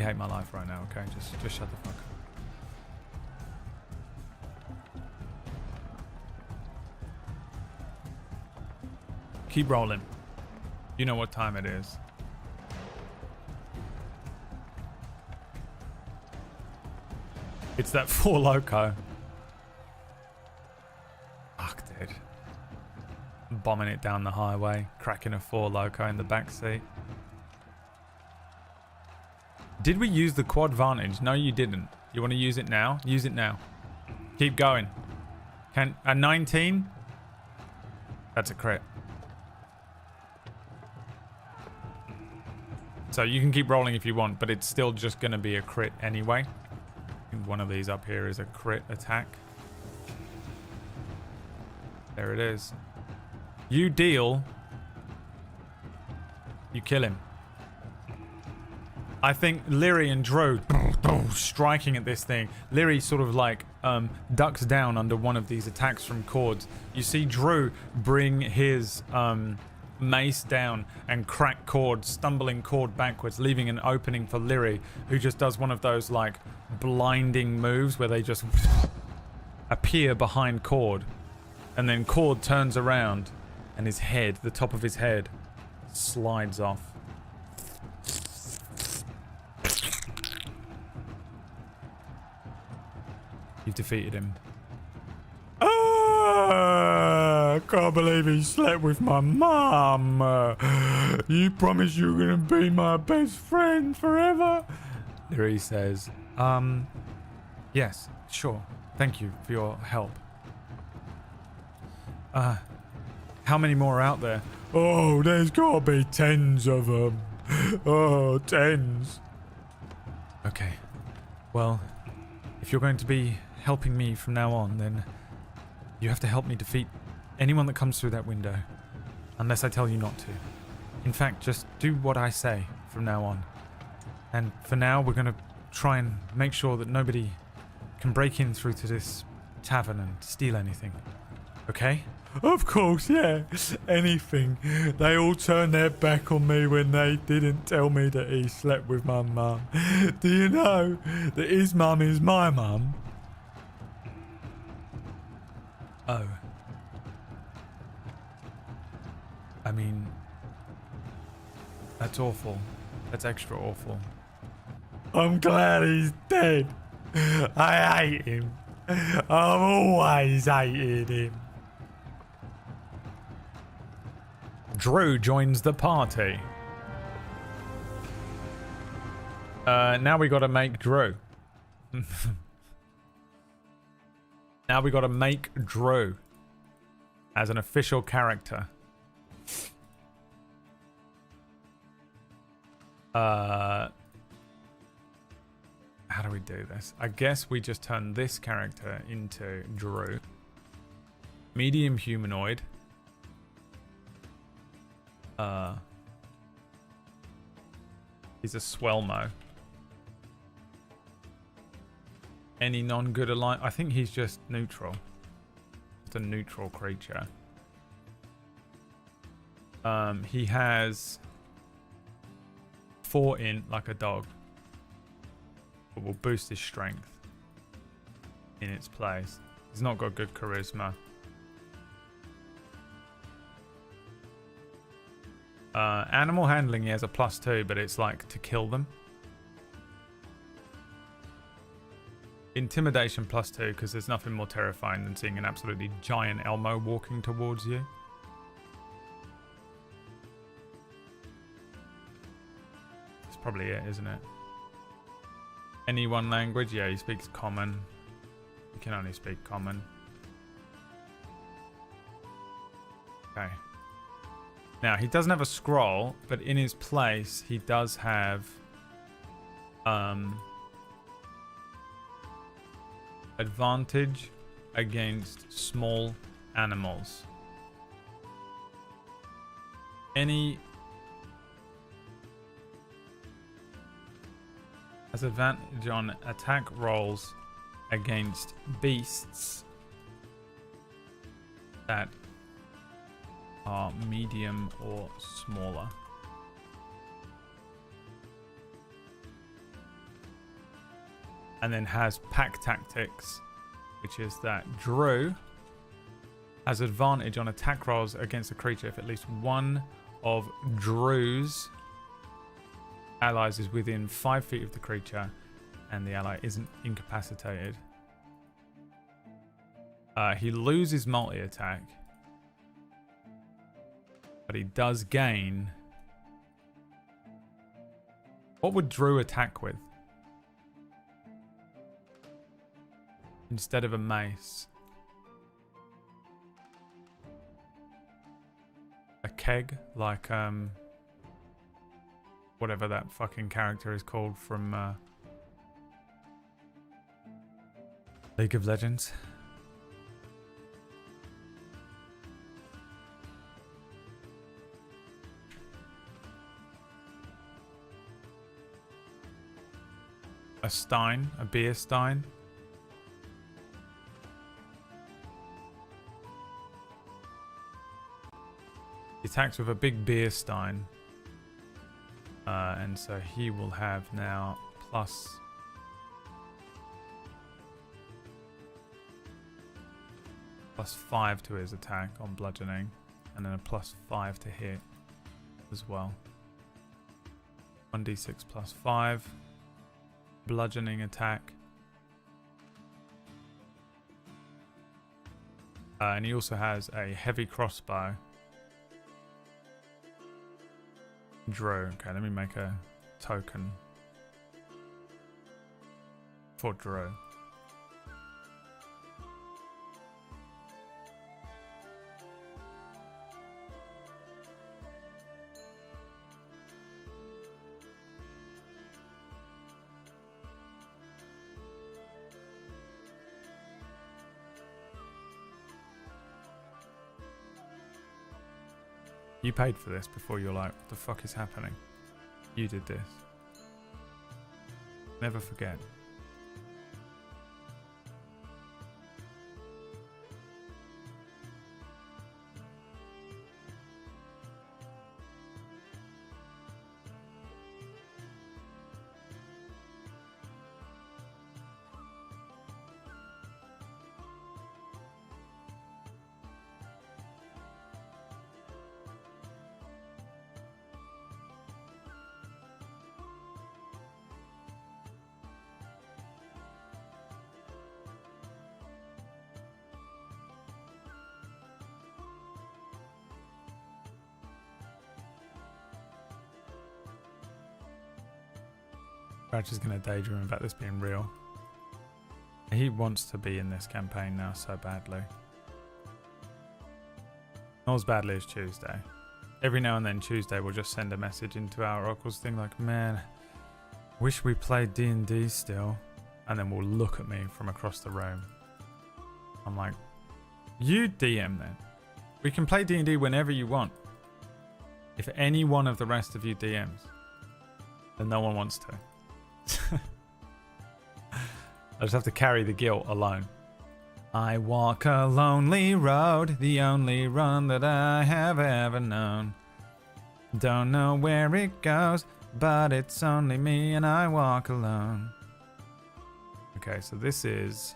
hate my life right now, okay? Just shut the fuck up. Keep rolling. You know what time it is. It's that 4 Loco. Fuck, dude. Bombing it down the highway. Cracking a 4 Loco in the backseat. Did we use the quad vantage? No, you didn't. You want to use it now? Use it now. Keep going. Can a 19? That's a crit. So you can keep rolling if you want, but it's still just going to be a crit anyway. I think one of these up here is a crit attack. There it is. You deal. You kill him. I think Leary and Drew striking at this thing. Leary sort of like ducks down under one of these attacks from Cords. You see Drew bring his mace down and crack Cord, stumbling Cord backwards, leaving an opening for Leary, who just does one of those like blinding moves where they just appear behind Cord, and then Cord turns around and his head, the top of his head, slides off. You've defeated him. I can't believe he slept with my mum. You promised you were going to be my best friend forever. Leary says, yes, sure. Thank you for your help. How many more are out there? Oh, there's got to be tens of them. Oh, tens. Okay. Well, if you're going to be helping me from now on, then you have to help me defeat anyone that comes through that window, unless I tell you not to. In fact, just do what I say from now on. And for now, we're going to try and make sure that nobody can break in through to this tavern and steal anything. Okay? Of course, yeah. Anything. They all turned their back on me when they didn't tell me that he slept with my mum. Do you know that his mum is my mum? Oh. I mean, that's awful. That's extra awful. I'm glad he's dead. I hate him. I've always hated him. Drew joins the party. Now we gotta make Drew. Now we gotta make Drew as an official character. How do we do this? I guess we just turn this character into Drew. Medium humanoid. He's a Swellmo. Any non-good alliance? I think he's just neutral. It's a neutral creature. He has 4 int like a dog. But will boost his strength in its place. He's not got good charisma. Animal handling, he has a +2, but it's like to kill them. Intimidation +2, because there's nothing more terrifying than seeing an absolutely giant Elmo walking towards you. That's probably it, isn't it? Any one language? Yeah, he speaks common. He can only speak common. Okay. Now, he doesn't have a scroll, but in his place, he does have advantage against small animals. Has advantage on attack rolls against beasts that are medium or smaller. And then has pack tactics, which is that Drew has advantage on attack rolls against a creature if at least one of Drew's allies is within 5 feet of the creature and the ally isn't incapacitated. He loses multi-attack, but he does gain... What would Drew attack with? Instead of a mace. A keg, like whatever that fucking character is called from League of Legends. A stein, a beer stein. He attacks with a big beer stein. And so he will have now +5 to his attack on bludgeoning. And then a +5 to hit as well. 1d6 +5. Bludgeoning attack. And he also has a heavy crossbow. Drew. Okay, let me make a token for Drew. You paid for this before you're like, what the fuck is happening? You did this. Never forget. Brad's just going to daydream about this being real. He wants to be in this campaign now so badly. Not as badly as Tuesday. Every now and then Tuesday will just send a message into our Oracles thing like, man, wish we played D&D still. And then will look at me from across the room. I'm like, you DM then. We can play D&D whenever you want. If any one of the rest of you DMs, then no one wants to. I just have to carry the guilt alone. I walk a lonely road, the only run that I have ever known. Don't know where it goes, but it's only me and I walk alone. Okay, so this is...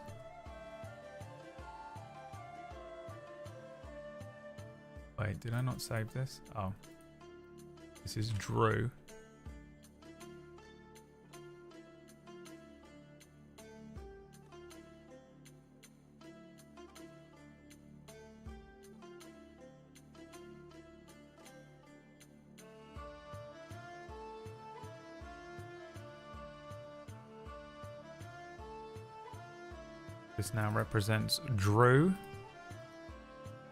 Wait, did I not save this? Oh. This is Drew. This now represents Drew.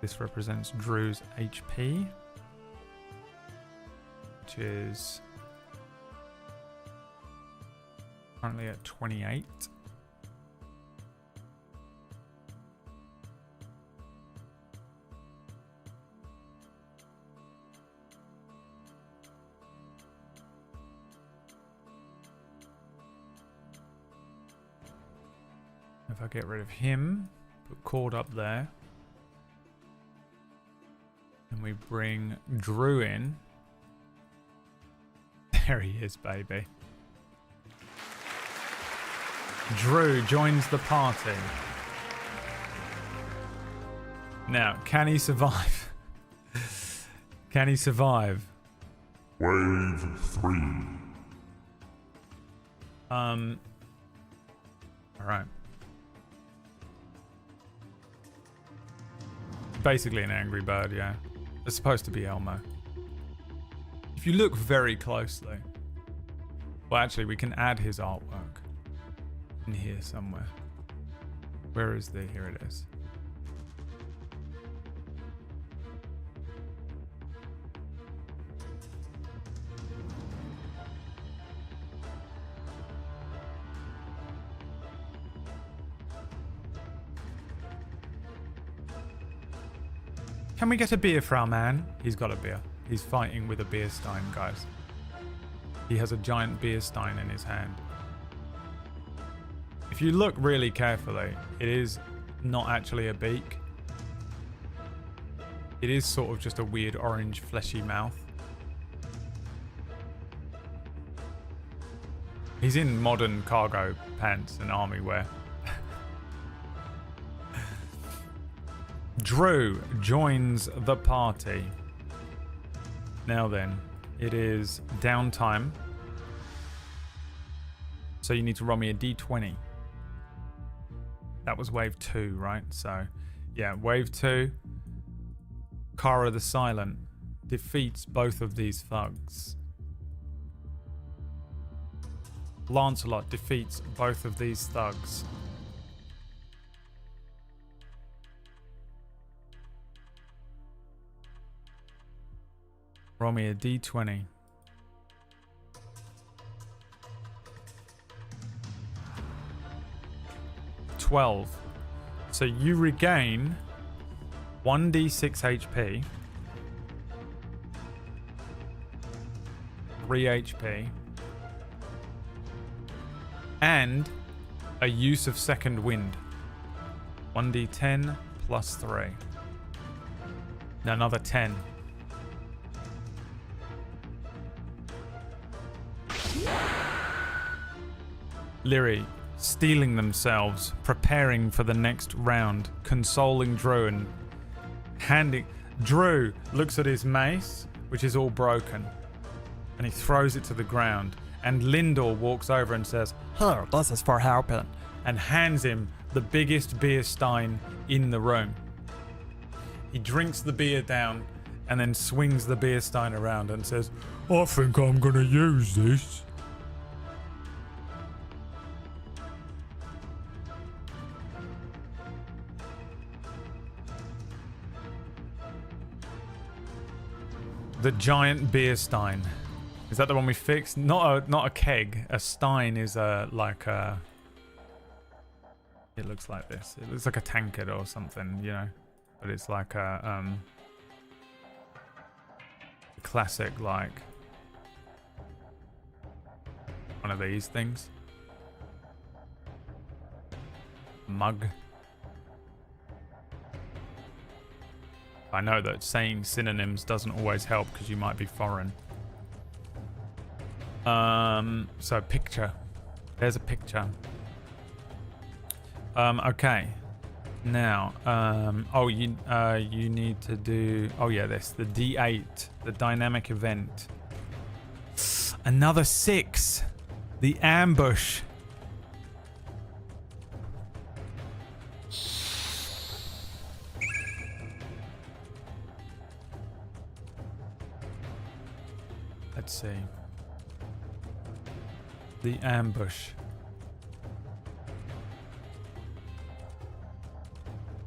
This represents Drew's HP, which is currently at 28. If I get rid of him, put Cord up there, and we bring Drew in. There he is, baby. Drew joins the party. Now, can he survive? Can he survive? Wave 3. All right. Basically an angry bird, yeah. It's supposed to be Elmo. If you look very closely, well, actually, we can add his artwork in here somewhere. Where is the? Here it is. Can we get a beer for our man? He's got a beer. He's fighting with a beer stein, guys. He has a giant beer stein in his hand. If you look really carefully, it is not actually a beak. It is sort of just a weird orange fleshy mouth. He's in modern cargo pants and army wear. Drew joins the party. Now then, it is downtime. So you need to roll me a d20. That was wave 2, right? So, yeah, wave 2. Kara the Silent defeats both of these thugs. Lancelot defeats both of these thugs. Roll me a d20. $12. So you regain 1d6 HP, 3 HP, and a use of second wind. 1d10 plus 3. Now another 10. Lyri steeling themselves, preparing for the next round, consoling Drew and handing... Drew looks at his mace, which is all broken, and he throws it to the ground. And Lindor walks over and says, Here, this is for helping. and hands him the biggest beer stein in the room. He drinks the beer down and then swings the beer stein around and says, I think I'm gonna use this. The giant beer stein. Is that the one we fixed? Not a keg. A stein is like a... It looks like this. It looks like a tankard or something, you know. But it's like a classic, like one of these things. Mug. I know that saying synonyms doesn't always help because you might be foreign. So picture. There's a picture. Okay. Now, you need to do, the D8, the dynamic event. Another 6. The ambush. Let's see. The ambush.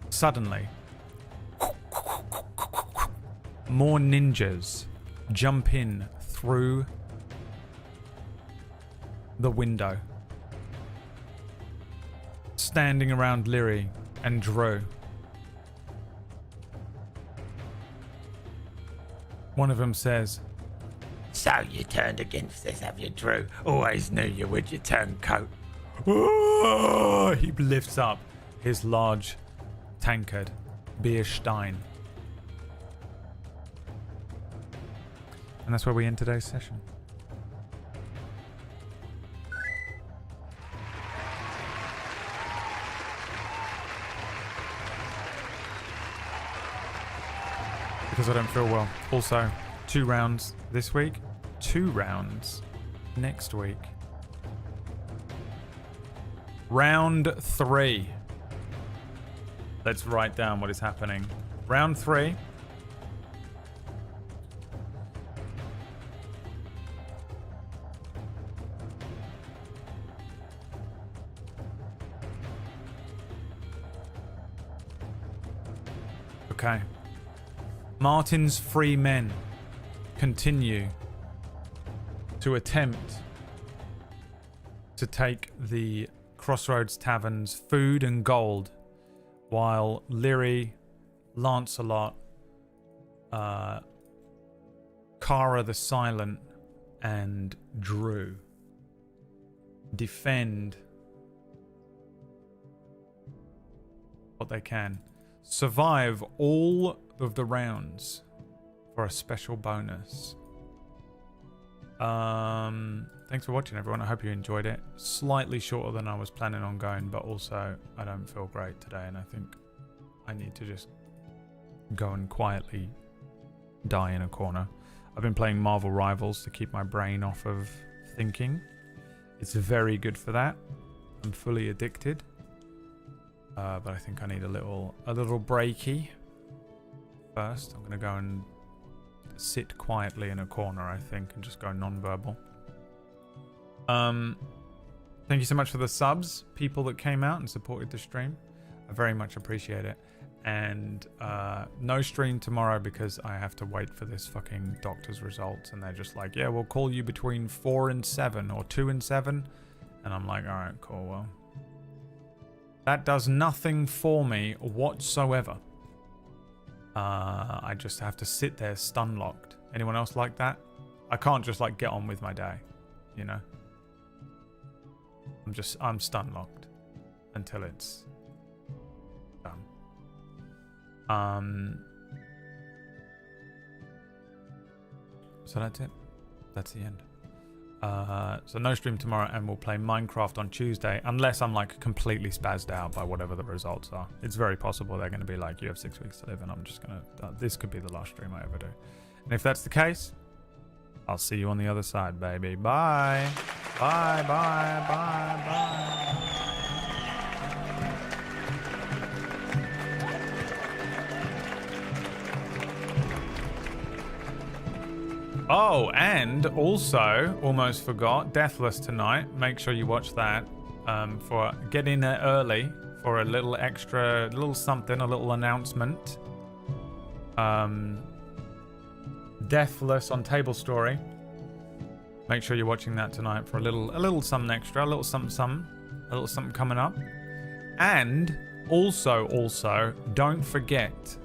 Suddenly, more ninjas jump in through the window, standing around Lyri and Drew. One of them says, So you turned against us, have you, Drew? Always knew you would, you turncoat. "Oh!" He lifts up his large tankard, beer stein. And that's where we end today's session. because I don't feel well. Also, 2 rounds this week, 2 rounds next week. Round 3. Let's write down what is happening. Round 3. Okay. Martin's free men continue to attempt to take the Crossroads Tavern's food and gold, while Leary, Lancelot, Kara the Silent, and Drew defend what they can. Survive all of the rounds for a special bonus. Thanks for watching, everyone. I hope you enjoyed it. Slightly shorter than I was planning on going, but also I don't feel great today, and I think I need to just go and quietly die in a corner. I've been playing Marvel Rivals to keep my brain off of thinking. It's very good for that. I'm fully addicted. But I think I need a little breaky. First, I'm gonna go and sit quietly in a corner, I think, and just go non-verbal. Thank you so much for the subs, people that came out and supported the stream. I very much appreciate it. And no stream tomorrow because I have to wait for this fucking doctor's results, and they're just like, yeah, we'll call you between 4 and 7 or 2 and 7, and I'm like, all right, cool, well. That does nothing for me whatsoever. I just have to sit there stun locked. Anyone else like that? I can't just like get on with my day, you know? I'm stun locked until it's done. So that's it. That's the end. So no stream tomorrow, and we'll play Minecraft on Tuesday, unless I'm like completely spazzed out by whatever the results are. It's very possible they're going to be like, you have 6 weeks to live, and I'm just going to, this could be the last stream I ever do. And if that's the case, I'll see you on the other side, baby. Bye. Bye, bye, bye, bye. Oh, and also, almost forgot, Deathless tonight. Make sure you watch that. For get in there early for a little extra, little something, a little announcement. Deathless on Table Story. Make sure you're watching that tonight for a little something extra, a little something coming up. And also, don't forget